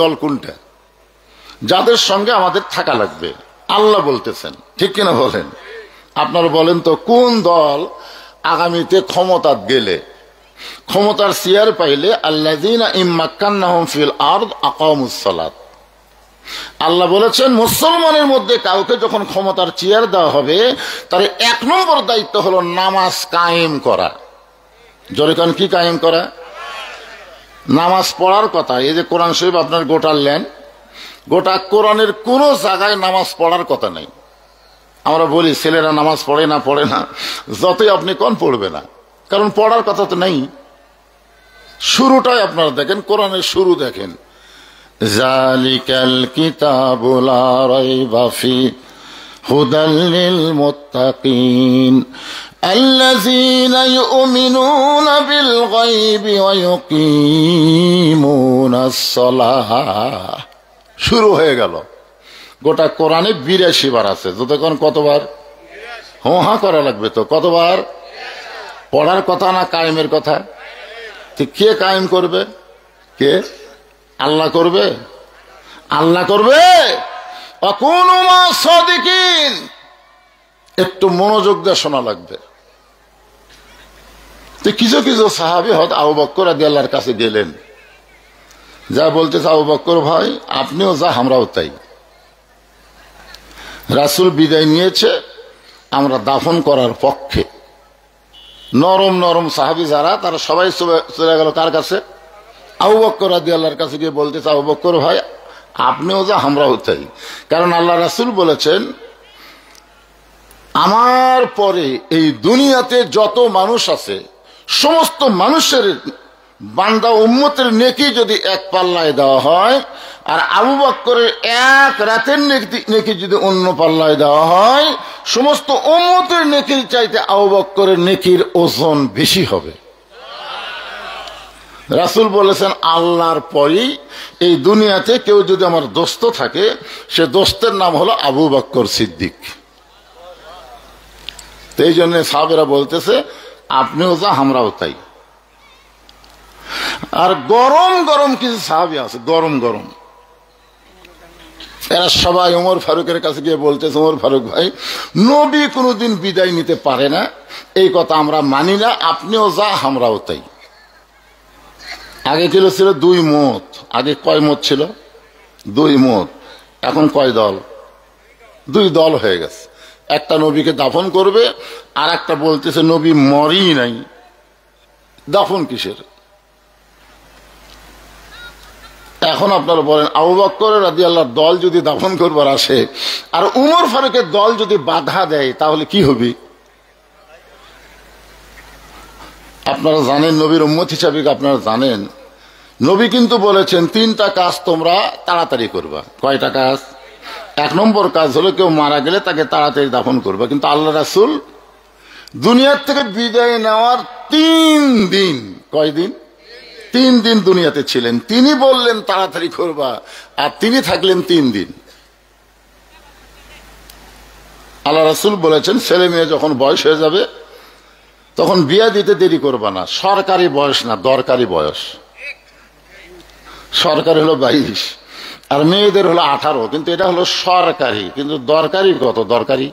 দল কোনটা যাদের সঙ্গে আমাদের থাকা লাগবে? আল্লাহ বলতেছেন, ঠিক কিনা বলেন? আপনারা বলেন তো কোন দল আগামীতে ক্ষমতাত গেলে, ক্ষমতার চেয়ার পাইলে আল্লাযীনা ইম্মাক্কান্নাহুম ফিল আরদ আকামুস সালাত। আল্লাহ বলেছেন মুসলমানের মধ্যে কাউকে যখন ক্ষমতার চেয়ার দেওয়া হবে তার এক নম্বর দায়িত্ব হলো নামাজ কায়েম করা। জোরে কান, কি কায়েম করা? নামাজ পড়ার কথা। এই যে কোরআন শরীফ আপনার গোটালেন, গোটা কোরআনের কোন জায়গায় নামাজ পড়ার কথা নাই। আমরা বলি ছেলেরা নামাজ পড়ে না, যতই আপনি কোন পড়বে না, কারণ পড়ার কথা তো নেই। শুরুটাই আপনারা দেখেন, কোরআনের শুরু দেখেন, জালিকাল কিতাবু লা রাইবা ফি হুদাল লিল মুত্তাকিন আল্লাযীনা ইউমিনুনা বিল গায়বি ওয়া ইউকিমুনাস সালাহ। শুরু হয়ে গেল। গোটা কোরআনে ৮২ বার আছে। যতক্ষণ কতবার হা করা লাগবে তো? কতবার? পড়ার কথা না কায়েমের কথা? ঠিক, কে কায়েম করবে? কে? আল্লাহ করবে? আল্লাহ করবে। আকুনু মা সাদিকিন। একটু মনোযোগ দিয়ে শোনা লাগবে। তো কিছু কিছু সাহাবী হযরত আবু বকর রাদিয়াল্লাহু কাছে গেলেন, যা বলতেছে, আবু বকর ভাই আপনিও যা আমরাও তাই, রাসূল বিদায় নিয়েছে, আমরা দাফন করার পক্ষে। নরম নরম সাহাবী যারা, তারা সবাই চলে গেল কার কাছে? আবু বকর রাদিয়াল্লাহু কাছে গিয়ে বলতেছে, আবু বকর ভাই আপনিও যা আমরাও তাই। কারণ আল্লাহ রাসূল বলেছেন আমার পরে এই দুনিয়াতে যত মানুষ আছে সমস্ত মানুষের বান্দা উম্মতের নেকি যদি এক পাল্লায় দেওয়া হয়, আর আবু বকরের এক রাতের নেকি যদি অন্য পাল্লায় দেওয়া হয়, সমস্ত উম্মতের নেকির চাইতে আবু বকরের নেকির ওজন বেশি হবে। রাসূল বলেছেন আল্লাহর পরেই এই দুনিয়াতে কেউ যদি আমার দোস্ত থাকে, সে দোস্তের নাম হলো আবু বকর সিদ্দিক। এই জন্য সাহাবেরা বলতেছে আপনিও যা আমরাও তাই। আর গরম গরম কিছু সাহাবী আছে, গরম গরম, এরা সবাই ওমর ফারুকের কাছে গিয়ে বলতেছে, ওমর ফারুক ভাই নবী কোনোদিন বিদায় নিতে পারে না, এই কথা আমরা মানি না, আপনিও যা আমরাও তাই। আগে ছিল 2 মত। আগে কয় মত ছিল? 2 মত। এখন কয় দল? 2 দল হয়ে গেছে। একটা নবীকে দাফন করবে, আর একটা বলতেছে নবী মরি নাই, দাফন কিসের? এখন আপনারা বলেন আবু বকর রাদিয়াল্লাহু দল যদি দাফন করবার আসে আর উমর ফারুকের দল যদি বাধা দেয়, তাহলে কি হবে? আপনারা জানেন, নবীর উম্মত হিসাবে আপনারা জানেন, নবী কিন্তু বলেছেন 3টা কাজ তোমরা তাড়াতাড়ি করবা। কয়টা কাজ? 1 নম্বর কাজ হলো কেউ মারা গেলে তাকে তাড়াতাড়ি দাফন করবা। কিন্তু আল্লাহ রাসূল দুনিয়ার থেকে বিদায় নেওয়ার 3 দিন, কয় দিন? 3 দিন দুনিয়াতে ছিলেন, তিনি বললেন তাড়াতাড়ি করবা, আর তিনি থাকলেন 3 দিন। আল্লাহ রাসূল বলেছেন ছেলে মেয়ে যখন বয়স হয়ে যাবে তখন বিয়ে দিতে দেরি করবা না। সরকারি বয়স না, দরকারি বয়স। সরকারি হলো 22 আর মেয়েদের হলো 18, কিন্তু এটা হলো সরকারি। কিন্তু দরকারি কত? দরকারি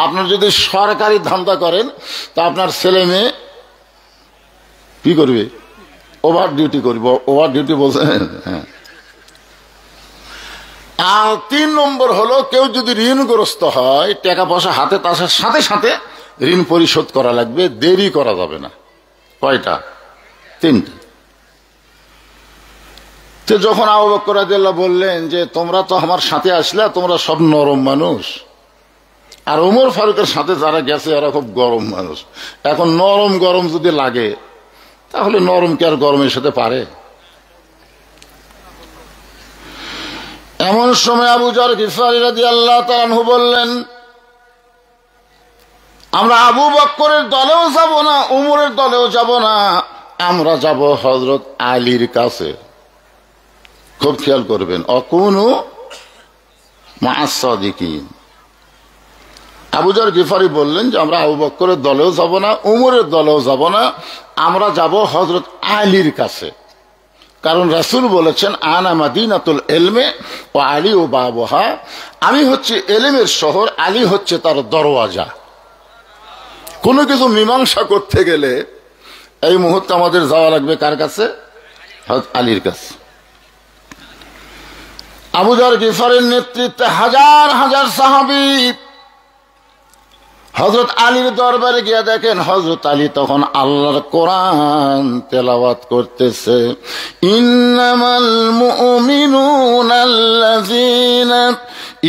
আপনার যদি সরকারি ধান্দা করেন তা আপনার ছেলে মেয়ে কি করবে? ওভার ডিউটি করবে। ওভার ডিউটি বলছেন, হ্যাঁ। আর 3 নম্বর হলো কেউ যদি ঋণগ্রস্ত হয়, টাকা পয়সা হাতে আসার সাথে সাথে ঋণ পরিশোধ করা লাগবে, দেরি করা যাবে না। কয়টা? 3টা। তো যখন আবু বকর রাদিয়াল্লাহু বললেন যে তোমরা তো আমার সাথে আসলে, তোমরা সব নরম মানুষ, আর ওমর ফারুকের সাথে যারা গেছে এরা খুব গরম মানুষ, এখন নরম গরম যদি লাগে তাহলে নরম কি আর গরমের সাথে পারে? এমন সময় আবু যর গিফারি রাদিয়াল্লাহু তাআলা আনহু বললেন আমরা আবু বকরের দলেও যাব না, উমরের দলেও যাব না, আমরা যাব হযরত আলীর কাছে। খুব খেয়াল করবেন, আকুনু মা'আস সাদিকিন। আবু যর গিফারি বললেন যে আমরা আবু বকরের দলেও যাব না, উমরের দলেও যাব না, আমরা যাব হযরত আলীর কাছে। কারণ রাসূল বলেছেন আনা মাদিনাতুল ইলমে ওয়া আলী ও বাবুহা, আমি হচ্ছে এলেমের শহর, আলী হচ্ছে তার দরওয়াজা। কোনো কিছু মীমাংসা করতে গেলে এই মুহূর্তে আমাদের যাওয়া লাগবে কার কাছে? হযরত আলীর কাছে। আবু যর গিফারের নেতৃত্বে হাজার হাজার সাহাবী হযরত আলীর দরবারে গিয়ে দেখেন হযরত আলী তখন আল্লাহর কোরআন তেলাওয়াত করতেছে। ইন্নামাল মুমিনুনাল্লাযীনা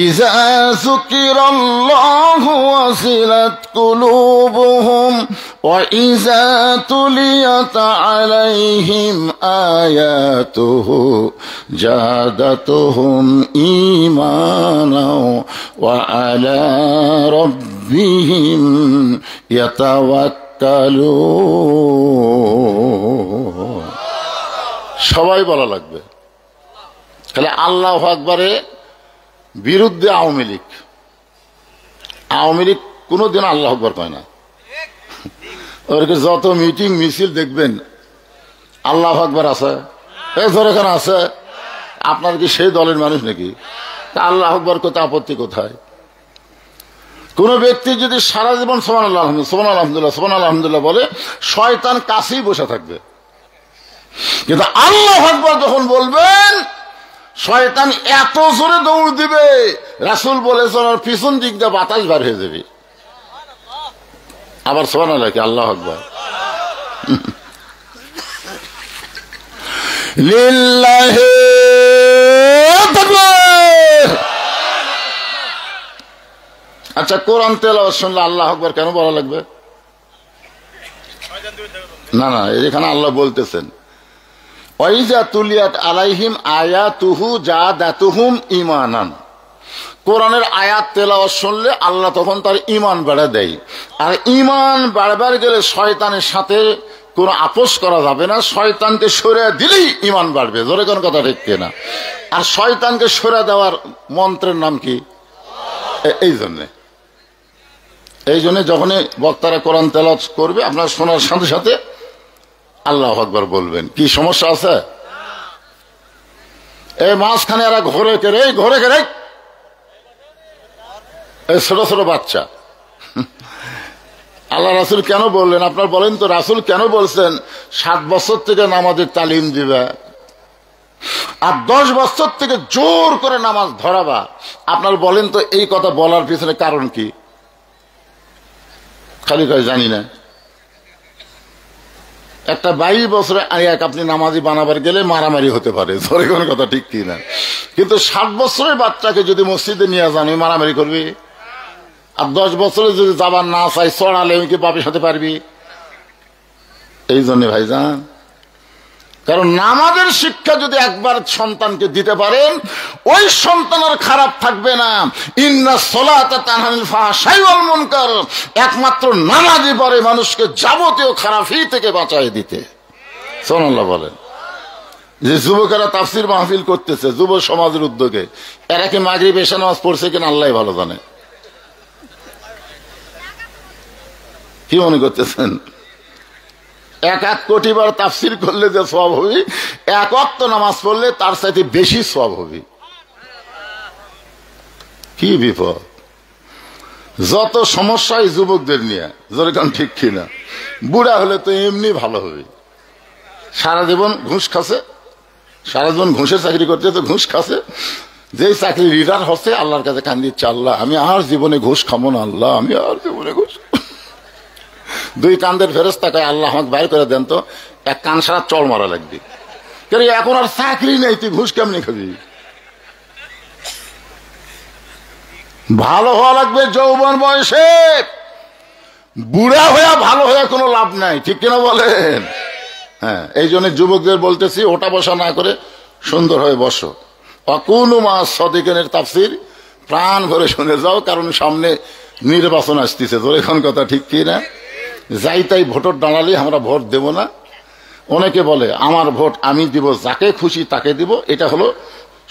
ইযা যুকিরাল্লাহু ওয়াজিলাত কুলুবুহুম ওয়া ইযা তুলিয়াত আলাইহিম আয়াতুহু জাদাতুহুম ঈমানাও ওয়া আলা রাব্বিহিম ইয়াতাওয়াক্কালুন। সবাই বলা লাগবে। তাহলে আল্লাহু আকবারে বিরুদ্ধে আওয়ামী লীগ, আওয়ামী লীগ কোনোদিন আল্লাহু আকবার কয় না। ওরকে যত মিটিং মিছিল দেখবেন আল্লাহু আকবার আছে, এখানে আছে। আপনার কি সেই দলের মানুষ নাকি? আল্লাহু আকবার কোথায়, আপত্তি কোথায়? কোন ব্যক্তি যদি সারা জীবন সুবহানাল্লাহ সুবহানাল্লাহ আলহামদুলিল্লাহ সুবহানাল্লাহ আলহামদুলিল্লাহ বলে, শয়তান কাছেই বসে থাকবে। কিন্তু আল্লাহু আকবার যখন বলবেন, শয়তান এত জোরে দৌড় দিবে, রাসূল বলেছেন ওর পিছন দিক দিয়ে বাতাস বার হয়ে যাবে। আবার সুবহানাল্লাহ কি আল্লাহু আকবার। লিল্লাহি তাকবীর। আচ্ছা, কোরআন তেলাওয়াত শুনলে আল্লাহু আকবার কেন বলা লাগবে? না না, এখানে আল্লাহ বলতেছেন ওয়াইজা তুলিয়াত আলাইহিম আয়াতুহু জাদাতুহুম ঈমানান। কোরআনের আয়াত তেলাওয়াত শুনলে আল্লাহ তখন তার ঈমান বাড়ায় দেয়। আর ঈমান বাড়বার গেলে শয়তানের সাথে কোনো আপোষ করা যাবে না। শয়তানকে সরিয়ে দিলেই ঈমান বাড়বে। জোরে কোন কথা ঠিক কিনা? আর শয়তানকে সরিয়ে দেওয়ার মন্ত্রের নাম কি? এই জন্য যখনই বক্তারা কোরআন তেলাওয়াত করবে, আপনার শোনার সাথে সাথে আল্লাহু আকবার বলবেন। কি সমস্যা আছে? এই মাঝখানে এরা ঘরে কেড়ে এই ছোট ছোট বাচ্চা। আল্লাহ রাসূল কেন বললেন? আপনার বলেন তো, রাসূল কেন বলছেন 7 বছর থেকে নামাজের তালিম দিবা আর 10 বছর থেকে জোর করে নামাজ ধরাবা? আপনার বলেন তো, এই কথা বলার পিছনে কারণ কি? খালি কয় জানি না। একটা 22 বছরে এক আপনি নামাজি বানাবার গেলে মারামারি হতে পারে। ধরে কোন কথা ঠিক কি না? কিন্তু 7 বছরের বাচ্চাকে যদি মসজিদে নিয়ে যান, মারামারি করবি? আর 10 বছরে যদি যাবার না চাই, চড়ালে কি বাপের সাথে পারবি? এই জন্য ভাইজান, কারণ নামাজের শিক্ষা যদি একবার সন্তানকে দিতে পারেন, ওই সন্তান আর খারাপ থাকবে না। ইন্নাস সালাতা তানহা আনিল ফাহশাই ওয়াল মুনকার। একমাত্র নামাজই পারে মানুষকে যাবতীয় খারাপি থেকে বাঁচায় দিতে। সুবহানাল্লাহ বলেন। যে যুবকেরা তাফসীর মাহফিল করতেছে যুব সমাজের উদ্যোগে, এরা কি মাগরিব এশা নামাজ পড়ছে কিনা আল্লাহই ভালো জানে। কি মনে করতেছেন? 1 কোটি বার তাফসীর করলে যে সওয়াব হবে, 1 ওয়াক্ত নামাজ পড়লে তার চাইতে বেশি সওয়াব হবে। কি বিপদ! যত সমস্যাই যুবকদের নিয়ে, যেরকম ঠিক কিনা? বুড়া হলে তো এমনি ভালো হবে। সারা জীবন ঘুষ খাচ্ছে, সারা জীবন ঘুষের চাকরি করতে তো ঘুষ খাচ্ছে। যেই চাকরি রিটায়ার হচ্ছে, আল্লাহর কাছে কান দিচ্ছে, আল্লাহ আমি আর জীবনে ঘুষ খাবো না, আল্লাহ আমি আর জীবনে ঘুষ। 2 কান্দের ফেরেশতা কয়, আল্লাহ আমাকে বাইর করে দেন তো, 1 কান সারা চড় মারা লাগবে। কেন? এখন আর চাকরি নেই, তুই ঘুষ কেমনি খাবি? ভালো হওয়া লাগবে যৌবন বয়সে। বুড়া হয়ে ভালো হয়ে কোনো লাভ নাই, ঠিক কিনা বলেন? হ্যাঁ, এই জন্য যুবকদের বলতেছি, ওটা বসা না করে সুন্দর হয়ে বসো। অকুনু মা সাদিকিনের তাফসীর প্রাণ ভরে শুনে যাও, কারণ সামনে নির্বাচন আসতেছে। তোর এখন কথা ঠিক কি না? যাই তাই ভোটার দাঁড়ালে আমরা ভোট দেব না। অনেকে বলে আমার ভোট আমি দিব, যাকে খুশি তাকে দিব। এটা হলো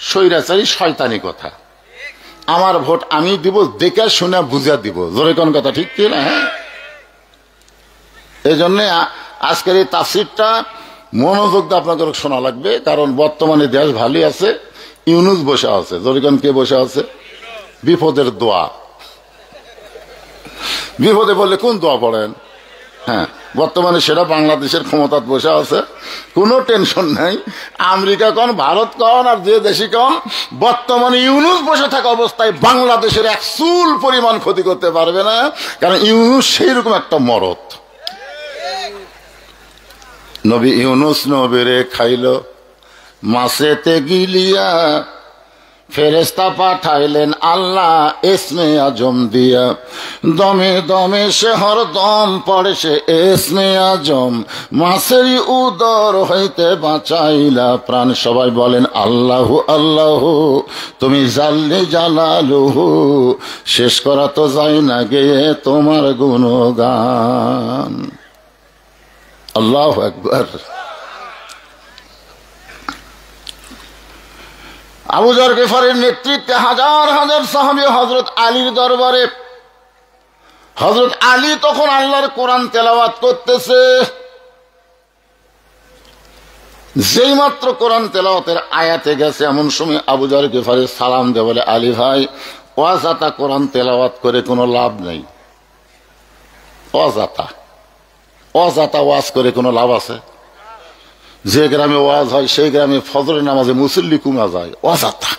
স্বৈরাচারী শয়তানি কথা। আমার ভোট আমি দিব, দেখে শুনে বুঝা দিব। জোরে কোন কথা ঠিক কি না? হ্যাঁ, এই জন্য আজকের এই তাফসীরটা মনোযোগ দিয়ে আপনাদের শোনা লাগবে, কারণ বর্তমানে দেশ ভালোই আছে, ইউনুস বসে আছে। জরিকান কে বসে আছে? বিপদের দোয়া। বিপদে বললে কোন দোয়া পড়েন? হ্যাঁ, বর্তমানে সেটা বাংলাদেশের ক্ষমতায় বসে আছে, কোনো টেনশন নাই। আমেরিকা কন, ভারত কন, আর যে দেশি কন, বর্তমানে ইউনুস বসে থাকা অবস্থায় বাংলাদেশের এক চুল পরিমাণ ক্ষতি করতে পারবে না, কারণ ইউনুস সেই রকম একটা মরদ। নবী ইউনুস নবীরে খাইল মাছেতে গিলিয়া, ফেরেশতা পাঠাইলেন আল্লাহ ইসমে আজম দিয়া, দমে দমে সে হরদম পড়ে সে ইসমে আজম, মাছেরই উদর হইতে বাঁচাইলা প্রাণ। সবাই বলেন আল্লাহু আল্লাহু, তুমি জাল্লে জালালুহু, শেষ করা তো যায় না গেয়ে তোমার গুণগান। আল্লাহু আকবার। আবু যর গিফারির নেতৃত্বে হাজার হাজার সাহাবী হযরত আলীর দরবারে। হযরত আলী তখন আল্লাহর কোরআন তেলাওয়াত করতেছে। যেই মাত্র কোরআন তেলাওয়াতের আয়াতে গেছে, এমন সময় আবু যর গিফারি সালাম দিয়ে বলে, আলী ভাই, অযথা কোরআন তেলাওয়াত করে কোনো লাভ নেই। অযথা ওয়াজ করে কোনো লাভ আছে? যে গ্রামে ওয়াজ হয় সেই গ্রামে ফজরের নামাজে মুসল্লি কমা যায়, অযথা।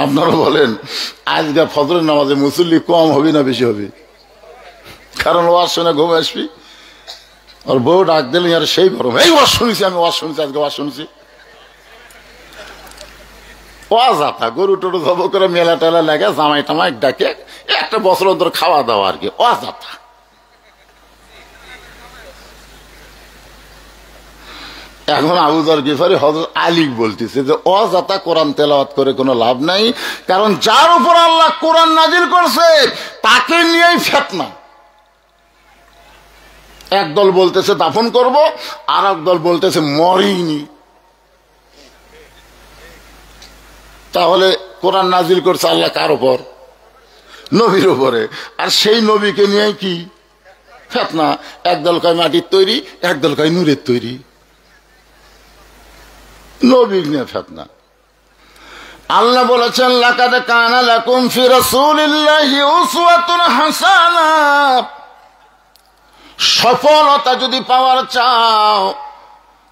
আপনারা বলেন আজকে ফজরের নামাজে মুসল্লি কম হবে না বেশি হবে? কারণ ওয়াজ শুনে ঘুম আসবি, আর বউ ডাক দিলে আর সেই গরম, এই ওয়াজ শুনেছি, আমি ওয়াজ শুনেছি, আজকে ওয়াজ শুনেছি। অযথা গরু টরু জব করে মেলা টেলা লাগে, জামাই টামাই ডাকে, একটা বছর অন্তর খাওয়া দাওয়া আর কি, অযথা। এখন আবু যর গিফারি হযরত আলী বলতেছে যে অযথা কোরআন তেলাওয়াত করে কোনো লাভ নাই, কারণ যার উপর আল্লাহ কোরআন নাজিল করছে তাকে নিয়েই ফিতনা। একদল বলতেছে দাফন করব, আর একদল বলতেছে মরিনি। তাহলে কোরআন নাজিল করছে আল্লাহ কার উপর? নবীর উপরে। আর সেই নবীকে নিয়ে কি ফিতনা? একদল কয় মাটির তৈরি, একদল কয় নূরের তৈরি। নবী নিয়ে ফিতনা। আল্লাহ বলেছেন লাকাদ কানা লাকুম ফি রাসূলিল্লাহি উসওয়াতুন হাসানাহ। সফলতা যদি পাওয়ার চাও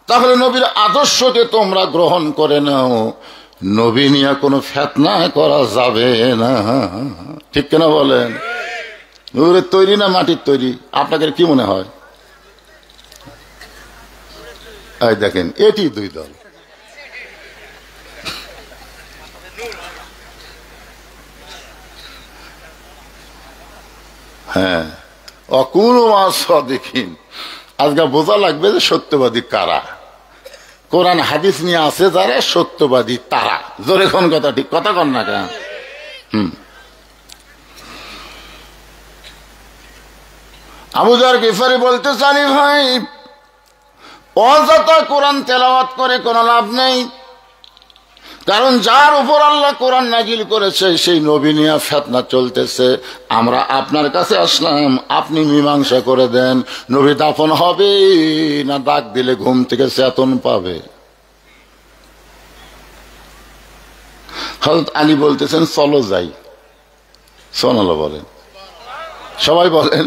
তাহলে নবীর আদর্শকে তোমরা গ্রহণ করে নাও। নবী নিয়ে কোনো ফিতনা করা যাবে না। ঠিক কিনা বলেন? নূরের তৈরি না মাটির তৈরি? আপনাদের কি মনে হয়? এই দেখেন, এটি দুই দল। হ্যাঁ, অকুল দেখিন। আজকে বোঝা লাগবে যে সত্যবাদী কারা। কোরআন হাদিস নিয়ে আছে যারা, সত্যবাদী তারা। জোরে কোন কথা, ঠিক কথা কন না কেন? আবু যর গিফারি বলতে চাই, ভাই অযথা কোরআন তেলাওয়াত করে কোনো লাভ নেই, কারণ যার উপর আল্লাহ কোরআন নাজিল করেছে সেই নবী নিয়ে ফিতনা চলতেছে। আমরা আপনার কাছে আসলাম, আপনি মীমাংসা করে দেন, নবী দাফন হবে না ডাক দিলে ঘুম থেকে চেতন পাবে? হযরত আলী বলতেছেন চলো যাই। সোনালো বলেন, সবাই বলেন।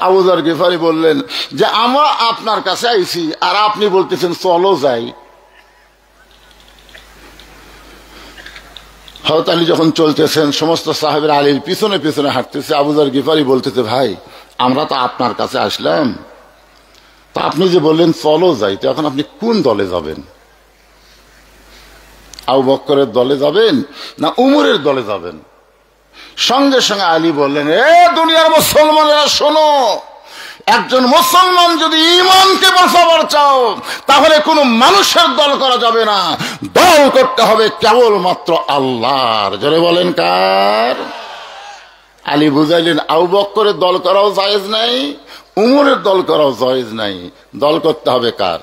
আবু যর গিফারি বললেন যে আমরা আপনার কাছে আইছি আর আপনি বলতেছেন চলো যাই। হযরত আলী যখন চলতেছেন, সমস্ত সাহাবীরা আলীর পিছনে পিছনে হাঁটতেছে। আবু যর গিফারি বলতেছে, ভাই আমরা তো আপনার কাছে আসলাম, তা আপনি যে বললেন চলো যাই, তো এখন আপনি কোন দলে যাবেন? আবু বকরের দলে যাবেন না উমরের দলে যাবেন? সঙ্গে সঙ্গে আলী বললেন, এ দুনিয়ার মুসলমানেরা শোনো, একজন মুসলমান যদি ঈমানকে বাঁচাবার চাও তাহলে কোনো মানুষের দল করা যাবে না, দল করতে হবে কেবলমাত্র আল্লাহর। জোরে বলেন কার? আলী বুঝাইলেন আবু বকরের দল করাও জায়েজ নাই, উমরের দল করাও জায়েজ নাই, দল করতে হবে কার?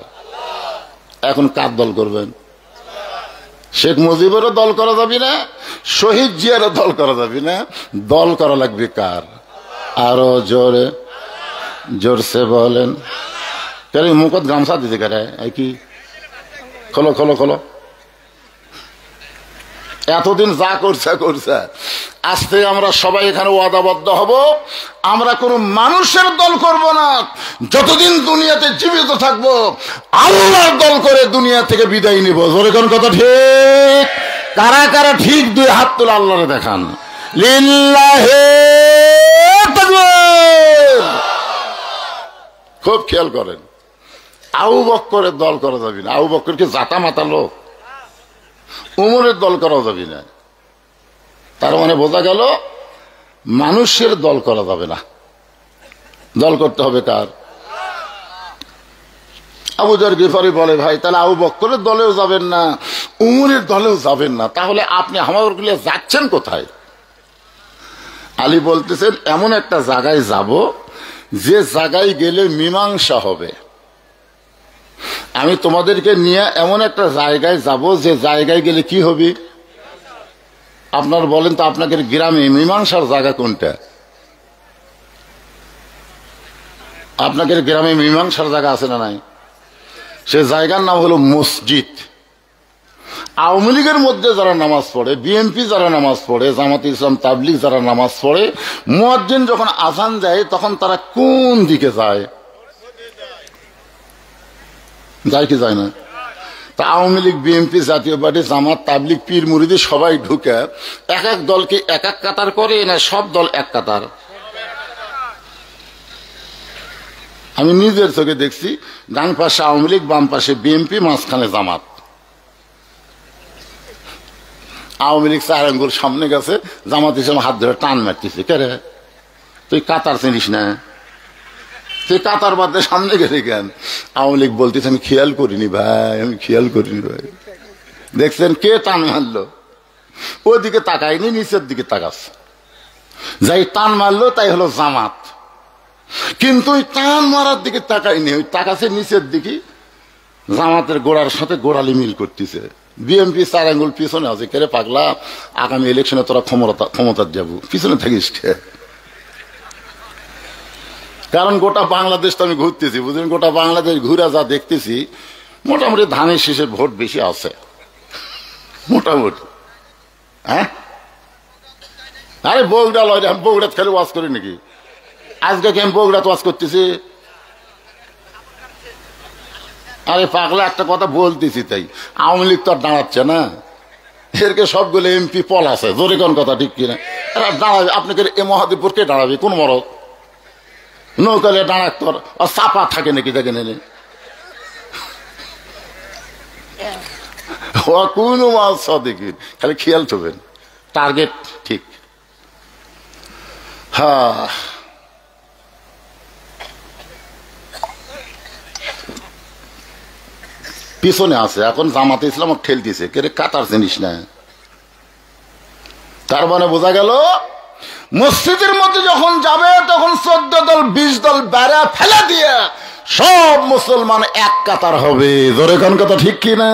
এখন কার দল করবেন? শেখ মুজিবেরও দল করা যাবে না, শহীদ জিয়ারও দল করা যাবে না, দল করা লাগবে কার? আরো জোরে। জোরসে বলেন। কেন মুখত গামছা দিতে কেন কি? খোলো খোলো খোলো। এতদিন যা করছে করছে, আজ থেকে আমরা সবাই এখানে ওয়াদাবদ্ধ হব, আমরা কোনো মানুষের দল করব না। যতদিন দুনিয়াতে জীবিত থাকবো আল্লাহর দল করে দুনিয়া থেকে বিদায় নিব। জোরে কোন কথা ঠিক? কারা কারা ঠিক দুই হাত তুলে আল্লাহরে দেখান। লিল্লাহি তাকবীর। খুব খেয়াল করেন, আবু বকরের দল করা যাবে না। আবু বকর কি জাতা মাতা লোক? উমরের দল করা যাবে না। তার মানে বোঝা গেল মানুষের দল করা যাবে না, দল করতে হবে কার? আবু যর গিফারি বলে, ভাই তাহলে আবু বকরের দলেও যাবেন না, উমরের দলেও যাবেন না, তাহলে আপনি আমাদেরগুলো যাচ্ছেন কোথায়? আলী বলতেছেন, এমন একটা জায়গায় যাব যে জায়গায় গেলে মীমাংসা হবে। আমি তোমাদেরকে নিয়ে এমন একটা জায়গায় যাব যে জায়গায় গেলে কি হবে? আপনারা বলেন তো, আপনাদের গ্রামে মীমাংসার জায়গা কোনটা? আপনাদের গ্রামে মীমাংসার জায়গা আছে না নাই? সে জায়গার নাম হলো মসজিদ। আওয়ামী লীগের মধ্যে যারা নামাজ পড়ে, বিএনপি যারা নামাজ পড়ে, জামাতে ইসলাম তাবলিগ যারা নামাজ পড়ে, মুয়াজ্জিন যখন আজান যায় তখন তারা কোন দিকে যায়? যায় কি যায় না? তা আওয়ামী লীগ, বিএনপি, জাতীয় পার্টি, জামাত, তাবলিগ, পীর মুরিদি সবাই ঢুকে এক এক দলকে এক এক কাতার করে, না সব দল এক কাতার? আমি নিজের চোখে দেখছি, ডান পাশে আওয়ামী লীগ, বাম পাশে বিএনপি, মাঝখানে জামাত। আওয়ামী লীগ 4 আঙ্গুল সামনে গেছে, জামাত ইসলাম হাত ধরে টান মারতেছে। কে রে, তুই কাতার চিনিস না? তুই কাতার বাদে সামনে গেলি কেন? আওয়ামী লীগ বলতেছে, আমি খেয়াল করিনি ভাই, আমি খেয়াল করিনি ভাই। দেখছেন কে টান মারলো? ওদিকে তাকায়নি, নিচের দিকে তাকাচ্ছে। যাই টান মারলো তাই হলো জামাত, কিন্তু ওই টান মারার দিকে তাকায়নি, ওই তাকাচ্ছে নিচের দিকে। জামাতের গোড়ার সাথে গোড়ালি মিল করতেছে। বিএনপি 4 আঙ্গুল পিছনে আছে। কেরে পাগলা, আগামী ইলেকশনে তোরা ক্ষমতা যাব, পিছনে থাকিস কে? কারণ গোটা বাংলাদেশ তো আমি ঘুরতেছি, বুঝলেন? গোটা বাংলাদেশ ঘুরে যা দেখতেছি, মোটামুটি ধানের শীষের ভোট বেশি আছে, মোটামুটি। হ্যাঁ, আরে বগুড়া লয়, আমি বগুড়াত খালি ওয়াজ করি নাকি? আজকে কি আমি বগুড়াত ওয়াজ করতেছি? আরে পাগলা, একটা কথা বলতেছি তাই। আওয়ামী লীগ তো আর দাঁড়াচ্ছে না, এরকে সবগুলো এমপি পল আছে। জোরে কোন কথা ঠিক কিনা? এরা দাঁড়াবে, আপনাকে এ মহাদেবপুর কে দাঁড়াবে? কোন মরদ নৌকালে দাঁড়াক তোর চাপা থাকে নাকি? দেখে নেনে কোন মাছ দেখি, খালি খেয়াল করবেন, টার্গেট ঠিক। হ্যাঁ, পিছনে আছে এখন জামাতে ইসলাম ঠেলতেছে। কে রে, কাতার জিনিস না? তার মানে বোঝা গেল মসজিদের মধ্যে যখন যাবে তখন 14 দল 20 দল বেড়া ফেলে দিয়ে সব মুসলমান এক কাতার হবে। জোরে কোন কথা ঠিক কিনা?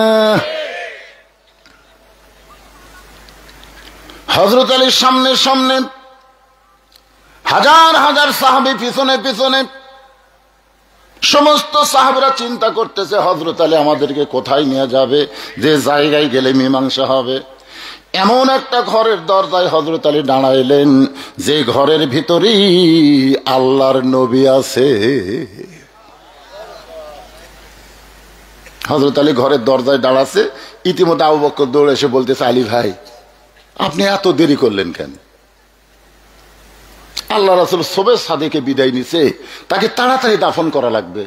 হযরত আলীর সামনে সামনে, হাজার হাজার সাহাবী পিছনে পিছনে। সমস্ত সাহাবীরা চিন্তা করতেছে, হযরত আলী আমাদেরকে কোথায় নিয়ে যাবে, যে জায়গায় গেলে মীমাংসা হবে। এমন একটা ঘরের দরজায় হযরত আলী দাঁড়াইলেন, যে ঘরের ভিতরেই আল্লাহর নবী আছে। হযরত আলী ঘরের দরজায় দাঁড়াচ্ছে, ইতিমধ্যে আবু বকর দৌড়ে এসে বলতেছে, আলী ভাই আপনি এত দেরি করলেন কেন? আল্লাহ রাসূল সবে সাদেকে বিদায় নিছে, তাকে তাড়াতাড়ি দাফন করা লাগবে।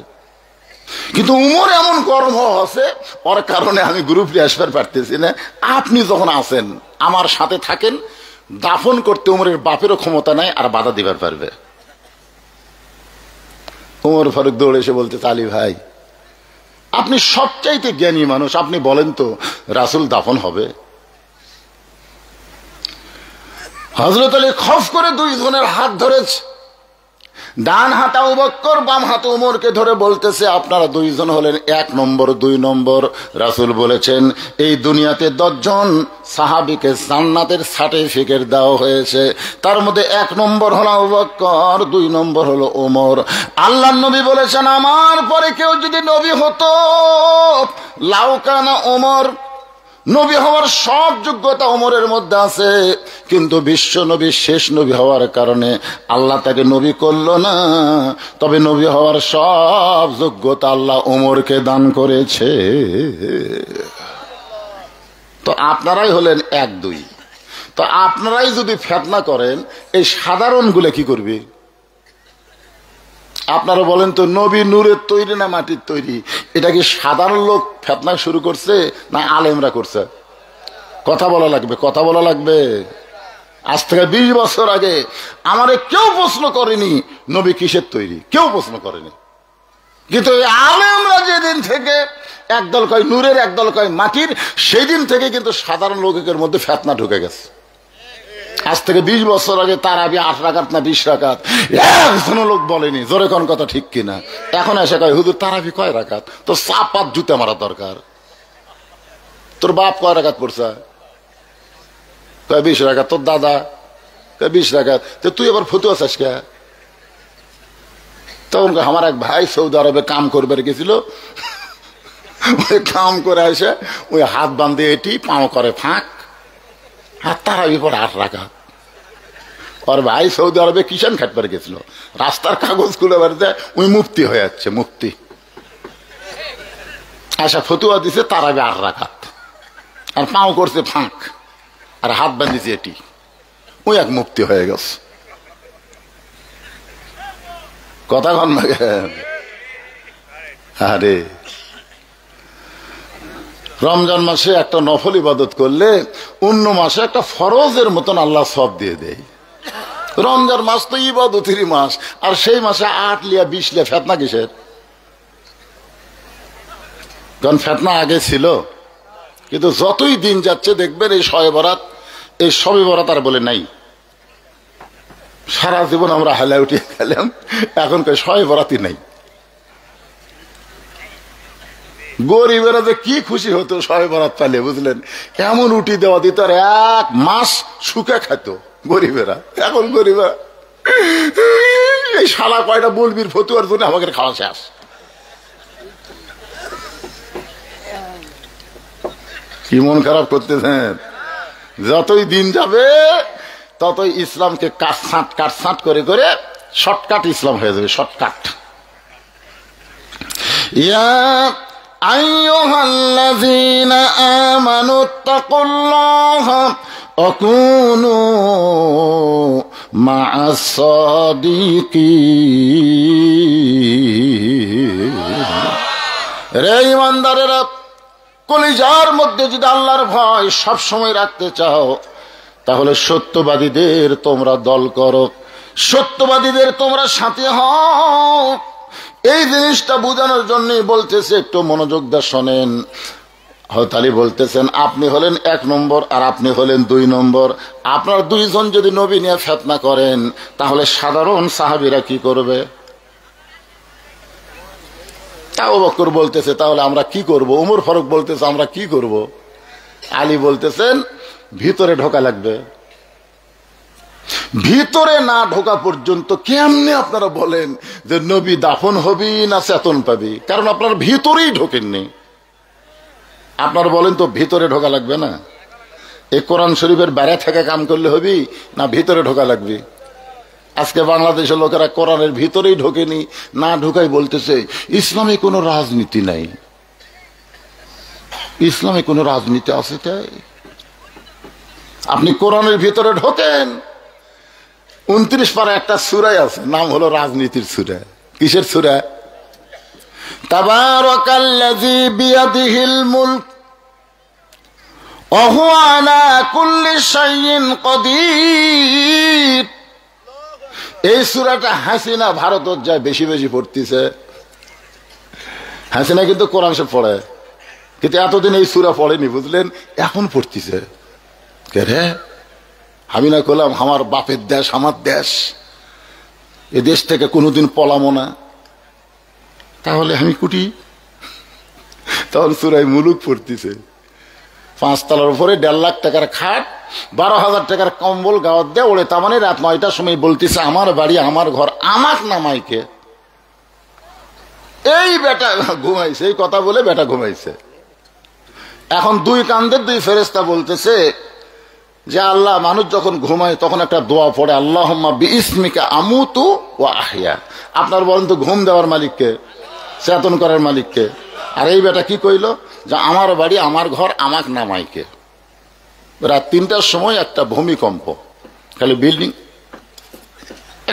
কিন্তু উমর এমন গরম আছে, ওর কারণে আমি গ্রুপে আসবার পারতেছি না। আপনি যখন আছেন, আমার সাথে থাকেন, দাফন করতে উমরের বাপেরও ক্ষমতা নাই, আর বাধা দিবার পারবে। উমর ফারুক দৌড়ে এসে বলতে, আলী ভাই আপনি সবচাইতে জ্ঞানী মানুষ, আপনি বলেন তো রাসূল দাফন হবে? হযরত আলী খফ করে 2 জনের হাত ধরেছে, ডান হাতে আবু বকর, বাম হাতে ওমরকে ধরে বলতেছে, আপনারা দুইজন হলেন 1 নম্বর 2 নম্বর। রাসূল বলেছেন, এই দুনিয়াতে 10 জন সাহাবীকে জান্নাতের সার্টিফিকেট দেওয়া হয়েছে, তার মধ্যে 1 নম্বর হলো আবু বকর, 2 নম্বর হলো ওমর। আল্লাহর নবী বলেছেন, আমার পরে কেউ যদি নবী হতো, লাউকানা ওমর, নবী হওয়ার সব যোগ্যতা ওমরের মধ্যে আছে, কিন্তু বিশ্ব নবী শেষ নবী হওয়ার কারণে আল্লাহ তাকে নবী করল না, তবে নবী হওয়ার সব যোগ্যতা আল্লাহ ওমরকে দান করেছে। তো আপনারাই হলেন 1 2। তো আপনারাই যদি ফিতনা করেন, এই সাধারণগুলো কি করবে? আপনারা বলেন তো, নবী নূরের তৈরি না মাটির তৈরি? এটা কি সাধারণ লোক ফিতনা শুরু করছে না আলেমরা করছে? কথা বলা লাগবে, কথা বলা লাগবে। আজ থেকে 20 বছর আগে আমারে কেউ প্রশ্ন করেনি নবী কিসের তৈরি, কেউ প্রশ্ন করেনি। কিন্তু এই আলেমরা যেদিন থেকে একদল কয় নূরের, একদল কয় মাটির, সেই দিন থেকে কিন্তু সাধারণ লোকের মধ্যে ফিতনা ঢুকে গেছে। আজ থেকে 20 বছর আগে তারাবি 8 রাকাত না 20 রাকাত একজন লোক বলেনি। জোরে কোন কথা ঠিক কিনা? এখন এসে কয়, হুজুর তারাবি কয় রাকাত? তো চাপাত জুতে মারা দরকার। তোর বাপ কয় রাকাত পড়ছে? কয় 20 রাকাত। তোর দাদা কয় 20 রাকাত। তো তুই আবার ফতুয়া চাস কে? তখন আমার এক ভাই সৌদি আরবে কাম করবে গেছিল, ওই কাম করে এসে ওই হাত বান্ধে এটি পাও করে ফাঁক, আর তারাবি পরে 8 রাকাত। আর ভাই সৌদি আরবে কিষান খাটবার গেছিল, রাস্তার কাগজ খুলে বেড়াতে ওই মুফতি হয়ে যাচ্ছে, মুফতি আশা ফতুয়া দিছে তারাবি 8 রাকাত, আর পাও করছে ফাঁক, আর হাত বাঁধিছে এটি, ওই এক মুফতি হয়ে গেছে। কথা কন না? আরে রমজান মাসে একটা নফল ইবাদত করলে অন্য মাসে একটা ফরজের মতন আল্লাহ সব দিয়ে দেয়। রমজান মাস তো ইবাদতেরই মাস, আর সেই মাসে 8 লিয়া 20 লিয়া ফিতনা কিসের? কারণ ফিতনা আগে ছিল, কিন্তু যতই দিন যাচ্ছে দেখবেন এই শবে বরাত, এই শবে বরাত আর বলে নাই। সারা জীবন আমরা হালা উঠিয়ে খেলাম, এখন শবে বরাতই নাই। গরিবেরা যে কি খুশি হতো শবে বরাত পালে, বুঝলেন? এমন উঠি দেওয়া দিত, আর 1 মাস সুখে খেত গরিবেরা। এখন গরিবেরা এই শালা কয়টা বলবির ফতুয়ার জন্য আমাকে খাওয়া শেষ। কি মন খারাপ করতেছেন? যতই দিন যাবে ততই ইসলামকে কাটছাঁট করে করে শর্টকাট ইসলাম হয়ে যাবে, শর্টকাট। ইয়া আইয়ুহাল্লাযীনা আমানুত্তাকুল্লাহা ওয়া কুনু মা'আস সাদিকিন। রে ঈমানদারেরা, কলিজার মধ্যে যদি আল্লাহর ভয় সব সময় রাখতে চাও, তাহলে সত্যবাদীদের তোমরা দল করো, সত্যবাদীদের তোমরা সাথী হও। এই জিনিসটা বোঝানোর জন্যই বলতেছে, একটু মনোযোগ দিয়ে শোনেন। হযরত আলী বলতেছেন, আপনি হলেন 1 নম্বর আর আপনি হলেন 2 নম্বর। আপনার 2 জন যদি নবী নিয়ে ফিতনা করেন, তাহলে সাধারণ সাহাবীরা কি করবে? আবু বকর বলতেছে, তাহলে আমরা কি করব? ওমর ফারুক বলতেছে, আমরা কি করব? আলী বলতেছেন, ভিতরে ঢোকা লাগবে। ভিতরে না ঢোকা পর্যন্ত কেমনে আপনারা বলেন যে নবী দাফন হবি না চেতন পাবি? কারণ আপনারা ভিতরেই ঢোকেননি। আপনারা বলেন তো ভিতরে ঢোকা লাগবে না? এই কোরআন শরীফের বাইরে থেকে কাম করলে হবি না ভিতরে ঢোকা লাগবে? আজকে বাংলাদেশের লোকেরা কোরআনের ভিতরেই ঢোকেনি, না ঢোকাই বলতেছে ইসলামে কোনো রাজনীতি নাই। ইসলামে কোনো রাজনীতি আছে তাই? আপনি কোরআনের ভিতরে ঢোকেন, 29 পারা একটা সূরা আছে, নাম হলো রাজনীতির সূরা। কিসের সূরা? তাবারাকাল্লাযী বিয়াদিহিল মুলক ওয়া হুয়া আলা কুল্লি শাইইন কাদির। এই সূরাটা হাসিনা ভারতত যায় বেশি বেশি পড়তেছে। হাসিনা কিন্তু কোরআন শরীফ পড়ে, কিন্তু এতদিন এই সূরা পড়েনি, বুঝলেন? এখন পড়তেছে। কে রে? আমি না করলাম আমার বাপের দেশ, আমার দেশ। এ দেশ থেকে কোনোদিন পলামো না। তাহলে আমি কুটি। তখন সূরা মুলুক পড়তেছে, 5 তলার উপরে 1.5 লাখ টাকার খাট, 12,000 টাকার কম্বল গাওয়াত দেয় ওড়ে। তার মানে রাত 9টার সময় বলতেছে আমার বাড়ি আমার ঘর আমাক নামাইকে। এই বেটা ঘুমাইছে, এই কথা বলে বেটা ঘুমাইছে। এখন 2 কান্দের 2 ফেরেশতা বলতেছে যে আল্লাহ, মানুষ যখন ঘুমায় তখন একটা দোয়া পড়ে, আল্লাহুম্মা বিইসমিকা আমুতু ওয়া আহইয়া। আপনার বলেন তো ঘুম দেওয়ার মালিককে, চেতন করার মালিককে? আর এই বেটা কি কইল যে আমার বাড়ি আমার ঘর আমাক নামাইকে। রাত 3টার সময় একটা ভূমিকম্প, খালি বিল্ডিং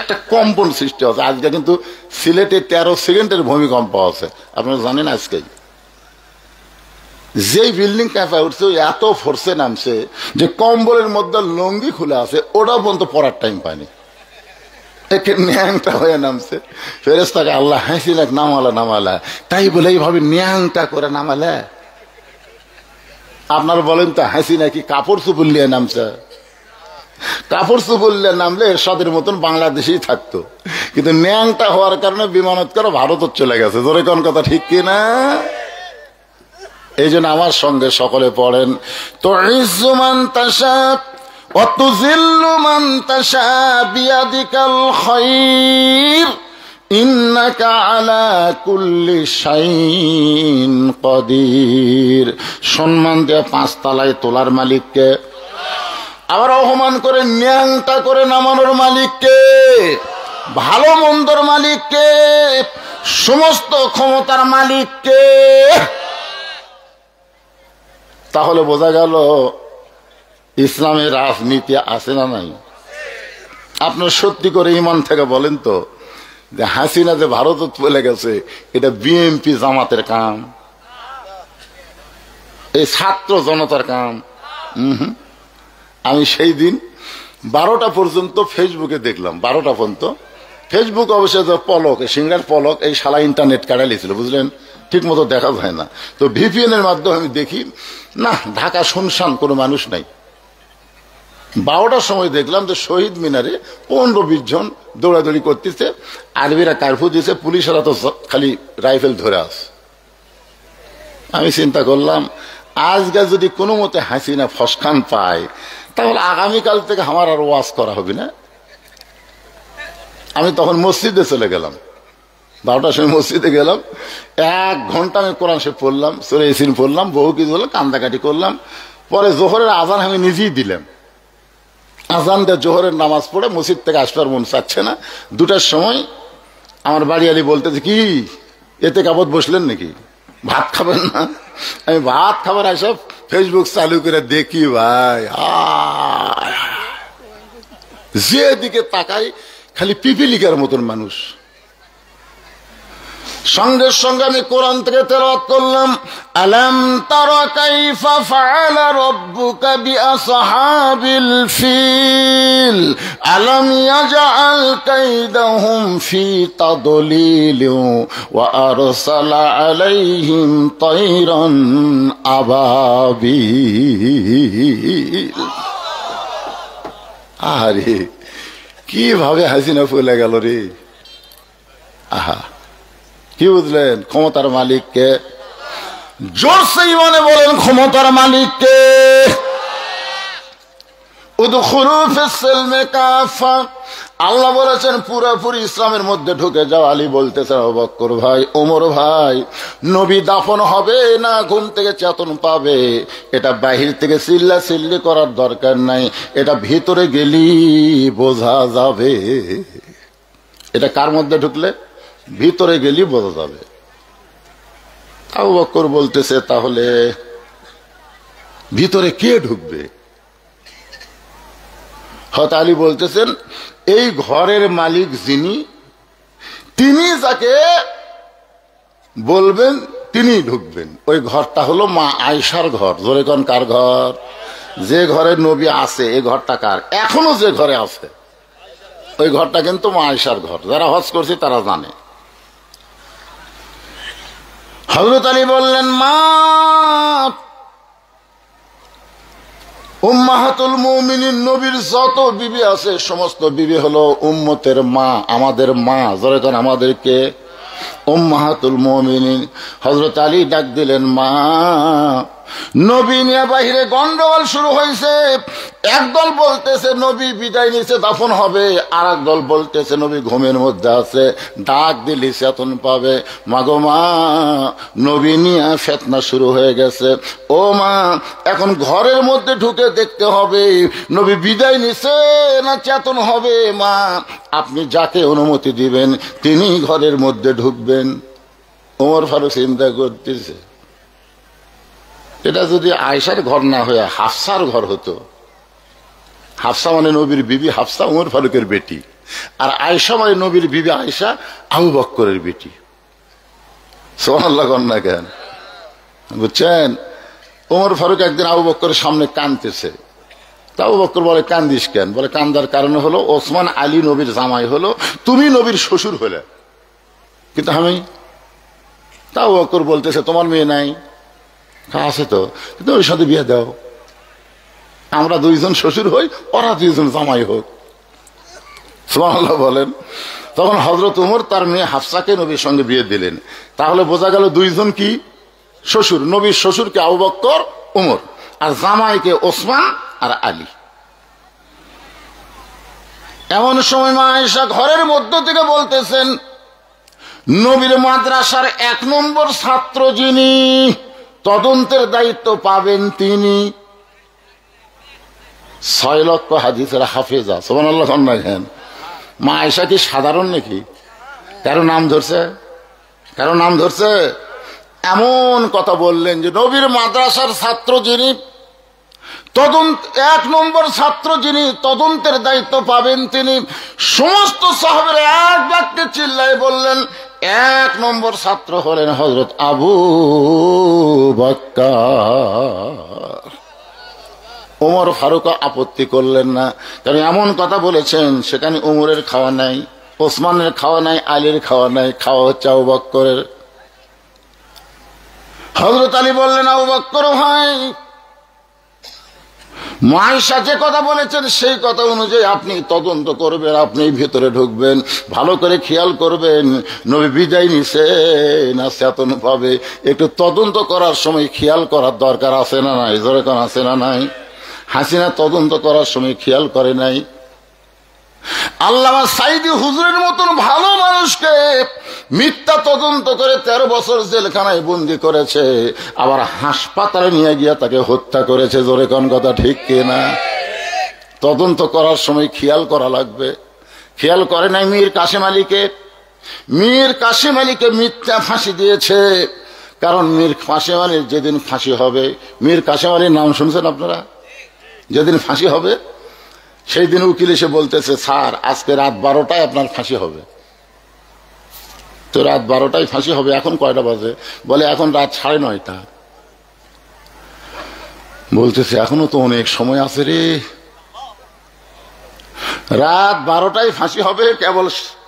একটা কম্পন সৃষ্টি হচ্ছে। আজকে কিন্তু সিলেটে 13 সেকেন্ডের ভূমিকম্প আছে, আপনারা জানেন। আজকে যেই বিল্ডিং কাঁপা উঠছে এত ফোর্সে নামছে যে কম্বলের মধ্যে লঙ্গি খুলে আছে, ওটাও পর্যন্ত পড়ার টাইম পায়নি, একে ন্যাংটা হয়ে নামছে। ফেরেশতাকে আল্লাহ হাসি লাগ নামালা, তাই বলে এইভাবে ন্যাংটা করে নামালে। আপনারা বলেন তো হাসি নাকি কাপড় চুপুর নিয়ে নামছে? কাপড় চুপুর নিয়ে নামলে এরশাদের মতন বাংলাদেশেই থাকতো, কিন্তু ন্যাংটা হওয়ার কারণে বিমানত করে ভারত চলে গেছে। জোরে কোন কথা ঠিক কিনা? এই জন্য আমার সঙ্গে সকলে পড়েন, তুইজ্জু মান তাশা ওয়া তুযিল্লু মান তাশা বিয়াদিকাল খায়র ইন্নাকা আলা কুল্লি শাইইন কাদির। সম্মান দিয়ে 5 তলায় তোলার মালিককে, আবার অপমান করে ন্যাংটা করে নামানোর মালিককে, ভালো মন্দর মালিককে, সমস্ত ক্ষমতার মালিককে। তাহলে বোঝা গেল ইসলামের রাজনীতি আছে না নাই? আপনার সত্যি করে ইমান থেকে বলেন তো যে হাসিনা যে ভারত চলে গেছে এটা বিএনপি জামাতের কাম, এই ছাত্র জনতার কাম? আমি সেই দিন 12টা পর্যন্ত ফেসবুকে দেখলাম, 12টা পর্যন্ত ফেসবুক অবশ্যই পলক, সিংড়ার পলক, এই শালা ইন্টারনেট কাটা লিছিল, বুঝলেন? ঠিক মতো দেখা যায় না। তো ভিপিএন এর মাধ্যমে আমি দেখি, না ঢাকা শুনশান, কোনো মানুষ নাই। 12টার সময় দেখলাম যে শহীদ মিনারে 15-20 জন দৌড়াদৌড়ি করতেছে, আর্মিরা কারফিউ দিয়েছে, পুলিশেরা তো খালি রাইফেল ধরে আছে। আমি চিন্তা করলাম আজকে যদি কোনো মতে হাসিনা ফসকান পায় তাহলে আগামীকাল থেকে আমার আর ওয়াজ করা হবে না। আমি তখন মসজিদে চলে গেলাম, 12টার সময় মসজিদে গেলাম, 1 ঘন্টা আমি কোরআন শরীফ পড়লাম, সূরা ইয়াসিন পড়লাম, বহু কিছু হলো, কান্দাকাটি করলাম। পরে জোহরের আজান আমি নিজেই দিলাম। আজান দিয়ে জোহরের নামাজ পড়ে মসজিদ থেকে আসবার মন চাচ্ছে না। 2টার সময় আমার বাড়ি আলী বলতেছে, কি এতে কাবত বসলেন নাকি, ভাত খাবেন না? আমি ভাত খাবার এসব ফেসবুক চালু করে দেখি, ভাই যেদিকে তাকাই খালি পিপিলিকার মতন মানুষ। সঙ্গে সঙ্গে আমি কোরআন থেকে তেলাওয়াত করলাম, আলাম তারা কাইফা ফাআলা রাব্বুকা বিআসহাবিল ফিল আলাম ইয়াজআল কাইদাহুম ফি তাদলিল ওয়া আরসালা আলাইহিম তায়রান আবাবিল। আরে কিভাবে হাসিনা ফুলে গেল রে! আহা, কি বুঝলেন? ক্ষমতার মালিককে জোরসে ইমানে বলেন, ক্ষমতার মালিককে। উদখুলু ফিস-সিলমি কাফা, আল্লাহ বলেছেন পুরোপুরি ইসলামের মধ্যে ঢুকে যাও। আলী বলতেছেন, আবু বকর ভাই, ওমর ভাই, নবী দাফন হবে না ঘুম থেকে চেতন পাবে, এটা বাহির থেকে চিল্লা চিল্লি করার দরকার নাই, এটা ভিতরে গেলি বোঝা যাবে। এটা কার মধ্যে ঢুকলে? ভিতরে গেলি বোঝা যাবে। আবু বকর বলতেছে, তাহলে ভিতরে কে ঢুকবে? হযরত আলী বলতেছেন, এই ঘরের মালিক যিনি, তিনি যাকে বলবেন তিনি ঢুকবেন। ওই ঘরটা হলো মা আয়েশার ঘর। জোরে কোন কার ঘর? যে ঘরে নবী আছে এই ঘরটা কার? এখনো যে ঘরে আছে ওই ঘরটা কিন্তু মা আয়েশার ঘর। যারা হজ করছে তারা জানে। হযরত আলী বললেন, মা উম্মাহাতুল মুমিনিন, নবীর যত বিবি আছে সমস্ত বিবি হলো উম্মতের মা, আমাদের মা। জোরে কোন আমাদেরকে উম্মাহাতুল মুমিনিন। হযরত আলী ডাক দিলেন, মা। নবী নিয়ে বাহিরে গন্ডগোল শুরু হয়েছে। একদল বলতেছে নবী বিদায় নিছে, দাফন হবে, আর একদল বলতেছে নবী ঘুমের মধ্যে আছে, ডাক দিলি চেতন পাবে। মাগো মা, নবী নিয়ে ফিতনা শুরু হয়ে গেছে। ও মা, এখন ঘরের মধ্যে ঢুকে দেখতে হবে নবী বিদায় নিছে না চেতন হবে। মা, আপনি যাকে অনুমতি দিবেন তিনি ঘরের মধ্যে ঢুকবেন। ওমর ফারুক চিন্তা করতেছে, এটা যদি আয়েশার ঘর না হয়ে হাফসার ঘর হতো, হাফসা মানে নবীর বিবি হাফসা ওমর ফারুকের বেটি, আর আয়েশা মানে নবীর বিবি আয়েশা আবু বকরের বেটি। সুবহানাল্লাহ কন্যা কেন বুঝছেন? ওমর ফারুক একদিন আবু বকরের সামনে কাঁদতেছে। তা আবু বকর বলে, কান্দিস কেন? বলে, কান্দার কারণ হলো ওসমান আলী নবীর জামাই হলো, তুমি নবীর শ্বশুর হলে, কিন্তু আমি। তা আবু বকর বলতেছে, তোমার মেয়ে নাই? আছে তো, কিন্তু ওর সাথে বিয়ে দাও, আমরা দুইজন শ্বশুর হই, ওরা দুইজন জামাই হোক। সুবহানাল্লাহ বলেন। তখন হযরত ওমর তার মেয়ে হাফসাকে নবীর সঙ্গে বিয়ে দিলেন। তাহলে বোঝা গেল দুইজন কি শ্বশুর, নবীর শ্বশুরকে আবু বকর ওমর, আর জামাইকে ওসমান আর আলী। এমন সময় মা আয়েশা ঘরের মধ্য থেকে বলতেছেন, নবীর মাদ্রাসার ১ নম্বর ছাত্র যিনি, তদন্তের দায়িত্ব পাবেন তিনি। ৬ লক্ষ হাদিসের হাফেজা। সুবহানাল্লাহ কন্যা। মা আয়েশা কি সাধারণ নাকি? কারো নাম ধরছে? কারো নাম ধরছে? এমন কথা বললেন যে নবীর মাদ্রাসার ছাত্র যিনি, তদন্ত ১ নম্বর ছাত্র যিনি, তদন্তের দায়িত্ব পাবেন তিনি। সমস্ত সাহাবীরা এক বাক্যে চিল্লায় বললেন, ১ নম্বর ছাত্র হলেন হযরত আবু বকর। ওমর ফারুক আপত্তি করলেন না, কারণ এমন কথা বলেছেন সেখানে ওমরের খাওয়া নাই, ওসমানের খাওয়া নাই, আলীর খাওয়া নাই, খাওয়া হচ্ছে আবু বকরের। হযরত আলী বললেন, আবু বকর ভাই, মা আয়েশা যে কথা বলেছেন সেই কথা অনুযায়ী আপনি তদন্ত করবেন, আপনি ভেতরে ঢুকবেন, ভালো করে খেয়াল করবেন নবী বিদায় নিছে না চেতন পাবে। একটু তদন্ত করার সময় খেয়াল করার দরকার আছে না নাই? জোরে কোন আছে না নাই? হাসিনা তদন্ত করার সময় খেয়াল করে নাই। আল্লামা সাইদি হুজুরের মতন ভালো মানুষকে মিথ্যা তদন্ত করে 13 বছর জেলখানায় বন্দি করেছে, আবার হাসপাতালে নিয়ে গিয়ে তাকে হত্যা করেছে। জোরে কোন কথা ঠিক কিনা? তদন্ত করার সময় খেয়াল করা লাগবে। খেয়াল করে নাই মীর কাসেম আলীকে? মীর কাসেম আলীকে মিথ্যা ফাঁসি দিয়েছে, কারণ মীর কাসেম আলীর যেদিন ফাঁসি হবে, মীর কাসেম আলীর নাম শুনছেন আপনারা? যেদিন ফাঁসি হবে সেই দিন উকিল এসে বলতেছে, স্যার আজকে রাত 12টায় আপনার ফাঁসি হবে। তো রাত 12টায় ফাঁসি হবে, এখন কয়টা বাজে? বলে এখন রাত 9:30। বলতেছে এখনো তো অনেক সময় আছে রে, রাত 12টায় ফাঁসি হবে, কেবল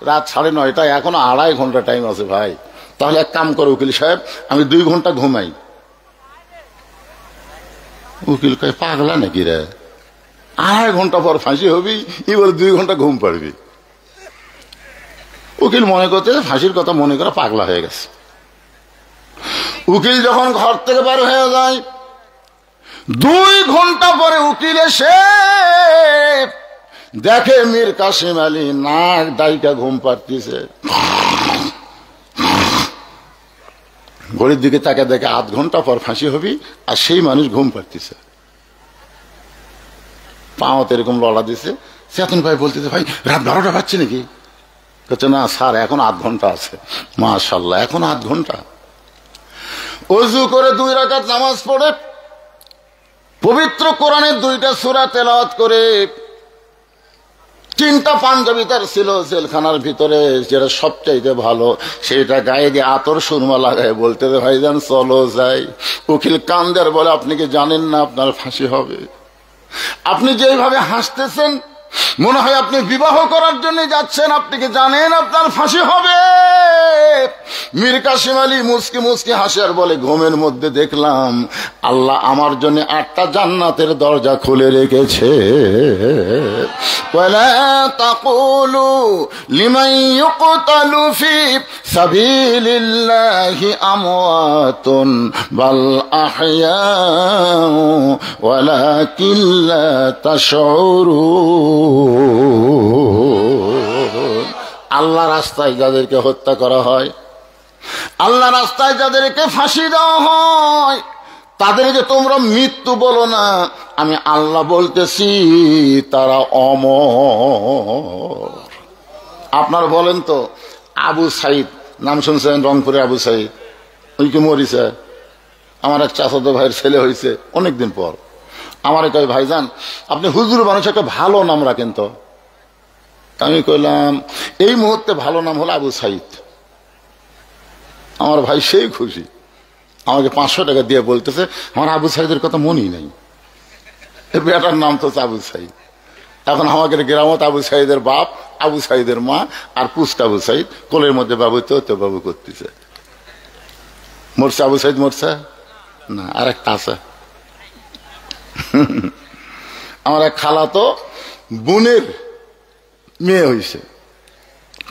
রাত 9:30, এখনো 2.5 ঘন্টা টাইম আছে ভাই। তাহলে এক কাম করো উকিল সাহেব, আমি 2 ঘন্টা ঘুমাই। উকিল কয়, পাগলা নাকি রে? 2.5 ঘন্টা পর ফাঁসি হবি, এবার 2 ঘন্টা ঘুম পাড়বি। উকিল মনে করতে ফাঁসির কথা মনে করে পাগলা হয়ে গেছে। উকিল যখন ঘর থেকে বের হয়ে যায়, 2 ঘন্টা পরে উকিল এসে দেখে মীর কাসেম আলী নাক ডাইকা ঘুম পাড়তিছে। ঘড়ির দিকে তাকে দেখে 8 ঘন্টা পর ফাঁসি হবি, আর সেই মানুষ ঘুম পাড়তিছে, পাওতে এরকম লড়া দিছে। চেতন ভাই বলতেছে, ভাই রাত 12টা বাজছে নাকি? বলছে না স্যার, এখন 8 ঘন্টা আছে। মাশাআল্লাহ, এখন 8 ঘন্টা। ওযু করে 2 রাকাত নামাজ পড়ে পবিত্র কোরআনের 2টা সূরা তেলাওয়াত করে 3টা পাঞ্জাবি তার ছিল জেলখানার ভিতরে, যেটা সবচাইতে ভালো, সেটা গায়ে দিয়ে আতর সুরমা লাগায় বলতে, ভাইজান চলো যাই। উকিল কান্দের বলে, আপনি কি জানেন না আপনার ফাঁসি হবে? আপনি যেভাবে হাসতেছেন মনে হয় আপনি বিবাহ করার জন্য যাচ্ছেন, আপনি কি জানেন আপনার ফাঁসি হবে? মীর কাসিম আলী মুসকি মুসকি হাসে আর বলে, ঘুমের মধ্যে দেখলাম আল্লাহ আমার জন্য 8টা জান্নাতের দরজা খুলে রেখেছে। ওয়ালা তাকুলু লিমান ইউকতালু ফি সাবিলিল্লাহি আমওয়াতুন বাল আহইয়াউ ওয়ালাকিন লা তাশউরুন। আল্লাহ রাস্তায় যাদেরকে হত্যা করা হয়, আল্লাহ রাস্তায় যাদেরকে ফাঁসি দেওয়া হয়, তাদেরকে তোমরা মৃত্যু বলো না, আমি আল্লাহ বলতেছি তারা অমর। আপনার বলেন তো, আবু সাইদ নাম শুনছেন? রংপুরে আবু সাইদ, ওই কি মরিছে? আমার এক চাচাতো ভাইয়ের ছেলে হয়েছে অনেকদিন পর। আমার কয়, ভাইজান আপনি হুজুর মানুষ, একটা ভালো নাম রাখেন তো। আমি কইলাম এই মুহূর্তে ভালো নাম হলো আবু সাইদ। আমার ভাই সেই খুশি, আমাকে 500 টাকা দিয়ে বলতেছে আমার আবু সাইদের কথা মনেই নাই, বেটার নাম তো আবু সাইদ। এখন আমাদের গ্রামত আবু সাইদের বাপ, আবু সাইদের মা আর পুস্ত আবু সাইদ, কোলের মধ্যে বাবু তো বাবু করতেছে। মরছে আবু সাইদ? মরছে না, আর একটা আছে। আমার এক খালা তো বোনের মেয়ে হয়েছে।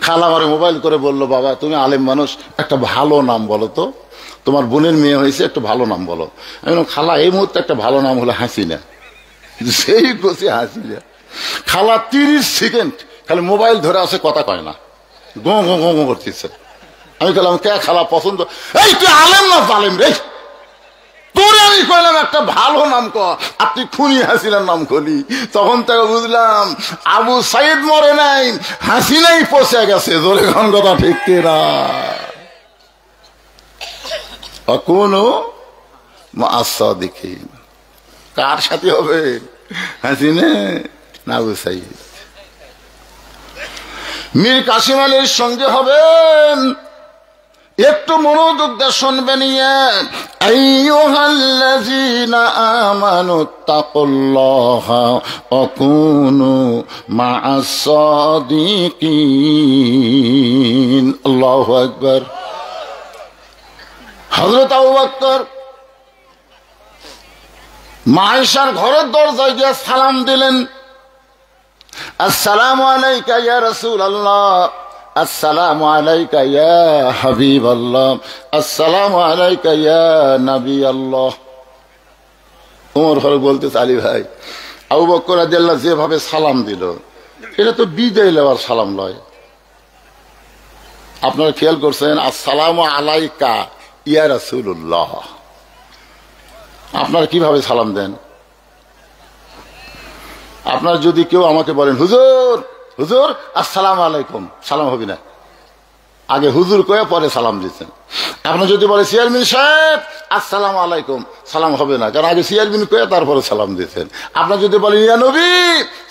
খালা আমার মোবাইল করে বললো, বাবা তুমি আলেম মানুষ, একটা ভালো নাম বলো তো, তোমার বোনের মেয়ে হয়েছে, একটা ভালো নাম বলো। আমি বললাম, খালা এই মুহূর্তে একটা ভালো নাম হলো হাসিনা। সেই বসে হাসিনা। খালা 30 সেকেন্ড খালি মোবাইল ধরে আছে, কথা কয় না, গো গো গো গো করতেছে। আমি বললাম, কে খালা পছন্দ? এই তুই আলেম না জালেম রে, তোরে আমি কইলাম একটা ভালো নাম ক, আপনি খুনি হাসিনার নাম খলি। তখন থেকে বুঝলাম আবু সাইদ মরে নাই, হাসিনাই পচে গেছে। জোরে কোন কথা ঠিক কিনা? কোনো আশা দেখি কার সাথে হবে, হাসিনা না আবু সাইদ? মীর কাসিম আলীর সঙ্গে হবেন। একটু মনোযোগ দিয়ে শুনবেন। আইয়ুহাল্লাযীনা আমানুত্তাকুল্লাহা ওয়া কুনু মা'আস সাদিকিন। আল্লাহু আকবার। হযরত আবু বকর মা আয়েশার ঘরের দরজায় গিয়ে সালাম দিলেন, আসসালামু আলাইকা ইয়া রাসূলুল্লাহ, আসসালামু আলাইকা ইয়া হাবিবাল্লাহ, আসসালামু আলাইকা ইয়া নবী আল্লাহ। ওমর ফারুক বলতেছে, আলী ভাই আবু বকর রাদিয়াল্লাহু যেভাবে সালাম দিল, এটা তো বিদায় লওয়ার সালাম লয়। আপনারা খেয়াল করছেন? আসসালামু আলাইকা ইয়া রাসূলুল্লাহ, আপনারা কিভাবে সালাম দেন? আপনার যদি কেউ আমাকে বলেন, হুজুর হুজুর আসসালামু আলাইকুম, সালাম হবে না, আগে হুজুর কয়ে পরে সালাম দিচ্ছেন। আপনার যদি বলে চেয়ারম্যান সাহেব আসসালামু আলাইকুম, সালাম হবে না, কারণ আগে চেয়ারম্যান কয়ে তারপরে সালাম দিচ্ছেন। আপনার যদি বলেন ইয়া নবী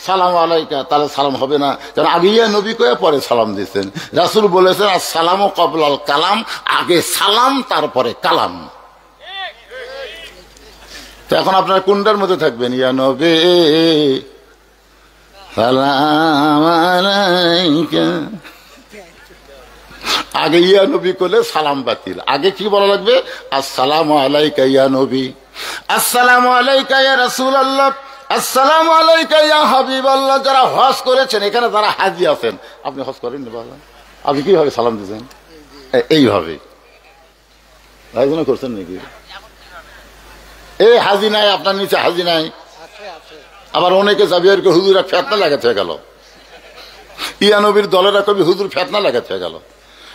সালাম আলাইকা, তাহলে সালাম হবে না, কারণ আগে ইয়া নবী কয়ে পরে সালাম দিচ্ছেন। রাসূল বলেছেন আসসালামু ক্বাবলাল কালাম, আগে সালাম তারপরে কালাম। তো এখন আপনারা কোনটার মধ্যে থাকবেন? ইয়া নবী সালাম আলাইকা, আগে ইয়া নবী করলে সালাম বাতিল, আগে কি বলা লাগবে? আসসালামু আলাইকা ইয়া নবী, আসসালামু আলাইকা ইয়া রাসূলুল্লাহ, আসসালামু আলাইকা ইয়া হাবিবাল্লাহ। যারা হজ করেছেন, এখানে যারা হাজি আছেন, আপনি হজ করেন বাবা, আপনি কিভাবে সালাম দিয়েছেন? এইভাবে আয়োজন করছেন নাকি? এই হাজি নাই, আপনার নিচে হাজি নাই। আবার অনেকে যাবি আর হুজুরা ফেতনা লাগাতে গেল, ইয়া নবীর দলেরা কবি হুজুর ফেতনা লাগাতে গেল।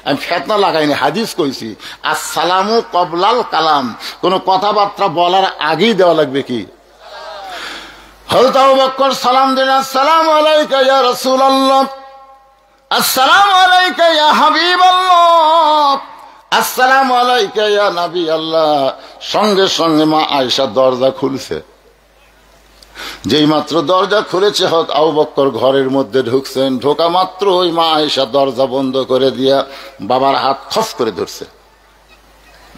আমি ফেতনা লাগাইনি, হাদিস কইছি আসসালামু ক্বাবলাল কালাম, কোন কথাবার্তা বলার আগেই দেওয়া লাগবে কি? হযরত আবু বকর সালাম দিলেন, আসসালামু আলাইকা ইয়া রাসূলুল্লাহ, আসসালামু আলাইকা ইয়া হাবিবাল্লাহ, আসসালামু আলাইকা ইয়া নবী আল্লাহ। সঙ্গে সঙ্গে মা আয়েশা দরজা খুলছে। যেই মাত্র দরজা খুলেছে হযরত আবু বকর ঘরের মধ্যে ঢুকছেন, ঢোকা মাত্র ওই মা আয়েশা দরজা বন্ধ করে দিয়া বাবার হাত খস করে ধরছে।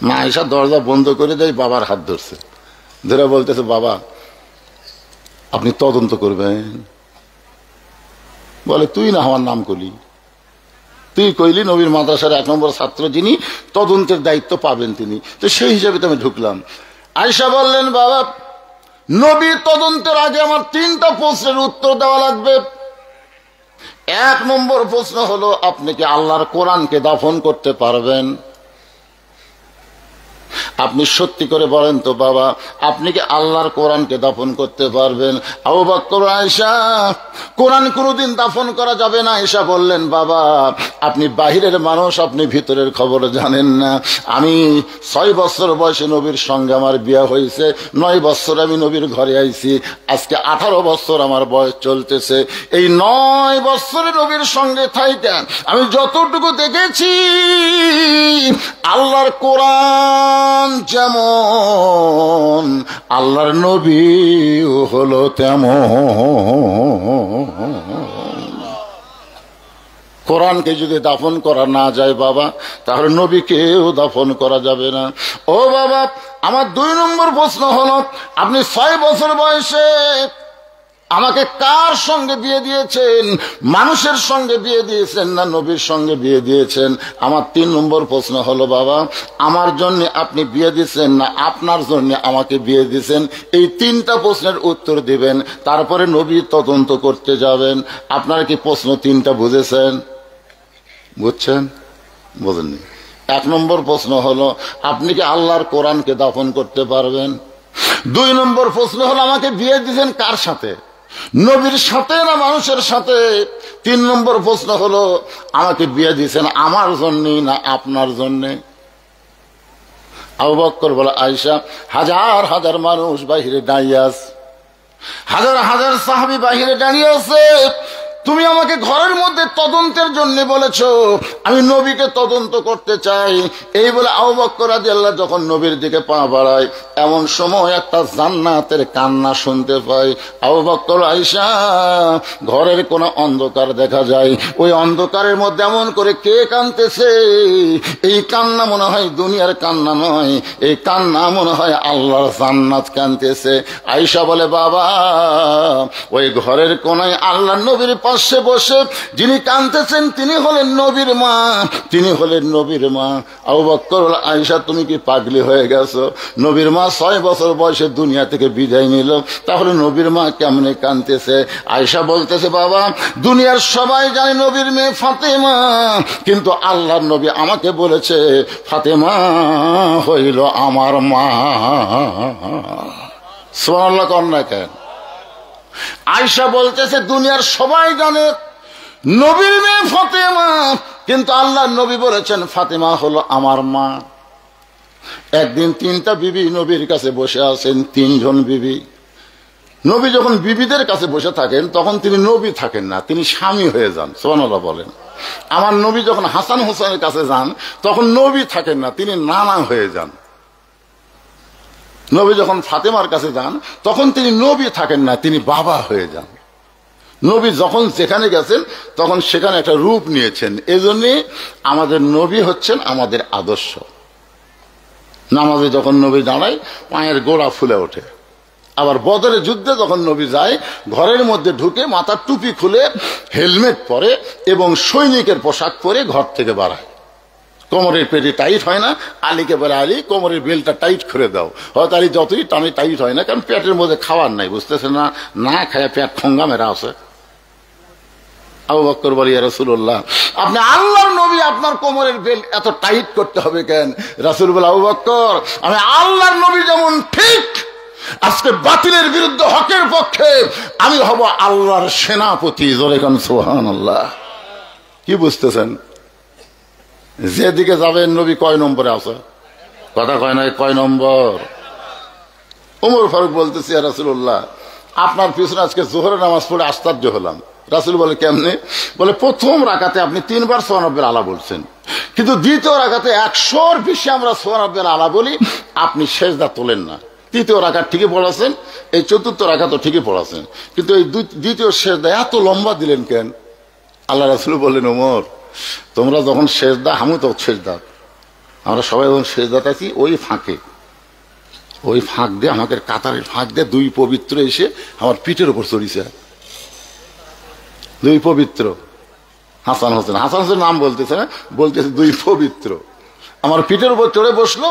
মা আয়েশা দরজা বন্ধ করে দেয়, বাবার হাত ধরছে, ধরে বলতেছে, বাবা আপনি তদন্ত করবেন, বলে তুই না আমার নাম করলি, তুই কইলি নবীর মাদ্রাসার 1 নম্বর ছাত্র যিনি তদন্তের দায়িত্ব পাবেন তিনি, তো সেই হিসাবে তো আমি ঢুকলাম। আয়েশা বললেন, বাবা নবীর তদন্তের আগে আমার 3টা প্রশ্নের উত্তর দেওয়া লাগবে। 1 নম্বর প্রশ্ন হলো, আপনি কি আল্লাহর কোরআনকে দাফন করতে পারবেন? আপনি সত্যি করে বলেন তো বাবা, আপনি কি আল্লাহর কোরআনকে দাফন করতে পারবেন? আবু বকর, আয়েশা, কোরআন কোনোদিন দাফন করা যাবে না। আয়েশা বললেন, বাবা আপনি বাহিরের মানুষ, আপনি ভিতরের খবর জানেন না। আমি 6 বছর বয়সে নবীর সঙ্গে আমার বিয়ে হয়েছে, 9 বছর আমি নবীর ঘরে আইছি, আজকে 18 বছর আমার বয়স চলতেছে। এই 9 বছরে নবীর সঙ্গে থাইকা আমি যতটুকু দেখেছি, আল্লাহর কোরআন যেমন আল্লাহর নবী হলো তেমন। কোরআনকে যদি দাফন করা না যায় বাবা, তাহলে নবীকেও দাফন করা যাবে না। ও বাবা, আমার 2 নম্বর প্রশ্ন হলো, আপনি 6 বছর বয়সে আমাকে কার সঙ্গে বিয়ে দিয়েছেন? মানুষের সঙ্গে বিয়ে দিয়েছেন না নবীর সঙ্গে বিয়ে দিয়েছেন? আমার 3 নম্বর প্রশ্ন হলো, বাবা আমার জন্য আপনি বিয়ে দিয়েছেন না আপনার জন্য আমাকে বিয়ে দিয়েছেন? এই 3টা প্রশ্নের উত্তর দিবেন, তারপরে নবীর তদন্ত করতে যাবেন। আপনারা কি প্রশ্ন 3টা বুঝেছেন? বুঝছেন? বোঝেননি? 1 নম্বর প্রশ্ন হলো, আপনি কি আল্লাহর কোরআনকে দাফন করতে পারবেন? 2 নম্বর প্রশ্ন হলো, আমাকে বিয়ে দিয়েছেন কার সাথে? নবীর সাথে না মানুষের সাথে? 3 নম্বর প্রশ্ন হলো, আমাকে বিয়ে দিয়েছেন আমার জন্যে না আপনার জন্যে? আবু বকর বলে, আয়েশা হাজার হাজার মানুষ বাহিরে দাঁড়িয়ে আছে, হাজার হাজার সাহাবী বাহিরে দাঁড়িয়ে আছে, তুমি আমাকে ঘরের মধ্যে তদন্তের জন্য বলেছো, আমি নবীকে তদন্ত করতে চাই। এই বলে আবু বকর রাদিয়াল্লাহু যখন নবীর দিকে পা বাড়ায়, এমন সময় একটা জান্নাতের কান্না শুনতে পাই। আবু বকর, আয়েশা, ঘরের কোন অন্ধকার দেখা যায়, ওই অন্ধকারের মধ্যে এমন করে কে কাঁদতেছে, এই কান্না মনে হয় দুনিয়ার কান্না নয়, এই কান্না মনে হয় আল্লাহর জান্নাত কাঁদতেছে। আয়েশা বলে, বাবা ওই ঘরের কোনায় আল্লাহর নবীর পাশে বসে যিনি কাঁদতেছেন তিনি হলেন নবীর মা, তিনি হলেন নবীর মা। আবু বকর, আয়েশা তুমি কি পাগলি হয়ে গেছো? নবীর মা 6 বছর বয়সে দুনিয়া থেকে বিদায় নিল, তাহলে নবীর মা কেমনে কাঁদতেছে? আয়েশা বলতেছে, বাবা দুনিয়ার সবাই জানে নবীর মেয়ে ফাতেমা, কিন্তু আল্লাহর নবী আমাকে বলেছে ফাতেমা হইল আমার মা। সুবহানাল্লাহ কন্যা কেন? আয়েশা বলতেছে, দুনিয়ার সবাই জানে নবীর মেয়ে ফাতেমা, কিন্তু আল্লাহর নবী বলেছেন ফাতেমা হলো আমার মা। একদিন 3টা বিবি নবীর কাছে বসে আছেন, 3 জন বিবি। নবী যখন বিবিদের কাছে বসে থাকেন তখন তিনি নবী থাকেন না, তিনি স্বামী হয়ে যান। সুবহানাল্লাহ বলেন। আমার নবী যখন হাসান হোসেনের কাছে যান তখন নবী থাকেন না, তিনি নানা হয়ে যান। নবী যখন ফাতেমার কাছে যান তখন তিনি নবী থাকেন না, তিনি বাবা হয়ে যান। নবী যখন যেখানে গেছেন তখন সেখানে একটা রূপ নিয়েছেন। এজন্য আমাদের নবী হচ্ছেন আমাদের আদর্শ। নামাজে যখন নবী দাঁড়ায় পায়ের গোড়া ফুলে ওঠে। আবার বদরের যুদ্ধে যখন নবী যায় ঘরের মধ্যে ঢুকে মাথার টুপি খুলে হেলমেট পরে এবং সৈনিকের পোশাক পরে ঘর থেকে বাড়ায়। কোমরের পেটে টাইট হয় না, আলীকে বলে, আলী কোমরের বেলটা টাইট করে দাও। হয়তো আলী যতই টানে টাইট হয় না, কারণ পেটের মধ্যে খাওয়ার নাই, বুঝতেছে না, না খায় পেট ঠোঙ্গা মেরা আছে। আবু বকর বলে, ইয়া রাসূলুল্লাহ আপনি আল্লাহর নবী, আপনার কোমরের বেল এত টাইট করতে হবে কেন? রাসূল বলে, আবু বকর আমি আল্লাহর নবী যেমন ঠিক, আজকে বাতিলের বিরুদ্ধে হকের পক্ষে আমি হব আল্লাহর সেনাপতি। জোরে কান সুবহানাল্লাহ। কি বুঝতেছেন? যেদিকে যাবেন নবী কয় নম্বরে আছে? কথা কয় না, কয় নম্বর? ওমর ফারুক বলতেছি, ইয়া রাসূলুল্লাহ আপনার পিছনে আজকে জোহরের নামাজ পড়ে আশ্চর্য হলাম। রাসূল বলে, কেমনে? বলে, প্রথম রাকাতে আপনি 3 বার সুবহানাল্লাহিল আলা বলছেন, কিন্তু দ্বিতীয় রাকাতে 100-র বেশি আমরা সুবহানাল্লাহিল আলা বলি, আপনি সেজদা তোলেন না। তৃতীয় রাকাত ঠিকই পড়াছেন, এই চতুর্থ রাকাতও ঠিকই পড়াছেন, কিন্তু এই দ্বিতীয় সেজদা এত লম্বা দিলেন কেন? আল্লাহ রাসূল বললেন, ওমর তোমরা যখন সেজদা, হামু তো সেজদা, আমরা সবাই যখন সেজদা থাকি ওই ফাঁকে, ওই ফাঁক দিয়ে আমাদের কাতারের ফাঁক দিয়ে 2 পবিত্র এসে আমার পিঠের উপর চড়িছে। দুই পবিত্র হাসান হোসেন। হাসান হোসেন নাম বলতেছে না, বলতেছে দুই পবিত্র। আমার পিঠের উপর চড়ে বসলো,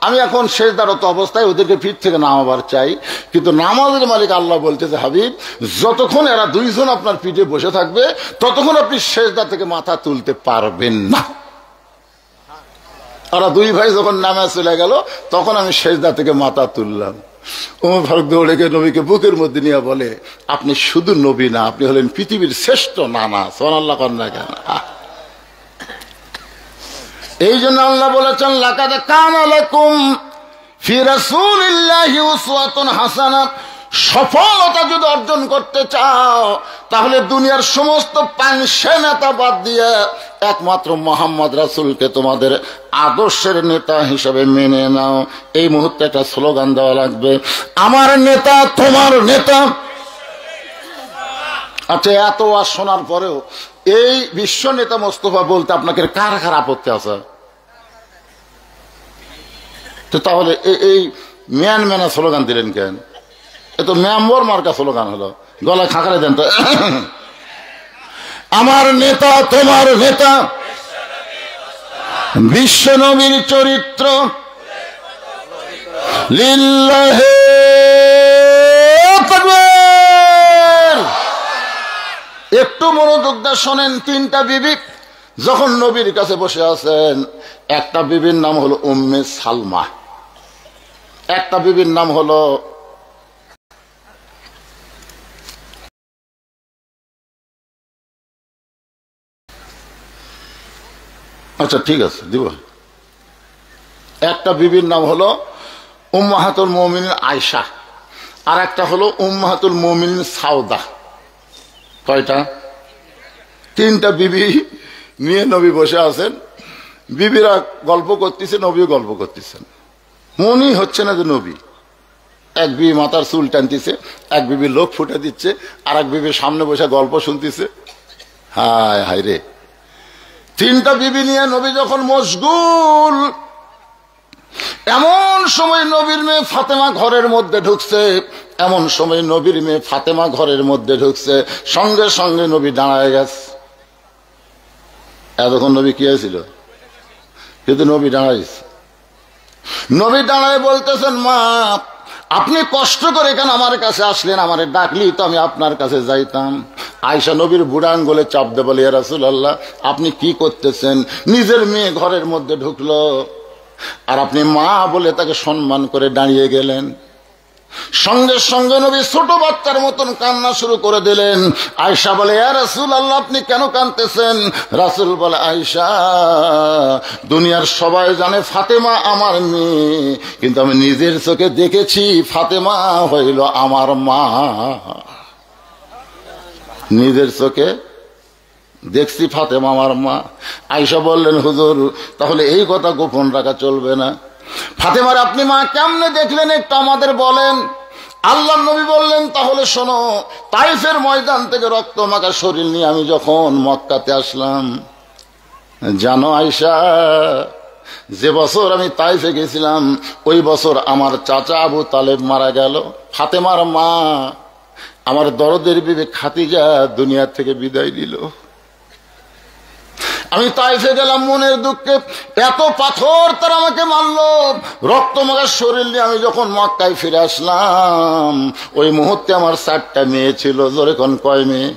আমি এখন সেজদারত অবস্থায় ওদেরকে পিঠ থেকে নামাবার চাই, কিন্তু নামাজের মালিক আল্লাহ বলতেছে হাবিব যতক্ষণ এরা দুইজন আপনার পিঠে বসে থাকবে ততক্ষণ আপনি সেজদা থেকে মাথা তুলতে পারবেন না। ওরা দুই ভাই যখন নামে চলে গেল তখন আমি সেজদা থেকে মাথা তুললাম। ওমর ফারুক দৌড়ে গিয়ে নবীকে বুকের মধ্যে নিয়ে বলে, আপনি শুধু নবী না, আপনি হলেন পৃথিবীর শ্রেষ্ঠ নানা। সুবহানাল্লাহ কন্যা কেন? এই জন্য আল্লাহ বলেছেন লাকাদ কানা লাকুম ফি রাসূলিল্লাহি উসওয়াতুন হাসানা। সফলতা যদি অর্জন করতে চাও তাহলে দুনিয়ার সমস্ত পাংশে নেতা বাদ দিয়ে একমাত্র মোহাম্মদ রাসূলকে তোমাদের আদর্শের নেতা হিসেবে মেনে নাও। এই মুহূর্তে একটা স্লোগান দেওয়া লাগবে, আমার নেতা তোমার নেতা। আচ্ছা, এত ওয়াজ শোনার পরেও এই বিশ্ব নেতা মোস্তফা বলতে আপনাকে কার কার আপত্তি আছে? তো তাহলে এই ম্যান ম্যানা স্লোগান দিলেন কেন? এ তো মেম্বর মার্কা স্লোগান হলো, গলায় খাঁকড়ে দেন তো। আমার নেতা তোমার নেতা, বিশ্ব নবীর চরিত্র, লিল্লাহে তাকবীর। একটু মনোযোগ দিয়ে শোনেন। তিনটা বিবি যখন নবীর কাছে বসে আছেন, একটা বিবির নাম হলো উম্মে সালমা, একটা বিবির নাম হলো আচ্ছা ঠিক আছে দিব, একটা বিবির নাম হলো উম্মাহাতুল মুমিনিন আয়েশা, আর একটা হলো উম্মাহাতুল মুমিনিন সাউদা। কয়টা? তিনটা বিবি নিয়ে নবী বসে আছেন। বিবিরা গল্প করতেছে, নবীও গল্প করতেছেন। মনই হচ্ছে না যে নবী। এক বিবি মাথার চুল টানতেছে, এক বিবি লোক ফুটে দিচ্ছে, আর এক বিবি সামনে বসে গল্প শুনতেছে। হায় হায় রে, তিনটা বিবি নিয়ে নবী যখন মশগুল, এমন সময় নবীর মেয়ে ফাতেমা ঘরের মধ্যে ঢুকছে। এমন সময় নবীর মেয়ে ফাতেমা ঘরের মধ্যে ঢুকছে, সঙ্গে সঙ্গে নবী দাঁড়ায় গেছে। এতক্ষণ নবী কি হয়েছিল? কিন্তু নবী দাঁড়াইছে। নবী দাঁড়ায় বলতেছেন, মা আপনি কষ্ট করে কেন আমার কাছে আসলেন? আমারে ডাকলি তো আমি আপনার কাছে যাইতাম। আয়েশা নবীর বুড়া আঙ্গুলে চাপ দে বলে, ইয়া রাসূলুল্লাহ আপনি কি করতেছেন? নিজের মেয়ে ঘরের মধ্যে ঢুকলো আর আপনি মা বলে তাকে সম্মান করে দাঁড়িয়ে গেলেন। সঙ্গে সঙ্গে নবী ছোট বাচ্চার মতন কান্না শুরু করে দিলেন। আয়েশা বলে, ইয়া রাসূলুল্লাহ আপনি কেন কাঁদতেছেন? রাসূল বলে, আয়েশা দুনিয়ার সবাই জানে ফাতেমা আমার মেয়ে, কিন্তু আমি নিজের চোখে দেখেছি ফাতেমা হইল আমার মা। নিজের চোখে দেখছি ফাতেমা আমার মা। আয়েশা বললেন, হুজুর তাহলে এই কথা গোপন রাখা চলবে না। ফাতেমার আপনি মা কেমনে দেখলেন একটু আমাদের বলেন। আল্লাহ নবী বললেন, তাহলে শোনো, তাইফের ময়দান থেকে রক্ত মাখা শরীর নিয়ে আমি যখন মক্কাতে আসলাম, জানো আয়েশা যে বছর আমি তাইফে গেছিলাম ওই বছর আমার চাচা আবু তালেব মারা গেল। ফাতেমার মা আমার দরদের বিবি খাদিজা দুনিয়া থেকে বিদায় দিল। আমি তাইফে গেলাম মনের দুঃখে, এত পাথর তারা আমাকে মারলো, রক্ত মাখার শরীর নিয়ে আমি যখন মক্কায় ফিরে আসলাম ওই মুহূর্তে আমার 4টা মেয়ে ছিল। জোরে কোন কয় মেয়ে?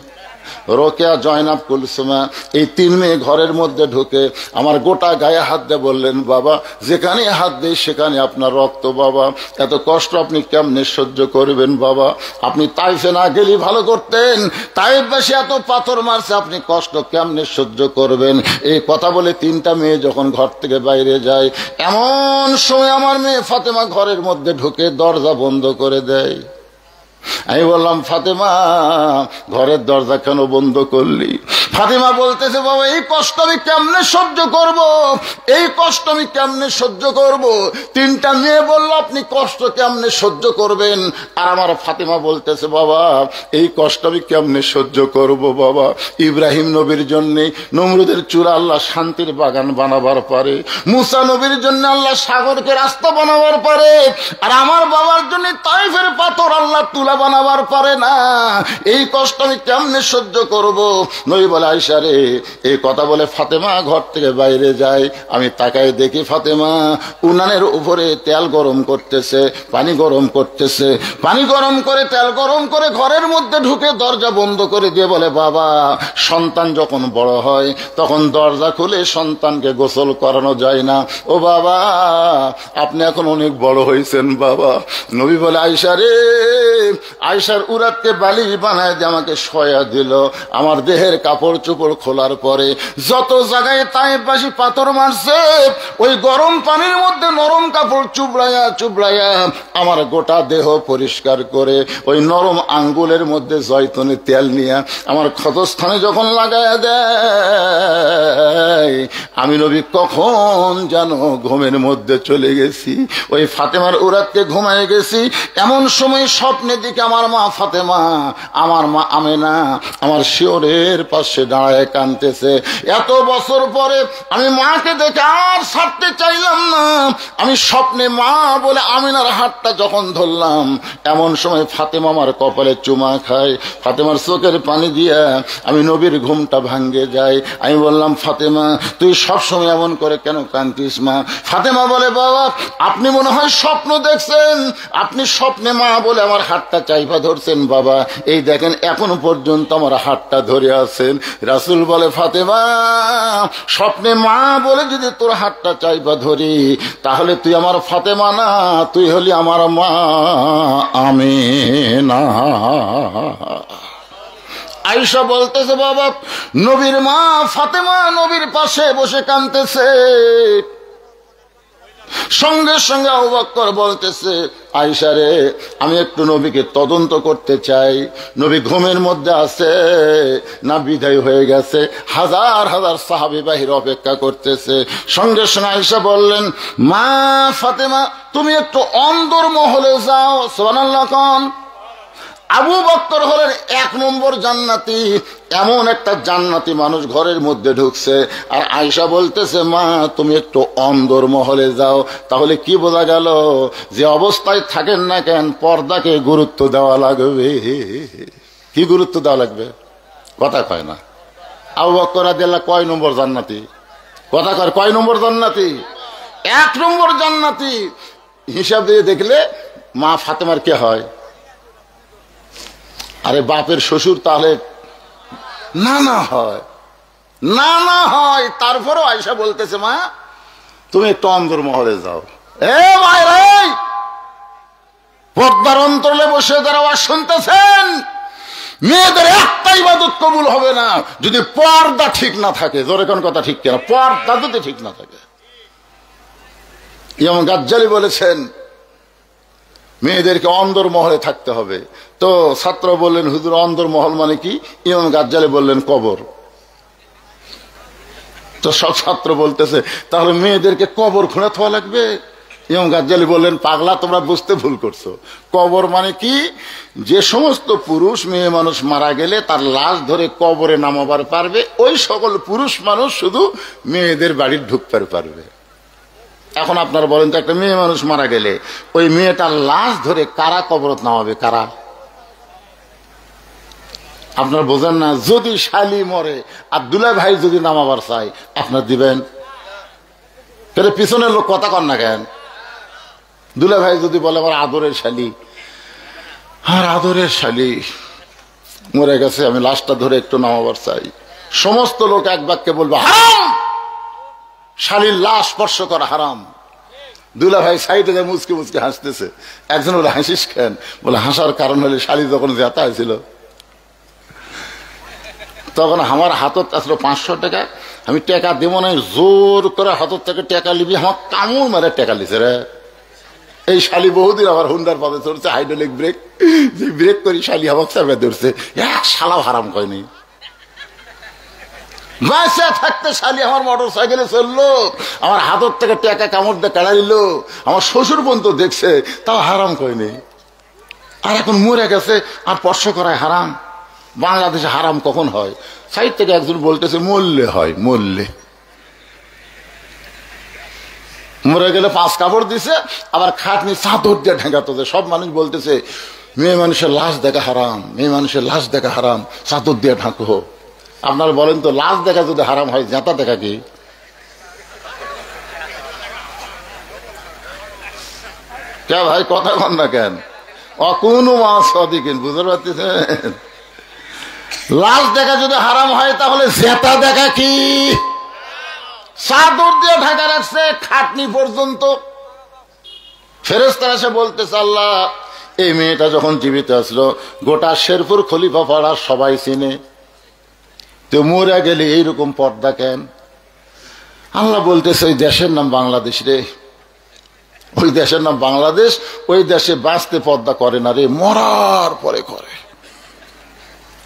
রোকেয়া, জয়নাব, কুলসুমা। এই 3 মেয়ে ঘরের মধ্যে ঢুকে আমার গোটা গায়ে হাত দিয়ে বললেন, বাবা যেখানে হাত দেয় সেখানে আপনার রক্ত, বাবা এত কষ্ট আপনি কেমনে সহ্য করবেন? বাবা আপনি তাইফে না গেলে ভালো করতেন, তাইফ বেশি এত পাথর মারছে, আপনি কষ্ট কেমনে সহ্য করবেন? এই কথা বলে 3টা মেয়ে যখন ঘর থেকে বাইরে যায়, এমন সময় আমার মেয়ে ফাতেমা ঘরের মধ্যে ঢুকে দরজা বন্ধ করে দেয়। আমি বললাম, ফাতেমা ঘরের দরজা কেন বন্ধ করলি? ফাতেমা বলতেছে, বাবা এই কষ্ট আমি কেমনে সহ্য করব, এই কষ্ট আমি কেমনে সহ্য করব? 3টা মেয়ে বলল, আপনি কষ্ট কেমনে সহ্য করবেন? আর আমার ফাতেমা বলতেছে, বাবা এই কষ্ট আমি কেমনে সহ্য করব? বাবা ইব্রাহিম নবীর জন্য নমরুদের চূড়া আল্লাহ শান্তির বাগান বানাবার পারে, মুসা নবীর জন্য আল্লাহ সাগরকে রাস্তা বানাবার পারে, আর আমার বাবার জন্য আপনি তাইফের পাথর আল্লাহ তুলা বানাবার পারে না, এই কষ্ট আমি কেমনে সহ্য করব? নবী বলে আয়েশা রে, এই কথা বলে ফাতেমা ঘর থেকে বাইরে যায়। আমি তাকায় দেখি ফাতেমা উনানের উপরে তেল গরম করতেছে, পানি গরম করতেছে। পানি গরম করে তেল গরম করে ঘরের মধ্যে ঢুকে দরজা বন্ধ করে দিয়ে বলে, বাবা সন্তান যখন বড় হয় তখন দরজা খুলে সন্তানকে গোসল করানো যায় না। ও বাবা আপনি এখন অনেক বড় হয়েছেন বাবা। নবী বলে আয়েশা রে, আয়েশার উরাতকে বালিশ বানায় দিয়ে আমাকে শয়া দিল। আমার দেহের কাপড় চোপড় খোলার পরে যত জায়গায় তাইফবাসী পাথর মারছে, ওই গরম পানির মধ্যে নরম কাপড় চুবড়াইয়া চুবড়াইয়া আমার গোটা দেহ পরিষ্কার করে ওই নরম আঙ্গুলের মধ্যে জয়তুনে তেল নিয়ে আমার ক্ষতস্থানে যখন লাগায়া দেয়, আমি নবী কখন যেন ঘুমের মধ্যে চলে গেছি, ওই ফাতেমার উরাতকে ঘুমায় গেছি। এমন সময় স্বপ্নে দিকে আমার মা ফাতেমা, আমার মা আমেনা আমার শিওরের পাশে দাঁড়ায় কাঁদতেছে। এত বছর পরে আমি মাকে দেখে আর ছাড়তে চাইলাম না। আমি স্বপ্নে মা বলে আমিনার হাতটা যখন ধরলাম, এমন সময় ফাতেমা আমার কপালে চুমা খায়, ফাতেমার চোখের পানি দিয়া আমি নবীর ঘুমটা ভাঙ্গে যায়। আমি বললাম ফাতেমা তুই সবসময় এমন করে কেন কাঁদতিস মা? ফাতেমা বলে বাবা আপনি মনে হয় স্বপ্ন দেখছেন, আপনি স্বপ্নে মা বলে আমার হাতটা চাইপা ধরছেন বাবা, এই দেখেন এখনো পর্যন্ত আমার হাতটা ধরে আছেন। রাসূল বলে ফাতেমা স্বপ্নে মা বলে যদি তোর হাতটা চাইপা ধরি তাহলে তুই আমার ফাতেমা না, তুই হলি আমার মা আমিনা। আয়েশা বলতেছে বাবা নবীর মা ফাতেমা নবীর পাশে বসে কাঁদতেছে। সঙ্গে সঙ্গে আবু বকর বলতেছে আয়েশা রে, আমি একটু নবীকে তদন্ত করতে চাই, নবী ঘুমের মধ্যে আছে না বিদায় হয়ে গেছে। হাজার হাজার সাহাবী বাহির অপেক্ষা করতেছে। সঙ্গে সঙ্গে আয়েশা বললেন মা ফাতেমা তুমি একটু অন্দর মহলে যাও। সুবহানাল্লাহ। কোন আবু বকর হলেন 1 নম্বর জান্নাতি, এমন একটা জান্নাতি মানুষ ঘরের মধ্যে ঢুকছে। আর আয়েশা বলতেছে মা তুমি একটু অন্দর মহলে যাও। তাহলে কি বোঝা গেল? যে অবস্থায় থাকেন না কেন পর্দাকে গুরুত্ব দেওয়া লাগবে। কি গুরুত্ব দেওয়া লাগবে? কথা কয় না। আবু বকর রাদিয়াল্লাহু কয় নম্বর জান্নাতি? কথা কয় কয় নম্বর জান্নাতি? 1 নম্বর জান্নাতি। হিসাব দিয়ে দেখলে মা ফাতেমার কে হয়? আরে বাপের শ্বশুর তাহলে নানা হয়, নানা হয়। তারপরও আয়েশা বলতেছে মা তুমি একটু অন্দর মহলে যাও। এ ভাই পর্দার অন্তরে বসে যারা আওয়াজ শুনতেছেন, মেয়েদের একটা ইবাদত কবুল হবে না যদি পর্দা ঠিক না থাকে। জোরে কোন কথা ঠিক কিনা? পর্দা যদি ঠিক না থাকে। ইমাম গাজ্জালি বলেছেন মেয়েদেরকে অন্দর মহলে থাকতে হবে। তো ছাত্র বললেন হুজুর অন্দর মহল মানে কি? ইমাম গাজ্জালি বললেন কবর। তো সব ছাত্র বলতেছে তাহলে মেয়েদেরকে কবর খুঁড়ে থাকা লাগবে। ইমাম গাজ্জালি বললেন পাগলা তোমরা বুঝতে ভুল করছো। কবর মানে কি? যে সমস্ত পুরুষ মেয়ে মানুষ মারা গেলে তার লাশ ধরে কবরে নামাবার পারবে, ওই সকল পুরুষ মানুষ শুধু মেয়েদের বাড়ির ঢুকতে পারবে। এখন আপনারা বলেন তো একটা মেয়ে মানুষ মারা গেলে ওই মেয়েটার লাশ ধরে কারা কবরত নামাবে? কারা? আপনারা বোঝেন না? যদি শালি মরে আর দুলা ভাই যদি নামাবার চাই আপনার দিবেন? তাহলে পিছনের লোক কথা কন না কেন? দুলা ভাই যদি বলে আমার আদরের শালি, আর আদরের শালি মরে গেছে আমি লাশটা ধরে একটু নামাবার চাই, সমস্ত লোক এক বাক্যে বলবে হারাম, শালির লাশ স্পর্শ করা হারাম। দুলা ভাই সাইডে যায় মুচকে মুচকে হাসতেছে। একজন বলে হাসিস কেন? বলে হাসার কারণ হলে শালি যখন জেতা হয়েছিল তখন আমার হাতত আসলো 500 টাকা, আমি টাকা দেবো না, জোর করে হাতত থেকে টাকা লিবি, আমার কামড় মারে টাকা লিছে রে। এই শালি বহুদিন আমার হুন্ডার পথে চলছে, হাইড্রোলিক ব্রেক, যে ব্রেক করি শালি আমাকে চাপে ধরছে, এক শালাও হারাম কয়নি। বাসা থাকতে শালি আমার মোটর সাইকেলে চললো, আমার হাতর থেকে টাকা কামড় দিয়ে কেড়া দিল, আমার শ্বশুর পর্যন্ত দেখছে, তাও হারাম কয়নি। আর এখন মরে গেছে আর স্পর্শ করায় হারাম। বাংলাদেশে হারাম কখন হয়? সাইড থেকে একজন বলতেছে মরলে হয়, মরলে মরে গেলে 5 কাপড় দিছে, আবার খাটনি চাদর দিয়ে ঢেকাতো। সব মানুষ বলতেছে মেয়ে মানুষের লাশ দেখা হারাম, মেয়ে মানুষের লাশ দেখা হারাম, চাদর দিয়ে ঢাকো। আপনারা বলেন তো, লাশ দেখা যদি হারাম হয়, জেতা দেখা কি? কে ভাই কথা কন না কেন? অকুনো মাস অদিকেন, বুঝতে পারতেছেন? লাশ দেখা যদি হারাম হয়, তাহলে জেতা দেখা কি? চাদর দিয়ে ঢাকা রাখছে খাটনি পর্যন্ত। ফেরেশতারা এসে বলতেছে, আল্লাহ, এই মেয়েটা যখন জীবিত আসলো গোটা শেরপুর খলিফা পাড়া সবাই চিনে, তো মরে গেলে এইরকম পর্দা কেন? আল্লাহ বলতেছে, ওই দেশের নাম বাংলাদেশ রে, ওই দেশের নাম বাংলাদেশ, ওই দেশে বাঁচতে পর্দা করে না রে, মরার পরে করে।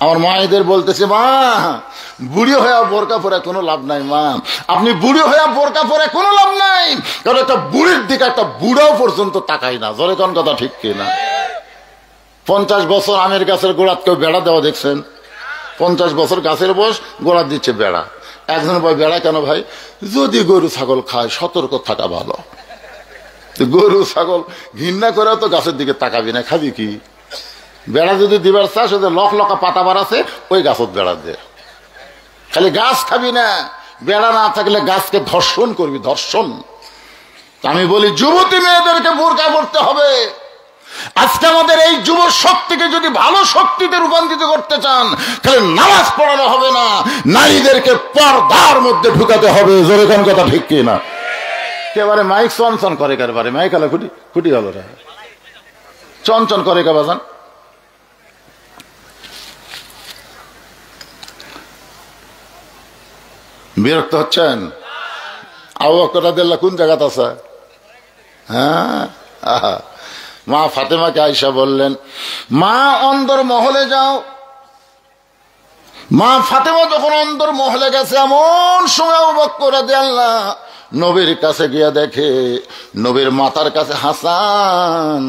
আমার মায়েদের বলতেছে, মা, বুড়ি হয়ে বোরকা পরে কোনো লাভ নাই। মা, আপনি বুড়ি হয়ে বোরকা পরে কোনো লাভ নাই, কারণ একটা বুড়ির দিকে একটা বুড়াও পর্যন্ত তাকাই না। জোরে কোন কথা ঠিক কিনা? 50 বছর আমের গাছের গোড়াত কেউ বেড়া দেওয়া দেখছেন? 50 বছর গাছের বয়স, গোড়াত দিচ্ছে বেড়া। একজন ভাই, বেড়া কেন ভাই? যদি গরু ছাগল খায় সতর্ক থাকা ভালো। গরু ছাগল ঘৃণা করে তো গাছের দিকে তাকাবি না, খাবি কি? বেড়া যদি দিবার চাষ, লক লকা পাতা বাড়াছে, ওই গাছত বেড়া দে। খালি গাছ খাবি না, বেড়া না থাকলে গাছকে ধর্ষণ করবি, ধর্ষণ। আমি বলি, যুবতী মেয়েদেরকে বোরকা পড়তে হবে। আজকে আমাদের এই যুব শক্তিকে যদি ভালো শক্তিতে রূপান্তরিত করতে চান, তাহলে নামাজ পড়ানো হবে না, নারীদেরকে পর্দার মধ্যে ঢুকাতে হবে। জোরে কোন কথা ঠিক কিনা? একেবারে মাইক চনচন করে, কারবারে মাইক আলা খুটি খুটি হলো রে, চনচন করে কে বাজান? বিরক্ত হচ্ছেন? আবু বকর রাদিয়াল্লাহু কোন জায়গাতে আছে? হ্যাঁ, মা ফাতেমাকে আয়েশা বললেন, মা অন্দর মহলে যাও। মা ফাতেমা যখন অন্দর মহলে গেছে, এমন সময় আবু বকর রাদিয়াল্লাহু নবীর কাছে গিয়া দেখে, নবীর মাথার কাছে হাসান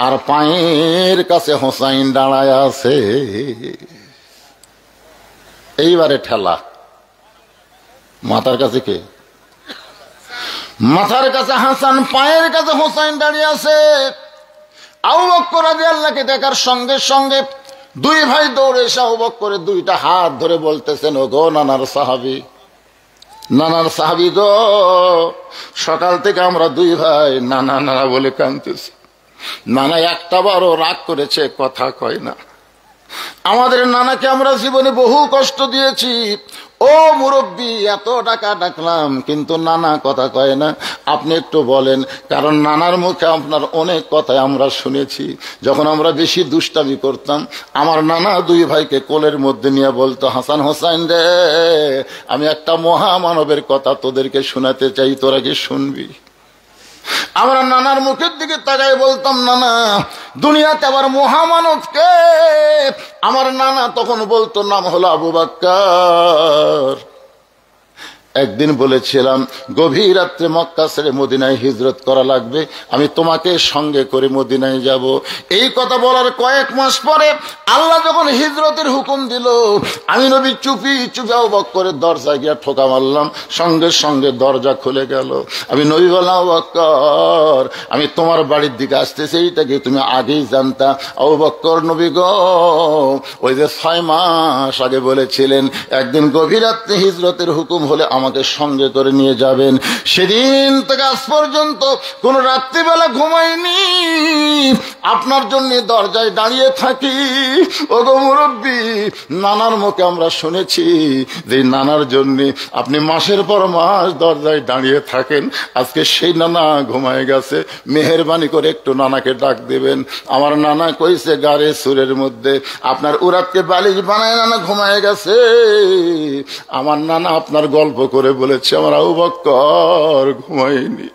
আর পায়ের কাছে হোসাইন দাঁড়ায় আছে। এইবারে ঠেলা। মাথার কাছে কে? মাথার কাছে হাসান, পায়ের কাছে হোসাইন দাঁড়িয়ে আছে। আবু বকর রাদিয়াল্লাহু দেখার সঙ্গে সঙ্গে দুই ভাই দৌড়ে এসে আবু বকরের দুইটা হাত ধরে বলতেছেন, ও গো নানার সাহাবী, নানার সাহাবী গো, সকাল থেকে আমরা দুই ভাই নানা নানা বলে কাঁদতেছি। নানা একটা বারও রাগ করেছে, কথা কয় না। আমাদের নানাকে আমরা জীবনে বহু কষ্ট দিয়েছি। ও মুরব্বী, এত টাকা ডাকলাম, কিন্তু নানা কথা কয় না। আপনি একটু বলেন, কারণ নানার মুখে আপনার অনেক কথা আমরা শুনেছি। যখন আমরা বেশি দুষ্টামি করতাম, আমার নানা দুই ভাইকে কোলের মধ্যে নিয়ে বলতো, হাসান হোসাইন রে, আমি একটা মহামানবের কথা তোদেরকে শোনাতে চাই, তোরা কি শুনবি? আমরা নানার মুখের দিকে তাকাই বলতাম, নানা, দুনিয়াতে আবার মহামানব কে? আমার নানা তখন বলতো, নাম হলো আবু বকর। একদিন বলেছিলাম, গভীর রাত্রে মক্কা ছেড়ে মদিনায় হিজরত করা লাগবে, আমি তোমাকে সঙ্গে করে মদিনায় যাব। এই কথা বলার কয়েক মাস পরে আল্লাহ যখন হিজরতের হুকুম দিল, আমি নবী চুপি চুপি আবু বকরের দরজায় গিয়া ঠোকা মারলাম, সঙ্গে সঙ্গে দরজা খুলে গেল। আমি নবী বললাম, আবু বকর, আমি তোমার বাড়ির দিকে আসতেছি, এইটাকে তুমি আগেই জানতা। আবু বকর, নবী গো, ওই যে 6 মাস আগে বলেছিলেন একদিন গভীর রাত্রে হিজরতের হুকুম হলে আমাকে সঙ্গে করে নিয়ে যাবেন, সেদিন থেকে আজ পর্যন্ত কোন রাত্রিবেলা ঘুমাইনি, আপনার জন্য দরজায় দাঁড়িয়ে থাকি। ওগো মুরব্বী, নানার মুখে আমরা শুনেছি যে নানার জন্য আপনি মাসের পর মাস দরজায় দাঁড়িয়ে থাকেন। আজকে সেই নানা ঘুমায় গেছে, মেহেরবানি করে একটু নানাকে ডাক দেবেন। আমার নানা কইছে গাড়ে সুরের মধ্যে, আপনার উরাতকে বালিশ বানায় নানা ঘুমায় গেছে। আমার নানা আপনার গল্প করে বলেছে, আমার আবু বকর ঘুমায়নি।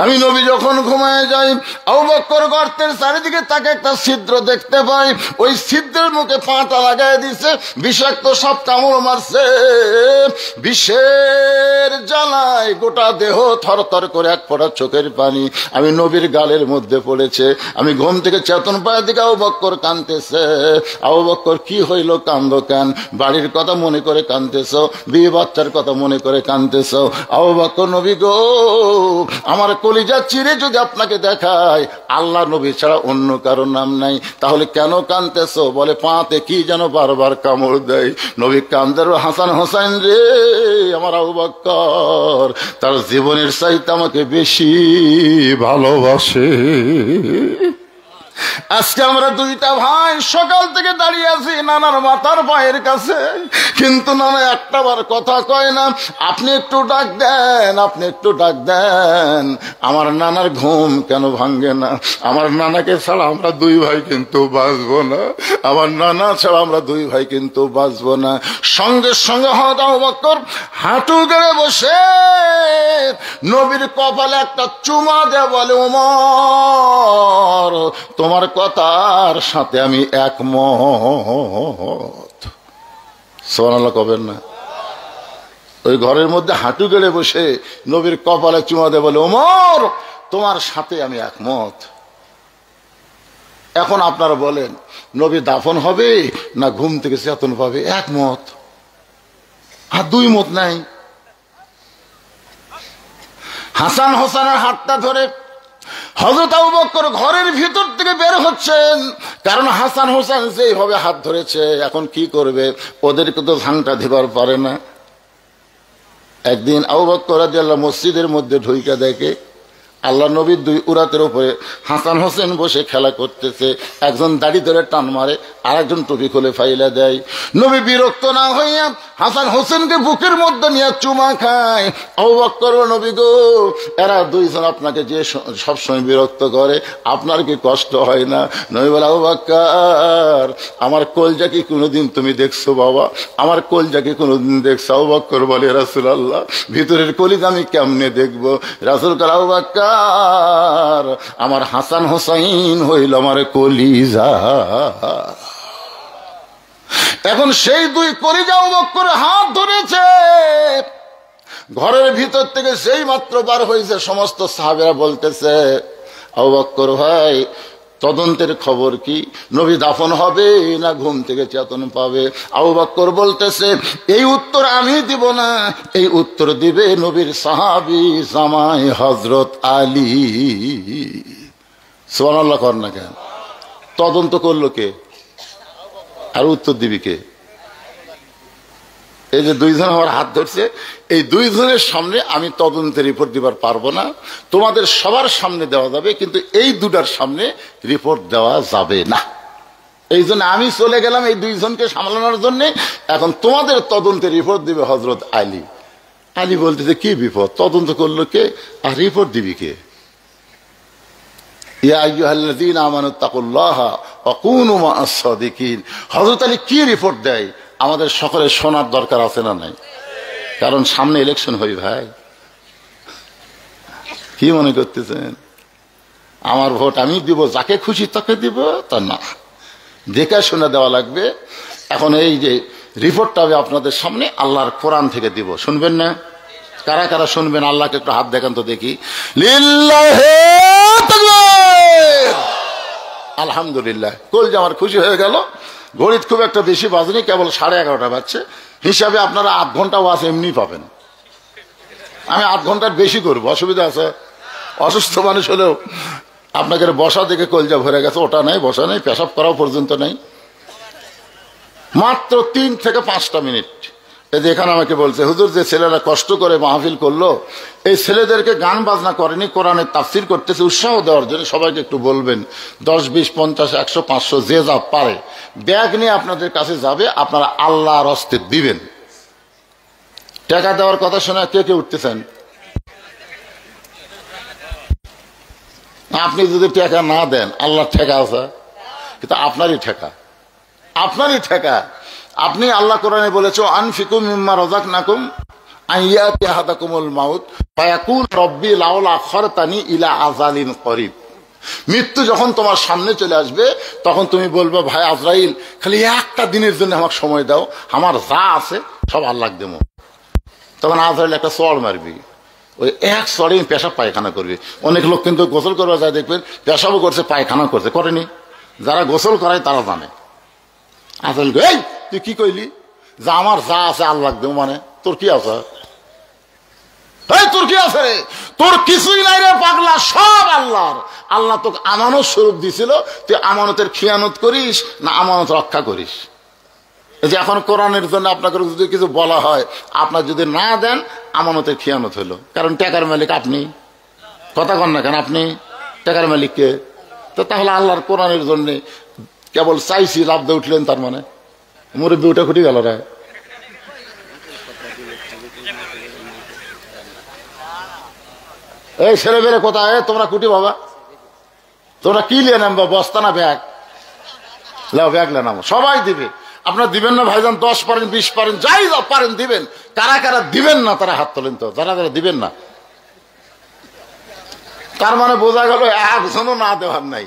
আমি নবী যখন ঘুমায় যাই, আবু বকর গর্তের চারিদিকে তাকে একটা ছিদ্র দেখতে পাই, ওই ছিদ্রের মুখে পাটা লাগাই দিছে, বিষাক্ত সব কামড় মারছে, বিষের জ্বালায় গোটা দেহ থরথর করে এক ফোঁটা চোখের পানি আমি নবীর গালের মধ্যে পড়েছে। আমি ঘুম থেকে চেতন পায়ের দিকে আবু বকর কাঁদতেছে। আবু বকর, কি হইল, কান্দো কেন? বাড়ির কথা মনে করে কাঁদতেছ, বিয়ে বাচ্চার কথা মনে করে কাঁদতেছ? আবু বকর, নবী গো, আমার কলিজা চিরে যদি আপনাকে দেখায় আল্লাহ নবী ছাড়া অন্য কারো নাম নাই, তাহলে কেন কাঁদতেছ? বলে, পাতে কি যেন বারবার কামড় দেয়। নবী কান্দের, হাসান হোসেন রে, আমার আবু বকর তার জীবনের চাইতে আমাকে বেশি ভালোবাসে। আজকে আমরা দুইটা ভাই সকাল থেকে দাঁড়িয়ে আছি নানার মাথার পায়ের কাছে, কিন্তু নানা একটা বার কথা কয় না, আপনি একটু ডাক দেন, আপনি একটু ডাক দেন। আমার নানার ঘুম কেন ভাঙ্গে না? আমার নানাকে ছাড়া আমরা দুই ভাই কিন্তু বাঁচবো না, আমার নানা ছাড়া আমরা দুই ভাই কিন্তু বাঁচবো না। সঙ্গে সঙ্গে হঠাৎ আবু বকর হাঁটু গেড়ে বসে নবীর কপালে একটা চুমা দেয়, বলে, ওমর, তোমার কথার সাথে আমি একমত। সুবহানাল্লাহ কবেন না? ওই ঘরের মধ্যে হাঁটু গেড়ে বসে নবীর কপালে চুমা দেয়, বলে, ওমর, তোমার সাথে আমি একমত। এখন আপনারা বলেন, নবী দাফন হবে না ঘুম থেকে চেতন পাবে? একমত, আর দুই মত নাই। হাসান হোসেনের হাতটা ধরে হযরত আবু বকর ঘরের ভিতর থেকে বের হচ্ছেন, কারণ হাসান হোসেন যেইভাবে হাত ধরেছে, এখন কি করবে? ওদেরকে তো ঝাংটা দিবার পারে না। একদিন আবু বকর রাদিয়াল্লাহু মসজিদের মধ্যে ঢুইকা দেখে আল্লাহ নবীর দুই উরাতের উপরে হাসান হোসেন বসে খেলা করতেছে। একজন দাড়ি ধরে টান মারে, আর একজন টুপি খুলে ফাইলা দেয়। নবী বিরক্ত না হইয়া হাসান হোসেনকে বুকের মধ্যে নিয়ে চুমা খায়। আবু বকর, নবী গো, এরা দুইজন আপনাকে যে সবসময় বিরক্ত করে, আপনার কি কষ্ট হয় না? নবী বলে, আবু বকর, আমার কলজা কি কোনোদিন তুমি দেখছো বাবা? আমার কলজা কি কোনোদিন দেখছো? আবু বকর বলে, রাসূলুল্লাহ, ভিতরের কলিজা আমি কেমনে দেখবো? রাসূল কয়, আবু বকর, আমার হাসান হোসাইন হইল আমার কলিজা। এখন সেই দুই কলিজা আবু বকর হাত ধরেছে, ঘরের ভিতর থেকে সেই মাত্র বার হয়েছে, সমস্ত সাহাবেরা বলতেছে, আবু বকর ভাই, তদন্তের খবর কি? নবী দাফন হবে না ঘুম থেকে চেতন পাবে? আবু বকর বলতেছে, এই উত্তর আমি দিব না, এই উত্তর দিবে নবীর সাহাবী জামাই হযরত আলী। সুবহানাল্লাহ কর না কেন? তদন্ত করলো কে আর উত্তর দিবি কে? এই যে দুইজন আমার হাত ধরছে, এই দুইজনের সামনে আমি তদন্তের রিপোর্ট দিবার পারবো না। তোমাদের সবার সামনে দেওয়া যাবে, কিন্তু এই দুটার সামনে রিপোর্ট দেওয়া যাবে না। এই জন্য আমি চলে গেলাম এই দুইজনকে সামলানোর জন্য। এখন তোমাদের তদন্তের রিপোর্ট দিবে হযরত আলী। আলী বলতেছে, কি বিপদ? তদন্ত করলো কে আর রিপোর্ট দিবি কে? ইয়া আইয়ুহাল্লাযীনা আমানুত্তাকুল্লাহা ওয়া কুনু মা'আস সাদিকিন। হযরত আলী কি রিপোর্ট দেয় আমাদের সকলের শোনার দরকার আছে না নাই? কারণ সামনে ইলেকশন হই ভাই। কি মনে করতেছেন আমার ভোট আমি দিব, যাকে খুশি তাকে দিব? তা না, দেখে শুনে দেওয়া লাগবে। এখন এই যে রিপোর্টটা হবে আপনাদের সামনে আল্লাহর কোরআন থেকে দিব, শুনবেন না? কারা কারা শুনবেন? আল্লাহকে একটু হাত দেখান তো দেখি। লিল্লাহি তাকবীর। আলহামদুলিল্লাহ, কলজা আমার খুশি হয়ে গেল। ঘড়িতে খুব একটা বেশি বাজেনি, কেবল 11:30 বাজছে। হিসাবে আপনারা 8 ঘন্টা ওয়াজ এমনি পাবেন। আমি 8 ঘন্টার বেশি করবো, অসুবিধা আছে? অসুস্থ মানুষ হলেও আপনাকে বসা দেখে কলজা ভরে গেছে, ওটা নেই, বসা নেই, পেশাব করাও পর্যন্ত নেই। মাত্র 3 থেকে 5টা মিনিট। এই যে এখানে আমাকে বলছে, হুজুর, যে ছেলেরা কষ্ট করে মাহফিল করলো, এই ছেলেদেরকে গান বাজনা করেনি, কোরআনের তাফসীর করতেছে, উৎসাহ দেওয়ার জন্য সবাইকে একটু বলবেন 10, 20, 50, 100, 500 যে যা পারে ব্যাগ নিয়ে আপনাদের কাছে যাবে, আপনারা আল্লাহর হস্তে দিবেন। টাকা দেওয়ার কথা শোনা কে কে উঠতেছেন? আপনি যদি টাকা না দেন, আল্লাহর ঠেকা আছে, কিন্তু আপনারই ঠেকা, আপনারই ঠেকা। আপনি আল্লাহ কোরআনে বলেছো, আনফিকু মিম্মা রাযাকনাকুম, আইয়াতি আহাদাকুমুল মাউত ফায়াকুল রব্বি লাউলা আখরতানি ইলা আজালিন করিব। মৃত্যু যখন তোমার সামনে চলে আসবে তখন তুমি বলবে, ভাই আজরাইল, খালি একটা দিনের জন্য আমাকে সময় দাও, আমার যা আছে সব আল্লাহকে দেবো। তখন আজরাইল একটা চড় মারবি, ওই এক চড়ে পেশাব পায়খানা করবে। অনেক লোক কিন্তু গোসল করবা যায়, দেখবেন পেশাবও করছে, পায়খানা করছে, করেনি? যারা গোসল করায় তারা জানে। আজরাইল, এই তুই কি কইলি যে আমার যা আছে আল্লাহকে দেবো? মানে তোর কি আছে? তোর কি আছে রে? তোর কিছুই নাই রে পাগলা, সব আল্লাহর। আল্লাহ তোকে আমানত স্বরূপ দিছিল, তুই আমানতের খিয়ানত করিস না আমানত রক্ষা করিস? এই যে এখন কোরআনের জন্য আপনাকে যদি কিছু বলা হয়, আপনার যদি না দেন, আমানতের খিয়ানত হলো। কারণ টাকার মালিক আপনি, কথা কন না কেন? আপনি টাকার মালিককে। তো তাহলে আল্লাহর কোরআনের জন্য কেবল চাইছি, লাভ দিয়ে উঠলেন, তার মানে মুরব্বী উঠে খুঁটি গেল রে। এই ছেলে বেড়ে কোথায় তোমরা? কুটি বাবা, তোমরা কি লিয়ে নামবা? বস্তা না ব্যাগ? লাও ব্যাগ লে নামো, সবাই দিবে। আপনারা দিবেন না ভাইজান? 10 পারেন, 20 পারেন, যাই পারেন দিবেন। কারা কারা দিবেন না তারা হাত তোলেন তো। যারা যারা দিবেন না, তার মানে বোঝা গেল একজনও না দেওয়ার নাই।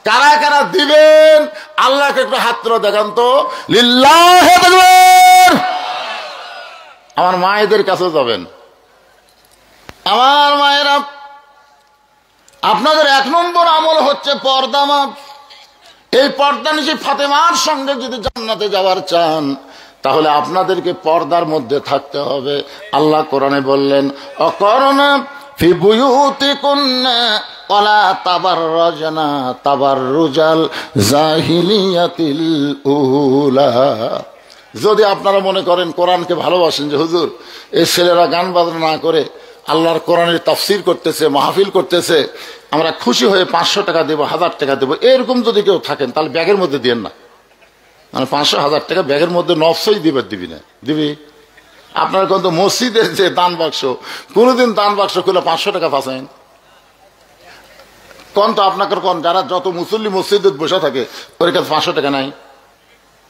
কারা কারা দিবেন আল্লাহকে একটু হাত তুলে দেখান তো। লিল্লাহি তাকবীর। আমার মায়েদের কাছে যাবেন। আমার মায়েরা, আপনাদের 1 নম্বর আমল হচ্ছে পর্দা মাপ। এই পর্দা নিশি ফাতেমার সঙ্গে যদি জান্নাতে যাওয়ার চান, তাহলে আপনাদেরকে পর্দার মধ্যে থাকতে হবে। আল্লাহ কোরআনে বললেন, অকরনা ফি বুয়ুতিকুন্না ওয়ালা তাবাররাজনা তাবাররুজাল জাহিলিয়াতিল উলা। যদি আপনারা মনে করেন, কোরআনকে ভালোবাসেন, যে হুজুর এই ছেলেরা গান বাজনা না করে আল্লাহর কোরআনের তাফসীর করতেছে, মাহফিল করতেছে, আমরা খুশি হয়ে 500 টাকা দেবো, 1000 টাকা দেবো, এরকম যদি কেউ থাকেন, তাহলে ব্যাগের মধ্যে দিয়েন না। মানে 500-1000 টাকা ব্যাগের মধ্যে নফসই দিবি না, দিবি। আপনার কিন্তু মসজিদের যে দান বাক্স, কোনোদিন দান বাক্স খুলে 500 টাকা ফাঁসেন কোন? তো আপনাকে কোন, যারা যত মুসল্লি মসজিদে বসে থাকে ওর কাছে 500 টাকা নাই?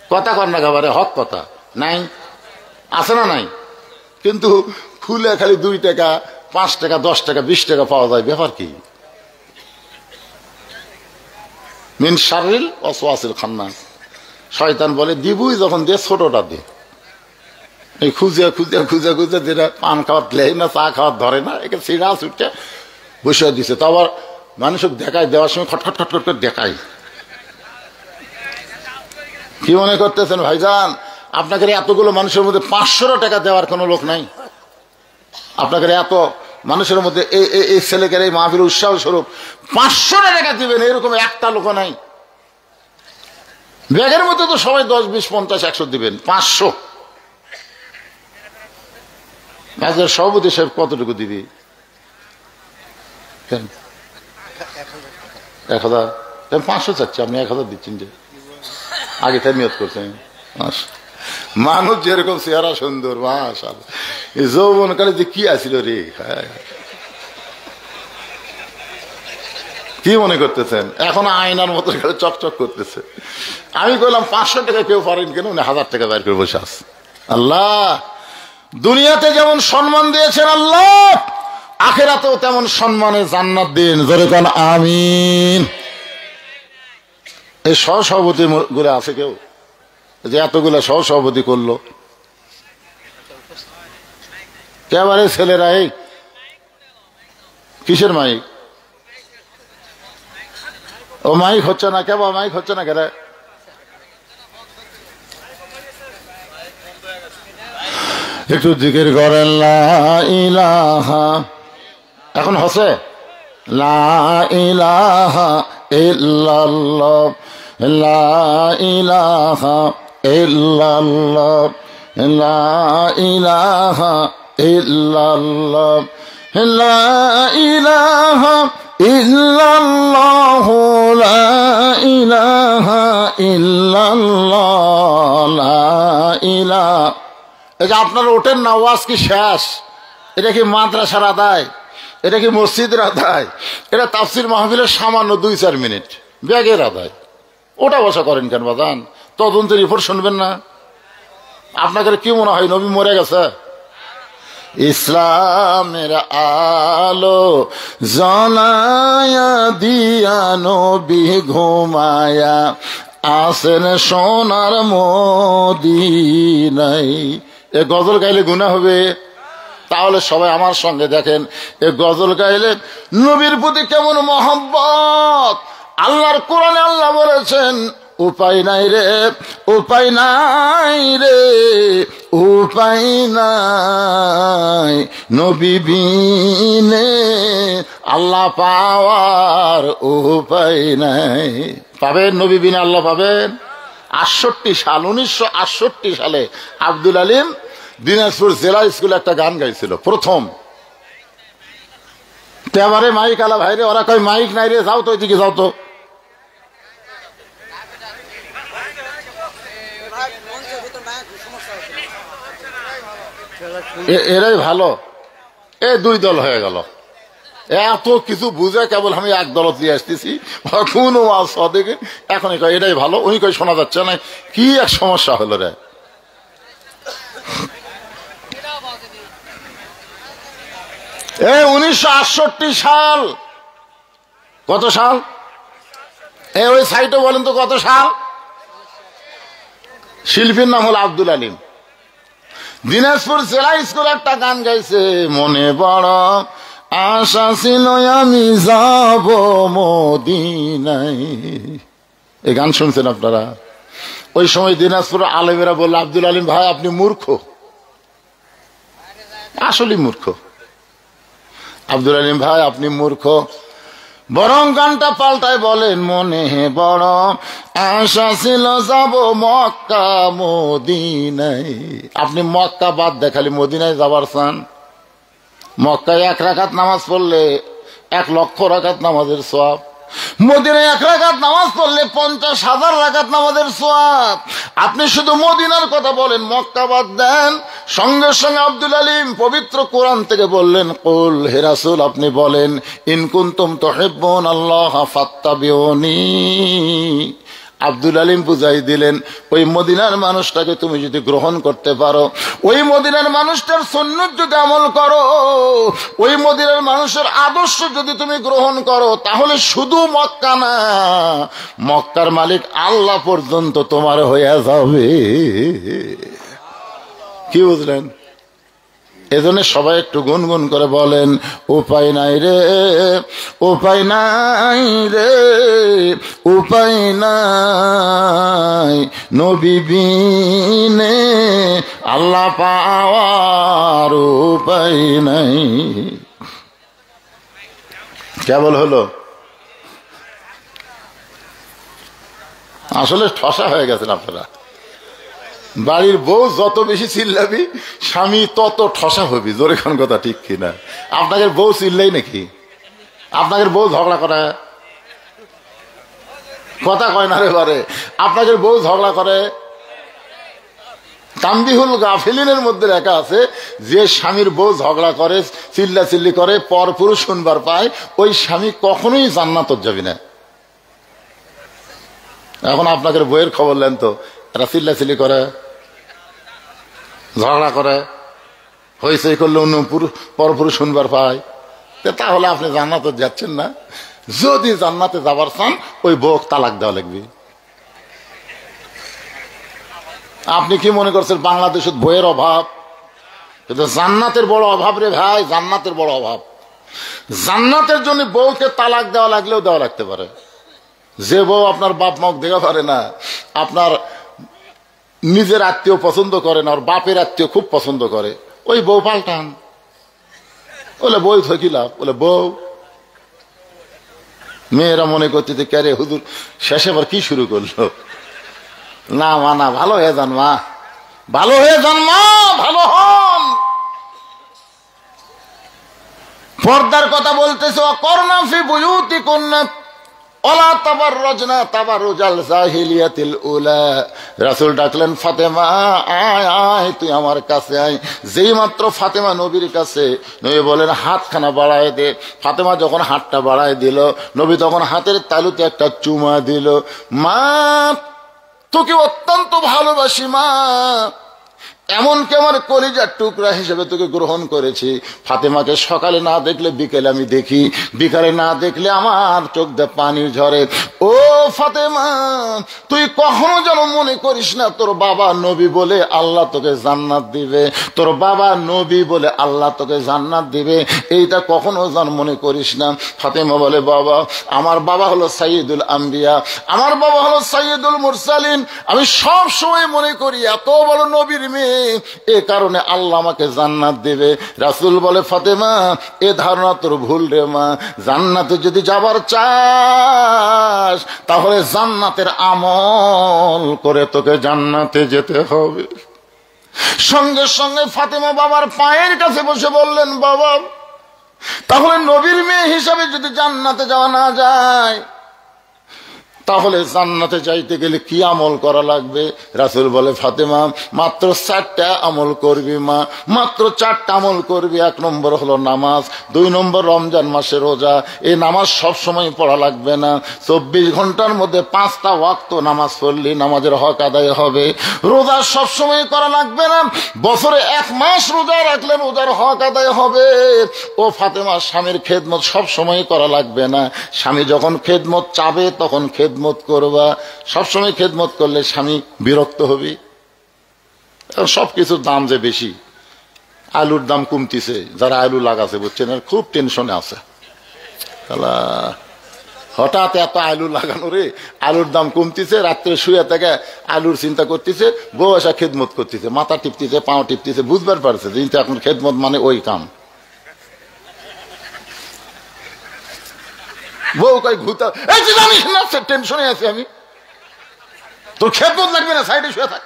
কথা কর না খাবারে, হক কথা নাই, আছে না নাই? কিন্তু খুলে খালি 2 টাকা, 5 টাকা, 10 টাকা, 20 টাকা পাওয়া যায়। ব্যাপার কি? মিন শাররিল ওয়াসওয়াসিল খান্নাস। শয়তান বলে, দিবুই যখন দিয়ে ছোটটা দে। এই খুঁজে খুঁজে খুঁজে খুঁজে, যেটা পান খাওয়ার লেই না, চা খাওয়ার ধরে না, একে সিরা ছুটে বসে দিছে। তো আবার মানুষকে দেখায়, দেওয়ার সময় খটখট খটখট করে দেখায়। কি মনে করতেছেন ভাইজান, আপনাকে এতগুলো মানুষের মধ্যে 500 টাকা দেওয়ার কোনো লোক নাই? আপনাকে এত মানুষের মধ্যে এই ছেলেকে এই মাহফিল উৎসাহ স্বরূপ 500 টাকা দিবেন, এরকম একটা লোক নাই। ব্যাগের মধ্যে তো সবাই 10, 20, 50, 100 দিবেন, 500। আজকের সভাপতি সাহেব কতটুকু দিবি? 1000। 500 চাচ্ছি, আপনি 1000 দিচ্ছেন যে? আগে তাই নিয়ত করছেন। মানুষ যেরকম চেহারা সুন্দর, মাশাআল্লাহ, এই যৌবনকালে যে কি আছিল রে। কি মনে করতেছেন এখন আয়নার মতো চকচক করতেছে? আমি বললাম 500 টাকা কেউ পারেন কেন? 1000 টাকা বের করে বসে আছে। আল্লাহ দুনিয়াতে যেমন সম্মান দিয়েছেন, আল্লাহ আখিরাতেও তেমন সম্মানে জান্নাত দিন। জোরে কোন আমিন। এই সহসভাপতি গুলো আছে কেউ যে এতগুলা সহসভাপতি করলো? কেবারে ছেলেরা এই কিসের মাইক? ও মাইক হচ্ছে না, কেবা মাইক হচ্ছে না কেন? একটু জিকির করেন, লা ইলাহা। এখন হচ্ছে লা ইলাহা ইল্লাল্লাহ, লা ইলাহা ইল্লাল্লাহ, লা ইলাহা ইল্লাল্লাহ, লা ইলাহা ইল্লাল্লাহ, লা ইলাহা ইল্লাল্লাহ, লা ইলাহা। এই যে আপনারা ওঠেন না, ওয়াজ কি শেষ? এটা কি মাদ্রাসার আদায়? এটা কি মসজিদের আদায়? এটা তাফসির মাহফিলের সামান্য 2-4 মিনিট ব্যাগের আদায়। ওটা বসা করেন কেন বাজান? তদন্তের রিপোর্ট শুনবেন না? আপনাদের কি মনে হয় নবী মরে গেছে? ইসলামের আলো জ্বলায়া দিয়া নবী ঘুমায়া আসেন সোনার মদিনায়। এ গজল গাইলে গুনাহ হবে? তাহলে সবাই আমার সঙ্গে দেখেন, এ গজল গাইলে নবীর প্রতি কেমন মহব্বত। আল্লাহর কোরআনে আল্লাহ বলেছেন, উপায় নাই রে, উপায় নাই রে, উপায় নাই নবী বিনে আল্লাহ পাওয়ার উপায় নাই। পাবেন নবী বিনে আল্লাহ পাবেন। 68 সাল 1968 সালে আব্দুল আলিম দিনাজপুর জেলা স্কুলে একটা গান গাইছিল প্রথম। তেবারে মাইক আলা ভাইরে, ওরা কয় মাইক নাই রে, যাও তো ওইদিকে যাও তো। এরাই ভালো, এ দুই দল হয়ে গেল। এত কিছু বুঝে কেবল আমি এক দলত দিয়ে আসতেছি, কোনো দেখে এখন এটাই ভালো, ওই কই শোনা যাচ্ছে না। কি এক সমস্যা হলো রে। এই 1968 সাল, কত সাল? ওই সাইটে বলেন তো কত সাল? শিল্পীর নাম হল আব্দুল আলিম। দিনাজপুর জেলা স্কুলে একটা গান গাইছে, মনে বড় আশা ছিল আমি যাব মদিনায়। এই গান শুনছেন আপনারা? ওই সময় দিনাজপুর আলেমেরা বলল, আব্দুল আলিম ভাই আপনি মূর্খ, আসলে মূর্খ। আব্দুল আলিম ভাই আপনি মূর্খ, বরং গানটা পাল্টায় বলেন, মনে বড় আশা ছিল যাব মক্কা মদিনায়। আপনি মক্কা বাদ দেখালি মদিনায় যাবার চান? মক্কায় 1 রাকাত নামাজ পড়লে 1 লক্ষ রাকাত নামাজের সওয়াব, মদিনায় 1 রাকাত নামাজ পড়লে 50,000 রাকাত নামাজের সওয়াব। আপনি শুধু মদিনার কথা বলেন, মক্কা বাদ দেন। সঙ্গে সঙ্গে আব্দুল আলিম পবিত্র কোরআন থেকে বললেন, কুল হে রাসূল আপনি বলেন, ইন কুনতুম তুহিব্বুন আল্লাহ ফাত্তাবিউনি। আব্দুল আলিম বুঝাই দিলেন, ওই মদিনার মানুষটাকে তুমি যদি গ্রহণ করতে পারো, ওই মদিনার মানুষটার সুন্নত যদি আমল করো, ওই মদিনার মানুষের আদর্শ যদি তুমি গ্রহণ করো, তাহলে শুধু মক্কা না, মক্কার মালিক আল্লাহ পর্যন্ত তোমার হয়ে যাবে। কি বুঝলেন? এজন্য সবাই একটু গুনগুন করে বলেন, উপায় নাই রে, উপায় নাই রে, উপায় নাই নবী বিনে আল্লাহ পাওয়ার উপায় নাই। কেবল হলো আসলে ঠসা হয়ে গেছেন আপনারা। বাড়ির বউ যত বেশি চিল্লাবি, স্বামী তত ঠসা হবি। জোরে কোন কথা ঠিক কিনা? আপনাদের বউ চিল্লাই নাকি? আপনাদের বউ ঝগড়া করে? কথা কয় না রে বারে। আপনাদের বউ ঝগড়া করে? তানবিহুল গাফিলিনের মধ্যে লেখা আছে, যে স্বামীর বউ ঝগড়া করে, চিল্লা চিল্লি করে, পরপুরুষ শুনবার পায়, ওই স্বামী কখনোই জান্নাত যাবি না। এখন আপনাদের বইয়ের খবর নেন তো, এরা চিল্লা চিল্লি করে, ঝগড়া করে, হয়েছে করলে অন্য পরপুরুষ শুনবার পায়, তাহলে আপনি জান্নাতে যাচ্ছেন না। যদি জান্নাতে যাবার চান, ওই বউক তালাক দেওয়া লাগবে। আপনি কি মনে করছেন বাংলাদেশের বইয়ের অভাব? কিন্তু জান্নাতের বড় অভাব রে ভাই, জান্নাতের বড় অভাব। জান্নাতের জন্য বউকে তালাক দেওয়া লাগলেও দেওয়া লাগতে পারে। যে বউ আপনার বাপ মাকে দেখা পারে না, আপনার নিজের আত্মীয় পছন্দ করে না, ওর বাপের আত্মীয় খুব পছন্দ করে, ওই বউ পাল্টান। বলে বই থাকি লাভ, বলে বউ। মেয়েরা মনে করতে ক্যারে হুজুর শেষে আবার কি শুরু করলো? না মা, না, ভালো হয়ে যান মা, ভালো হয়ে যান মা, ভালো হন। পর্দার কথা বলতেছে, অকর্ণা ফি বুয়ুতিকুন্না ওয়ালা তাবাররাজনা তাবাররুজাল জাহিলিয়াতিল উলা। রাসূল ডাকলেন, ফাতেমা আয় আয়, তুই আমার কাছে আয়। যেই মাত্র ফাতেমা নবীর কাছে, নবী বলেন হাতখানা বাড়ায় দে। ফাতেমা যখন হাতটা বাড়ায় দিল, নবী তখন হাতের তালুতে একটা চুমা দিল। মা তোকে অত্যন্ত ভালোবাসি মা, এমনকি আমার কলিজার টুকরা হিসেবে তোকে গ্রহণ করেছি। ফাতেমাকে সকালে না দেখলে বিকেলে আমি দেখি, বিকালে না দেখলে আমার চোখ দিয়ে পানি ঝরে। ও ফাতেমা, তুই কখনো যেন মনে করিস না তোর বাবা নবী বলে আল্লাহ তোকে জান্নাত দিবে, তোর বাবা নবী বলে আল্লাহ তোকে জান্নাত দিবে, এইটা কখনো যেন মনে করিস না। ফাতেমা বলে, বাবা, আমার বাবা হলো সাইয়্যিদুল আম্বিয়া, আমার বাবা হলো সাইয়্যিদুল মুরসালিন। আমি সব সময় মনে করি এত বড় নবীর মেয়ে, এ কারণে আল্লাহ আমাকে জান্নাত দেবে। রাসূল বলে, ফাতেমা, এ ধারণা তোর ভুল রে মা। জান্নাতে যদি যাবার চাস তাহলে জান্নাতের আমল করে তোকে জান্নাতে যেতে হবে। সঙ্গে সঙ্গে ফাতেমা বাবার পায়ের কাছে বসে বললেন, বাবা, তাহলে নবীর মেয়ে হিসাবে যদি জান্নাতে যাওয়া না যায় তাহলে জান্নাতে যাইতে গেলে কি আমল করা লাগবে? রাসূল বলে, ফাতেমা, মাত্র 4টা আমল করবি মা, মাত্র 4টা আমল করবি। 1 নম্বর হলো নামাজ, 2 নম্বর রমজান মাসে রোজা। এই নামাজ সব সময় পড়া লাগবে না, 24 ঘন্টার মধ্যে 5টা ওয়াক্ত নামাজ পড়লি নামাজের হক আদায় হবে। রোজা সব সময় করা লাগবে না, বছরে 1 মাস রোজা রাখলে রোজার হক আদায় হবে। ও ফাতেমা, স্বামীর খেদমত সব সময় করা লাগবে না, স্বামী যখন খেদমত চাবে তখন খেদমত করবা। সবসময় খেদমত করলে স্বামী বিরক্ত হবি। সবকিছুর দাম যে বেশি, আলুর দাম কমতিছে, যারা আলু লাগাছে বুঝছেন খুব টেনশনে আছে। হঠাৎ এত আলু লাগানো রে, আলুর দাম কমতিছে, রাত্রে শুয়ে থেকে আলুর চিন্তা করতেছে, বউ আসা খেদমত করতেছে, মাথা টিপতেছে, পাও টিপতেছে, বুঝবার পারছে যে এখন খেদমত মানে ওই কাম। বউ কই ঘুতা, এই যে জানিস না টেনশনে আছি আমি, তোর খেদমত লাগবে না, সাইডে শুয়ে থাক।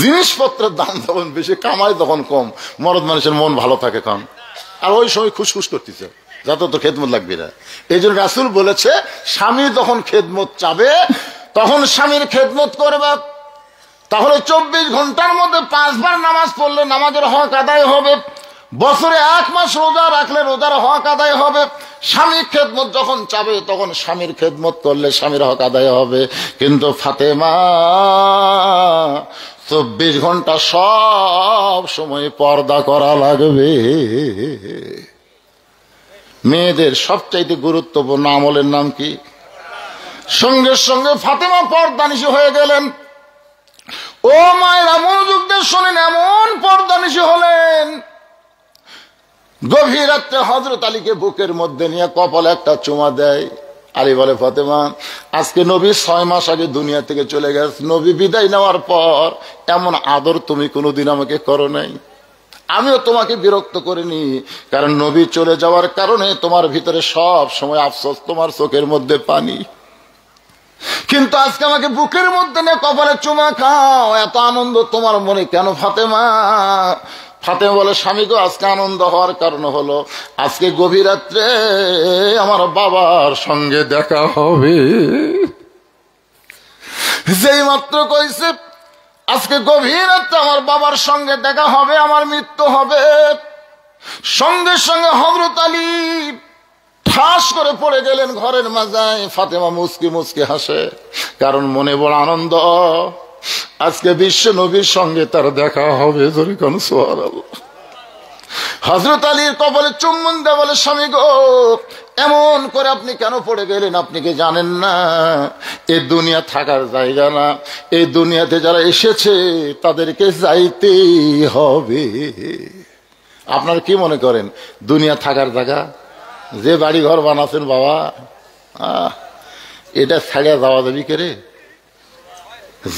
জিনিসপত্রের দাম যখন বেশি, কামাই তখন কম, মরদ মানুষের মন ভালো থাকে কম, আর ওই সময় খুশখুশ করতেছে যাতে তোর খেদমত লাগবে না। এই জন্য রাসূল বলেছে, স্বামী যখন খেদমত চাবে তখন স্বামীর খেদমত করবে। তাহলে 24 ঘন্টার মধ্যে 5 বার নামাজ পড়লে নামাজের হক আদায় হবে, বছরে 1 মাস রোজা রাখলে রোজার হক আদায় হবে। স্বামীর খেদমত যখন চাবে তখন স্বামীর খেদমত করলে স্বামীর হক আদায় হবে। কিন্তু ফাতেমা, 24 ঘন্টা সব সময় পর্দা করা লাগবে। মেয়েদের সবচাইতে গুরুত্বপূর্ণ আমলের নাম কি? সঙ্গে সঙ্গে ফাতেমা পর্দানিশী হয়ে গেলেন। ও মায়েরা, মনোযোগ দিয়ে শোনেন, এমন পর্দানিশী হলেন, গভীর রাত্রে হযরত আলীকে বুকের মধ্যে নিয়ে কপালে একটা চুমা দেয়। আলী বলে, ফাতেমা, আজকে নবী 6 মাস আগে দুনিয়া থেকে চলে গেছে, নবী বিদায় নেওয়ার পর এমন আদর তুমি কোনোদিন আমাকে করো নাই, আমিও তোমাকে বিরক্ত করিনি, কারণ নবী চলে যাওয়ার কারণে তোমার ভিতরে সব সময় আফসোস, তোমার চোখের মধ্যে পানি, কিন্তু আজকে আমাকে বুকের মধ্যে নিয়ে কপালে চুমা খাও, এত আনন্দ তোমার মনে কেন ফাতেমা? ফাতেমা বলে, স্বামী গো, আজকে আনন্দ হওয়ার কারণ হলো আজকে গভীর রাত্রে আমার বাবার সঙ্গে দেখা হবে। যেই মাত্র কইছে আজকে গভীর রাত্রে আমার বাবার সঙ্গে দেখা হবে, আমার মৃত্যু হবে, সঙ্গে সঙ্গে হযরত আলী ঠাস করে পড়ে গেলেন ঘরের মাঝায়। ফাতেমা মুচকি মুচকি হাসে, কারণ মনে বড় আনন্দ, আজকে বিশ্ব নবীর সঙ্গে তার দেখা হবে। জোরে কোন সুবহানাল্লাহ। হযরত আলীর কপালে চুম্বন দেয়া বলে, স্বামী গো, এমন করে আপনি কেন পড়ে গেলেন? আপনি কি জানেন না এই দুনিয়া থাকার জায়গা না, এই দুনিয়াতে যারা এসেছে তাদেরকে যাইতেই হবে। আপনারা কি মনে করেন দুনিয়া থাকার জায়গা? যে বাড়ি ঘর বানাচ্ছেন বাবা, এটা ছাড়িয়া যাওয়া যাবি কে রে?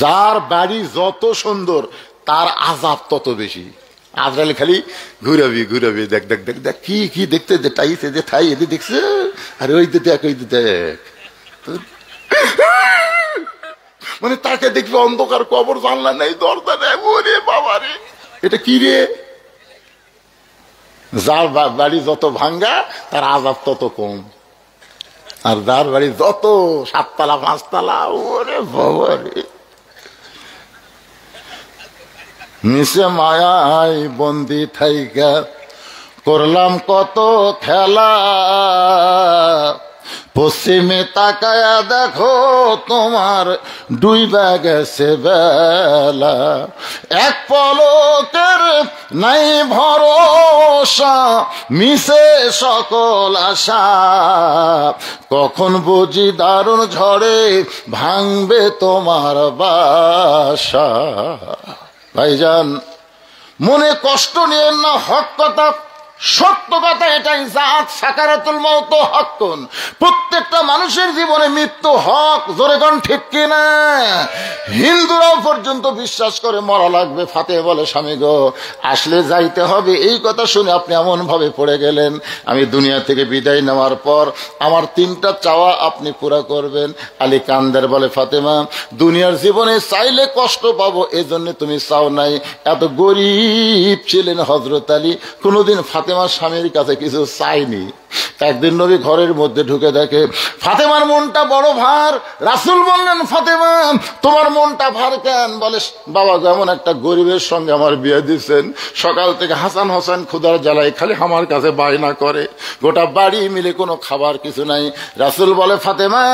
যার বাড়ি যত সুন্দর তার আযাব তত বেশি। আজরাইল খালি ঘুরাবি ঘুরাবি, দেখ দেখ দেখ দেখ কি কি দেখতে টাইছে যে ঠাই এদি দেখছে, আরে ওই দেখ ওই দেখ, মানে তাকে দেখবে অন্ধকার, কবর, জানলা নেই, দরজা নেই, ওরে বাবা রে, এটা কি রে? যার বাড়ি যত ভাঙ্গা তার আযাব তত কম, আর যার বাড়ি যত 7 তলা 5 তলা, ওরে বাবা রে। নিচে মায়ায় বন্দি থাইকা করলাম কত খেলা, পশ্চিমে তাকায়া দেখো তোমার ডুইবা গেছে বেলা, এক পলকের নাই ভরসা, মিশে সকল আশা, কখন বুঝি দারুণ ঝড়ে ভাঙবে তোমার বাসা। ভাইজান, মনে কষ্ট নিয়ে না, হক কথা, সত্য কথা এটাই, জাত সাকারাতুল মাউত হক্কুন। প্রত্যেকটা মানুষের জীবনে মৃত্যু হক, জোরে কোন ঠিক কিনা? হিন্দুরাও পর্যন্ত বিশ্বাস করে মরা লাগবে। ফাতেমা বলে, স্বামী গো, আসলে যাইতে হবে। এই কথা শুনে আপনি এমন ভাবে পড়ে গেলেন, আমি দুনিয়া থেকে বিদায় নেওয়ার পর আমার 3টা চাওয়া আপনি পুরা করবেন। আলী কান্দের বলে, ফাতেমা, দুনিয়ার জীবনে চাইলে কষ্ট পাবো, এজন্য তুমি চাও নাই। এত গরিব ছিলেন হযরত আলী, কোনোদিন ফাতেমার স্বামীর কাছে কিছু চাইনি। একদিন নবী ঘরের মধ্যে ঢুকে দেখে ফাতেমার মনটা বড় ভার। রাসূল বললেন, ফাতেমা, তোমার মনটা ভার কেন? বলে, বাবা, যেমন একটা গরিবের সঙ্গে আমার বিয়ে দিচ্ছেন, সকাল থেকে হাসান হোসেন ক্ষুধার জ্বালায় খালি আমার কাছে বায়না করে, গোটা বাড়ি মিলে কোনো খাবার কিছু নাই। রাসূল বলে, ফাতেমা,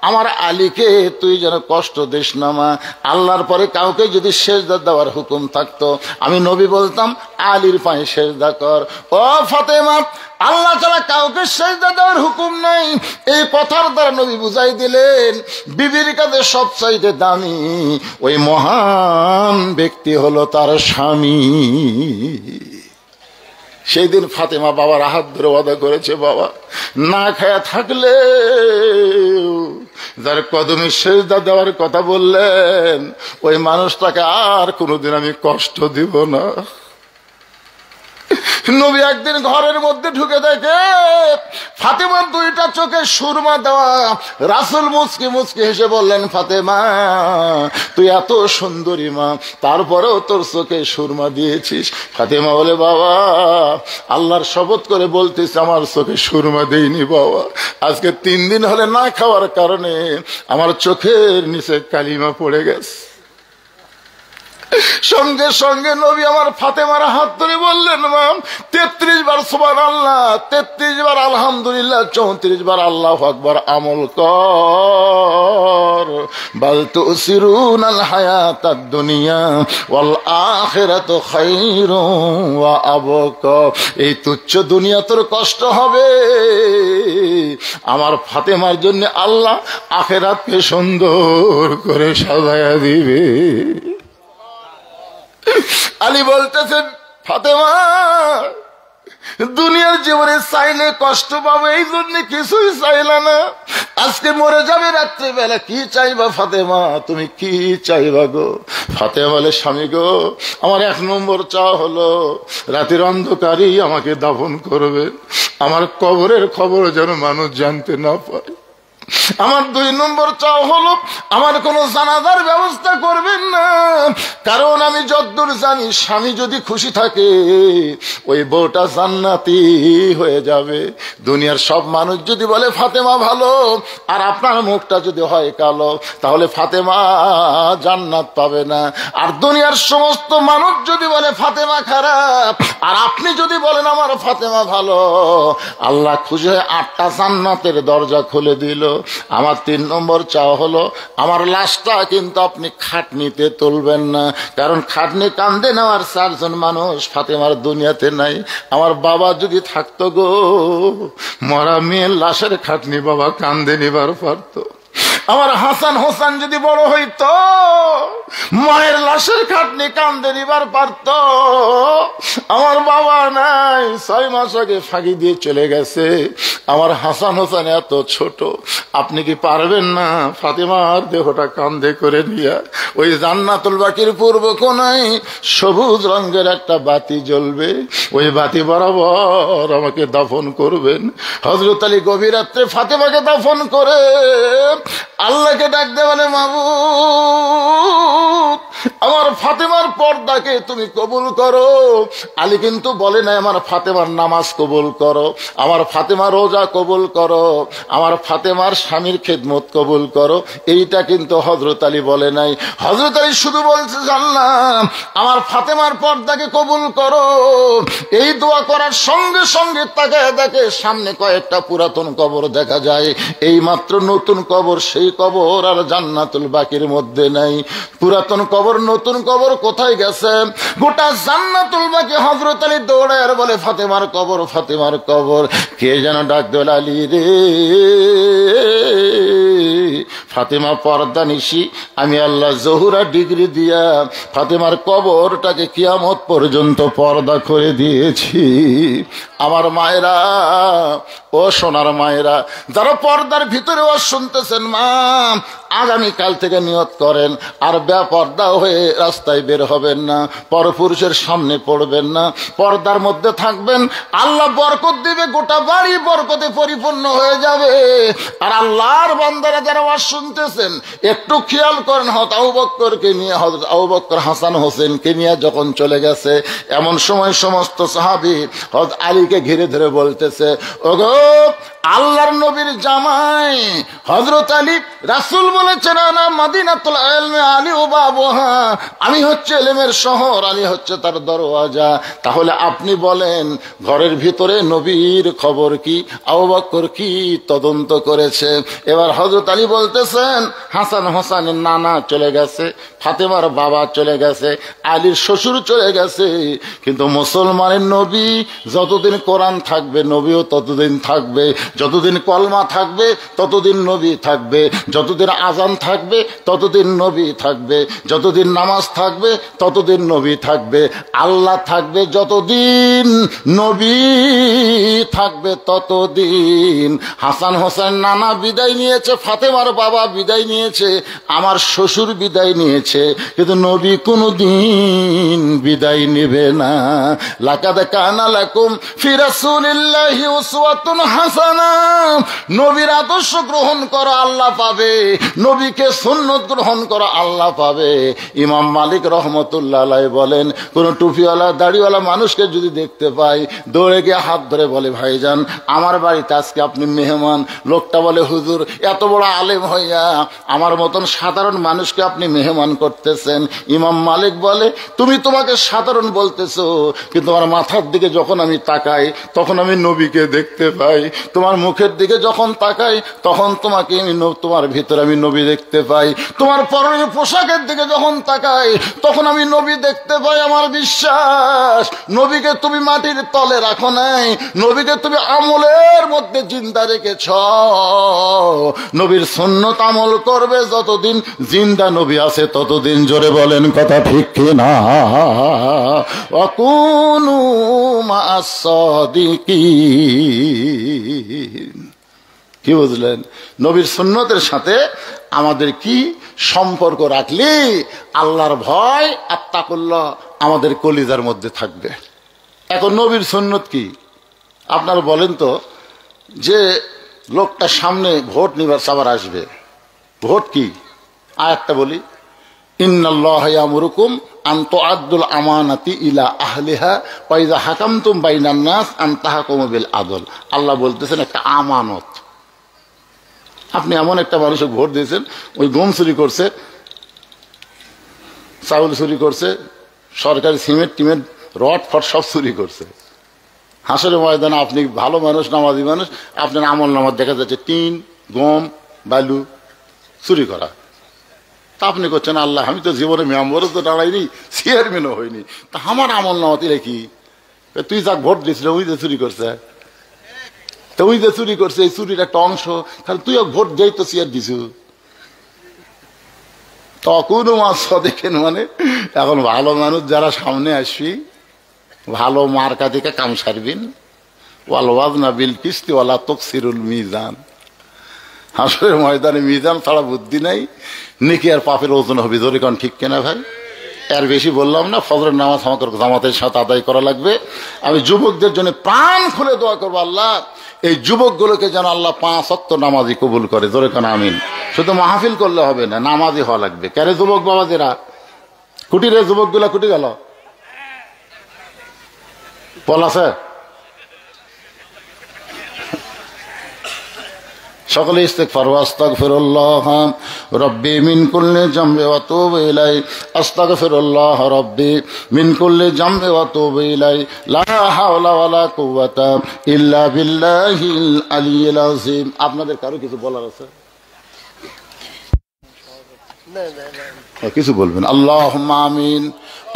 আমার আলীকে তুই যেন কষ্ট দিস না মা। আল্লাহর পরে কাউকে যদি সেজদা দেওয়ার হুকুম থাকতো, আমি নবী বলতাম আলীর পায়ে সেজদা কর। ও ফাতেমা, আল্লাহ ছাড়া কাউকে সেজদা দেওয়ার হুকুম নাই। এই কথার দ্বারা নবী বুঝাই দিলেন, বিবির কাছে সবচাইতে দামি ওই মহান ব্যক্তি হলো তার স্বামী। সেই দিন ফাতেমা বাবার হাত ধরে ওয়াদা করেছে, বাবা, না খায়া থাকলে যার কদমে সেজদা দেওয়ার কথা বললেন, ওই মানুষটাকে আর কোনোদিন আমি কষ্ট দিব না। নবী একদিন ঘরের মধ্যে ঢুকে দেখে ফাতেমার 2টা চোখে সুরমা দেওয়া। রাসূল মুচকি মুচকি হেসে বললেন, ফাতেমা, তুই এত সুন্দরী মা, তারপরেও তোর চোখে সুরমা দিয়েছিস? ফাতেমা বলে, বাবা, আল্লাহর শপথ করে বলতেছি, আমার চোখে সুরমা দেইনি বাবা। আজকে 3 দিন হলে না খাওয়ার কারণে আমার চোখের নিচে কালিমা পড়ে গেছে। সঙ্গে সঙ্গে নবী আমার ফাতেমার হাত ধরে বললেন, মা, 33 বার সুবহানাল্লাহ, 33 বার আলহামদুলিল্লাহ, 34 বার আল্লাহু আকবার আমল কর। বাল তুসিরুনাল হায়াতাদ দুনিয়া ওয়াল আখিরাতু খায়রুন ওয়া আবকা। এই তুচ্ছ দুনিয়া তোর কষ্ট হবে, আমার ফাতেমার জন্য আল্লাহ আখিরাতকে সুন্দর করে সাজায়া দিবে। আলী বলতেছেন, ফাতেমা, দুনিয়ার জীবনে চাইলে কষ্ট পাবে, এই জন্য কিছুই চাইলা না। আজকে মরে যাবে রাত্রিবেলা, কি চাইবা ফাতেমা? তুমি কি চাইবা গো? ফাতেমা বলে, স্বামী গো, আমার 1 নম্বর চাওয়া হলো রাতের অন্ধকারই আমাকে দাফন করবে, আমার কবরের খবর যেন মানুষ জানতে না পায়। আমার 2 নম্বর চাও হলো আমার কোনো জানাজার ব্যবস্থা করবেন না, কারণ আমি যতদূর জানি স্বামী যদি খুশি থাকে ওই বউটা জান্নাতি হয়ে যাবে। দুনিয়ার সব মানুষ যদি বলে ফাতেমা ভালো আর আপনার মুখটা যদি হয় কালো, তাহলে ফাতেমা জান্নাত পাবে না। আর দুনিয়ার সমস্ত মানুষ যদি বলে ফাতেমা খারাপ আর আপনি যদি বলেন আমার ফাতেমা ভালো, আল্লাহ খুশি হয়ে 8টা জান্নাতের দরজা খুলে দিল। আমার 3 নম্বর চাওয়া হলো আমার লাশটা কিন্তু আপনি খাটনিতে তুলবেন না, কারণ খাটনি কান্দে নেওয়ার 4 জন মানুষ ফাতেমার দুনিয়াতে নাই। আমার বাবা যদি থাকতো গো, মরা মেয়ের লাশের খাটনি বাবা কান্দে নিবার পারতো। আমার হাসান হোসেন যদি বড় হইতো, মায়ের লাশের খাটনি কান্দে নিবার পারত। আমার বাবা নাই, 6 মাস আগে ফাঁকি দিয়ে চলে গেছে। আমার হাসান হোসেন এত ছোট, আপনি কি পারবেন না ফাতেমার দেহটা কান্দে করে নিয়া ওই জান্নাতুল বাকির পূর্ব কোণায় সবুজ রঙের একটা বাতি জ্বলবে, ওই বাতি বরাবর আমাকে দাফন করবেন। হযরত আলী গভীর রাত্রে ফাতেমাকে দাফন করে আল্লাহকে ডাক দে, বলে মাবুদ আমার ফাতেমার পর্দাকে তুমি কবুল করো। আলী কিন্তু বলে না আমার ফাতেমার নামাজ কবুল করো, আমার ফাতেমা রোজা কবুল করো, আমার ফাতেমার স্বামীর খেদমত কবুল করো। এইটা কিন্তু হযরত আলী বলে নাই। হযরত আলী শুধু বলছে জানলাম আমার ফাতেমার পর্দাকে কবুল করো। এই দোয়া করার সঙ্গে সঙ্গে তাকায় দেখে সামনে কয়েকটা পুরাতন কবর দেখা যায়। এই মাত্র নতুন কবর, সেই কবর আর জান্নাতুল বাকির মধ্যে নাই। পুরাতন কবর নতুন কবর কোথায় গেছে? গোটা জান্নাতুল বাকি হযরত আলী দৌড়ায় আর বলে ফাতেমার কবর, ফাতেমার কবর। কে যেন ডাক দিল, আলী রে ফাতেমা পর্দা নিশি, আমি আল্লাহ জহুরা ডিগ্রি দিয়া ফাতেমার কবরটাকে কিয়ামত পর্যন্ত পর্দা করে দিয়েছি। আমার মায়েরা, ও সোনার মায়েরা, যারা পর্দার ভিতরে ও শুনতেছেন, মা আগামীকাল থেকে নিয়ত করেন আর বেপর্দা হয়ে রাস্তায় বের হবেন না, পরপুরুষের সামনে পড়বেন না, পর্দার মধ্যে থাকবেন। আল্লাহ বরকত দিবে, গোটা বাড়ি বরকতে পরিপূর্ণ হয়ে যাবে। আর আল্লাহর বান্দারা যারা ওয়াজ শুনতেছেন একটু খেয়াল করেন, হযরত আবু বকরকে নিয়ে, হযরত আবু বকর হাসান হোসেনকে নিয়ে যখন চলে গেছে, এমন সময় সমস্ত সাহাবী হযরত আলীকে ঘিরে ধরে বলতেছে, ওগো আল্লাহর নবীর জামাই হযরত আলী, রাসূল বলেছেন আনা মাদিনাতুল ইলমি আলী ও বাবুহা, আমি হচ্ছে ইলমের শহর, আলী হচ্ছে তার দরওয়াজা। তাহলে আপনি বলেন ঘরের ভিতরে নবীর খবর কি? আবু বকর কি তদন্ত করেছে? এবার হযরত আলী বলতেছেন হাসান হোসেনের নানা চলে গেছে, ফাতেমার বাবা চলে গেছে, আলীর শ্বশুর চলে গেছে, কিন্তু মুসলমানের নবী যতদিন কোরআন থাকবে নবীও ততদিন থাকবে, যতদিন কলমা থাকবে ততদিন নবী থাকবে, যতদিন আজান থাকবে ততদিন নবী থাকবে, যতদিন নামাজ থাকবে ততদিন নবী থাকবে, আল্লাহ থাকবে যতদিন, নবী থাকবে ততদিন। হাসান হোসেন নানা বিদায় নিয়েছে, ফাতেমার বাবা বিদায় নিয়েছে, আমার শ্বশুর বিদায় নিয়েছে, কিন্তু নবী কোনদিন বিদায় নেবে না। লাকাদ কানা লাকুম ফি রাসূলিল্লাহি উসওয়াতুন হাসানা, নবীর আদর্শ গ্রহণ করো আল্লাহ পাবে, নবীকে সুন্নত গ্রহণ করো আল্লাহ পাবে। ইমাম মালিক রহমতুল্লাহ আলাইহি বলেন, কোন টুপিওয়ালা দাড়িওয়ালা মানুষকে যদি দেখতে পাই, দৌড়ে গিয়ে হাত ধরে বলে ভাইজান আমার বাড়িতে আজকে আপনি মেহমান। লোকটা বলে হুজুর এত বড় আলেম হইয়া আমার মতন সাধারণ মানুষকে আপনি মেহমান করতেছেন। ইমাম মালিক বলে তুমি তোমাকে সাধারণ বলতেছো, কিন্তু আমার মাথার দিকে যখন আমি তাকাই তখন আমি নবীকে দেখতে পাই, তোমার মুখের দিকে যখন তাকাই তখন তোমাকে আমি, তোমার ভিতরে আমি নবী দেখতে পাই, তোমার পরনের পোশাকের দিকে যখন তাকাই তখন আমি নবী দেখতে পাই। আমার বিশ্বাস নবীকে তুমি মাটির তলে রাখো নাই, নবীকে তুমি আমলের মধ্যে জিন্দা রেখেছ। নবীর সুন্নত আমল করবে যতদিন জিন্দা নবী আছে ততদিন। জোরে বলেন কথা ঠিক কিনা? ওয়াকুনু মা'আস সাদিকিন। কি বুঝলেন? নবীর সুন্নতের সাথে আমাদের কি সম্পর্ক রাখলে আল্লাহর ভয় আর তাকুল্লাহ আমাদের কলিজার মধ্যে থাকবে। এখন নবীর সুন্নত কি আপনারা বলেন তো? যে লোকটা সামনে ভোট নিবার সবার আসবে, ভোট কি? আয়াতটা বলি, ইন্নাল্লাহা ইয়ামুরুকুম আন তুআদ্দুল আমানাতি ইলা আহলিহা ওয়া ইযা হাকামতুম বাইনান নাস আন তাহকুমু বিল আদল। আল্লাহ বলতেছেন একটা আমানত, আপনি এমন একটা মানুষকে ভোট দিয়েছেন, ওই গম চুরি করছে, চাউল চুরি করছে, সরকারি সিমেন্ট টিমেন্ট রড ফট সব চুরি করছে। হাসরের ময়দানে আপনি ভালো মানুষ, নামাজি মানুষ, আপনার আমল নামাজ দেখা যাচ্ছে টিন, গম, বালু চুরি করা। তা আপনি করছেন আল্লাহ আমি তো জীবনে মেম্বারও তো দাঁড়াইনি, চেয়ারম্যানও হয়নি, তা আমার আমল নামাতে রেখি, তুই যাক ভোট দিয়েছিল ওই যে চুরি করছে, তো ওই যে চুরি করছে এই চুরির একটা অংশ, তাহলে তুইও ভোট দেই তো চেয়ার দিছু। তখনও মাছ দেখেন, মানে এখন ভালো মানুষ যারা সামনে আসবি, ভালো মার্কা দিকে কাম সারবিন, ওয়াল ওয়াজনা বিল কিসতি ওয়ালা তুকসিরুল মিজান। হাসরের ময়দানে মিজান ছাড়া বুদ্ধি নাই, নেকি আর পাপের ওজন হবে। জোরে কারণ ঠিক কেনা ভাই? এর বেশি বললাম না। ফজরের নামাজ আমাকে জামাতের সাথে আদায় করা লাগবে। আমি যুবকদের জন্য প্রাণ খুলে দোয়া করবো, আল্লাহ এই যুবকগুলোকে যেন আল্লাহ 5 ওয়াক্ত নামাজি কবুল করে। জোরে কারণ আমিন। শুধু মাহফিল করলে হবে না, নামাজি হওয়া লাগবে। কেন যুবক বাবাদেরা কুটিরে যুবক গুলা কুটি গেল, বল আছে? সকলে ইস্তিগফার, আস্তাগফিরুল্লাহ রাব্বি মিন কুল্লি যামবি ওয়া আতুবু ইলাইহি, আস্তাগফিরুল্লাহ রাব্বি মিন কুল্লি যামবি ওয়া আতুবু ইলাইহি, লা হাওলা ওয়ালা কুওয়াতা ইল্লা বিল্লাহিল আলিয়্যিল আযীম। আপনাদের কারো কিছু বলার আছে? কিছু বলবেন? আল্লাহুম্মা আমিন।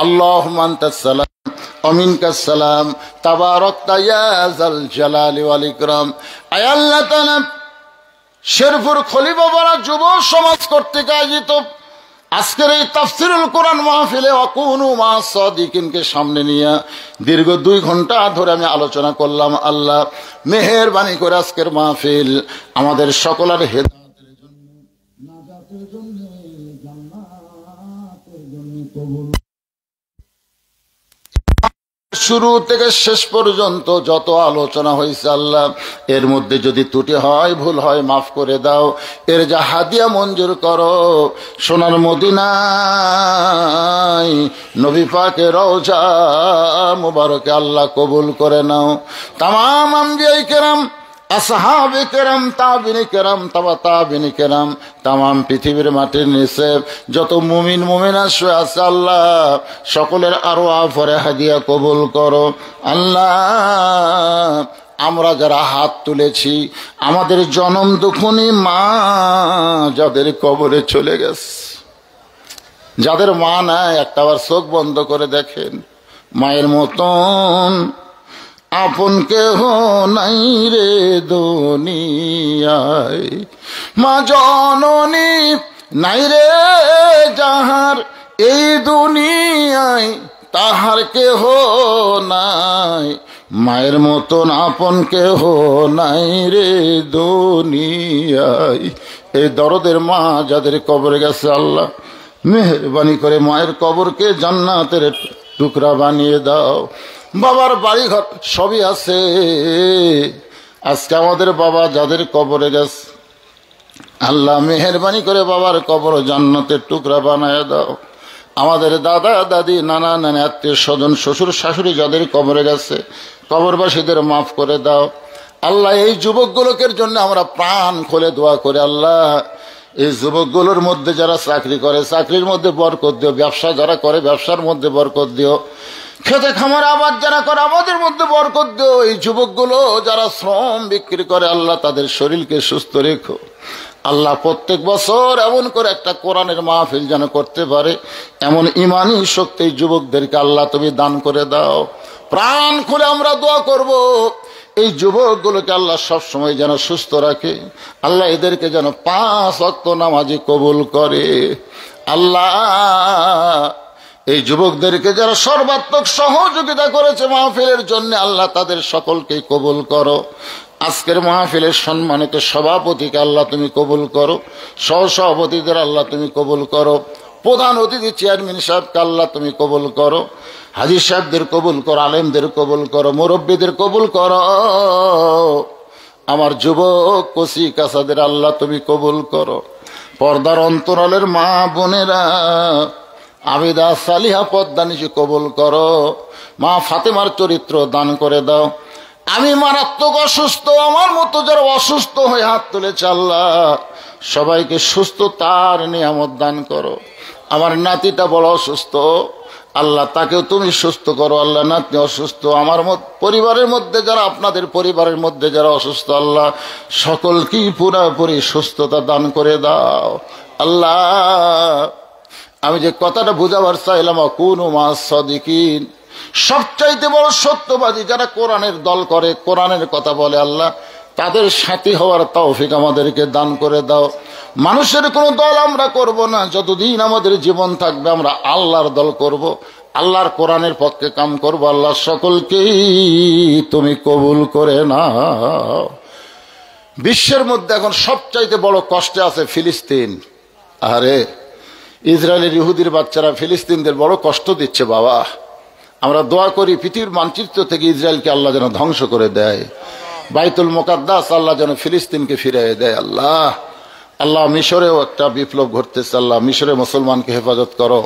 আল্লাহুম্মা আনতাস সালাম ওয়া মিনকাস সালাম, তাবারাকতা ইয়া যাল জালালি ওয়াল ইকরাম। আয় আল্লাহ তাআলা, শেরপুর খলিফাপাড়া যুব সমাজ কর্তৃক আয়োজিত আজকের এই তাফসীরুল কোরআন মাহফিলে ওয়াকুনু মা'আস সাদিকিনকে সামনে নিয়ে দীর্ঘ 2 ঘন্টা ধরে আমি আলোচনা করলাম। আল্লাহ মেহেরবানি করে আজকের মাহফিল আমাদের সকলের হেদায়েতের জন্য, নাজাতের জন্য, জান্নাতের জন্য কবুল। শুরু থেকে শেষ পর্যন্ত যত আলোচনা হয়েছে আল্লাহ, এর মধ্যে যদি ত্রুটি হয়, ভুল হয়, মাফ করে দাও। এর যা হাদিয়া মঞ্জুর করো, সোনার মদিনায় নবী পাকের রওজা মুবারকে আল্লাহ কবুল করে নাও। তামাম আম্বিয়ায়ে কেরাম, আসহাবে কেরাম, তাবিনে কেরাম, তাবা তাবিনে কেরাম, তামাম পৃথিবীর মাটির নিচে যত মুমিন মুমিনা শুয়ে আছে আল্লাহ, সকলের আরো আফরে হাদিয়া কবুল করো। আল্লাহ, আমরা যারা হাত তুলেছি, আমাদের জনম দুঃখনী মা যাদের কবরে চলে গেছে, যাদের মা নাই, একটাবার চোখ বন্ধ করে দেখেন, মায়ের মতন আপন কেহ নাই রে দুনিয়ায়, মা জননী নাই রে যাহার এই দুনিয়ায়, তাহার কেহ নাই, মায়ের মতন আপন কেহ নাই রে দুনিয়ায়। এই দরদের মা যাদের কবরে গেছে আল্লাহ, মেহেরবানি করে মায়ের কবরকে জান্নাতের টুকরা বানিয়ে দাও। বাবার বাড়ি ঘর সবই আছে, আজকে আমাদের বাবা যাদের কবরে গেছে আল্লাহ মেহেরবানি করে বাবার কবর জান্নাতের টুকরা বানায় দাও। আমাদের দাদা দাদি, নানা নানি, আত্মীয় স্বজন, শ্বশুর শাশুড়ি যাদের কবরে গেছে, কবরবাসীদের মাফ করে দাও। আল্লাহ, এই যুবকগুলোকে জন্য আমরা প্রাণ খুলে দোয়া করে আল্লাহ, এই যুবকগুলোর মধ্যে যারা চাকরি করে চাকরির মধ্যে বরকত দিও, ব্যবসা যারা করে ব্যবসার মধ্যে বরকত দিও, খেতে খামার আবাদ যারা করে আমাদের মধ্যে বরকত দিও। এই যুবকগুলো যারা শ্রম বিক্রি করে আল্লাহ, তাদের শরীরকে সুস্থ রেখো। আল্লাহ, প্রত্যেক বছর এমন করে একটা কোরআনের মাহফিল যেন করতে পারে, এমন ইমানি শক্তি যুবকদেরকে আল্লাহ তুমি দান করে দাও। প্রাণ খুলে আমরা দোয়া করব, এই যুবকগুলোকে আল্লাহ সব সময় যেন সুস্থ রাখে। আল্লাহ, এদেরকে যেন 5 ওয়াক্ত নামাজি কবুল করে। আল্লাহ, এই যুবকদেরকে যারা সর্বাত্মক সহযোগিতা করেছে মাহফিলের জন্য আল্লাহ, তাদের সকলকেই কবুল করো। আজকের মাহফিলের সম্মানিত সভাপতিকে আল্লাহ তুমি কবুল করো, সহসভাপতিদের আল্লাহ তুমি কবুল করো, প্রধান অতিথি চেয়ারম্যান সাহেবকে আল্লাহ তুমি কবুল করো, হাজী সাহেবদের কবুল করো, আলেমদের কবুল করো, মুরব্বীদের কবুল করো। আমার যুবক কচি কাঁচাদের আল্লাহ তুমি কবুল করো। পর্দার অন্তরালের মা বোনেরা, আবিদা সালিহা পদ্মানিশি কবুল করো। মা ফাতেমার চরিত্র দান করে দাও। আমি মারাত্মক অসুস্থ, আমার মতো যারা অসুস্থ হয়ে হাত তুলেছে আল্লাহ, সবাইকে সুস্থতার নিয়ামত দান করো। আমার নাতিটা বড় অসুস্থ আল্লাহ, তাকেও তুমি সুস্থ করো। আল্লাহ, নাতি অসুস্থ, আমার পরিবারের মধ্যে যারা, আপনাদের পরিবারের মধ্যে যারা অসুস্থ আল্লাহ, সকলকেই পুরাপুরি সুস্থতা দান করে দাও। আল্লাহ, আমি যে কথাটা বুঝাবার চাইলাম, কুনু মা'আস সাদিকিন, সবচাইতে বড় সত্যবাদী যারা কোরআনের দল করে, কোরআনের কথা বলে আল্লাহ, তাদের সাথী হওয়ার তৌফিক আমাদেরকে দান করে দাও। মানুষের কোনো দল আমরা করব না, যতদিন আমাদের জীবন থাকবে আমরা আল্লাহর দল করব, আল্লাহর কোরআনের পক্ষে কাম করব। আল্লাহ, সকলকেই তুমি কবুল করে নাও। বিশ্বের মধ্যে এখন সবচাইতে বড় কষ্টে আছে ফিলিস্তিন। আরে, ইসরায়েলের ইহুদির বাচ্চারা ফিলিস্তিনদের বড় কষ্ট দিচ্ছে বাবা। আমরা দোয়া করি পৃথিবীর মানচিত্র থেকে ইসরায়েলকে আল্লাহ যেন ধ্বংস করে দেয়, বাইতুল মুকাদ্দাস আল্লাহ যেন ফিলিস্তিনকে ফিরিয়ে দেয়। আল্লাহ, আল্লাহ, মিশরেও একটা বিপ্লব ঘটতেছে আল্লাহ, মিশরে মুসলমানকে হেফাজত করো।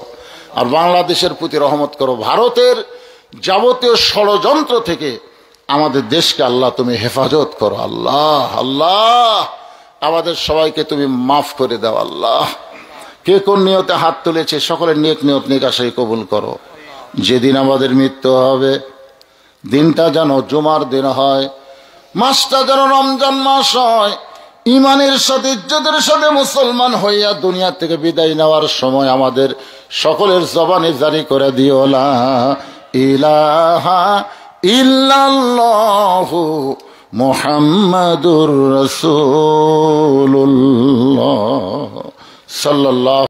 আর বাংলাদেশের প্রতি রহমত করো। ভারতের যাবতীয় ষড়যন্ত্র থেকে আমাদের দেশকে আল্লাহ তুমি হেফাজত করো। আল্লাহ আল্লাহ আমাদের সবাইকে তুমি মাফ করে দাও। আল্লাহ কে কোন নিয়তে হাত তুলেছে সকলের নেক নিয়ত নিকাশাই কবুল করো। যেদিন আমাদের মৃত্যু হবে দিনটা যেন জুমার দিন হয়, মাসটা যেন রমজান মাস হয়, ইমানের সাথে ইজ্জতের সাথে মুসলমান হইয়া দুনিয়া থেকে বিদায় নেওয়ার সময় আমাদের সকলের জবানে জারি করে দিও লা ইলাহা ইল্লাল্লাহু মুহাম্মাদুর রাসূলুল্লাহ সাল্লাল্লাহু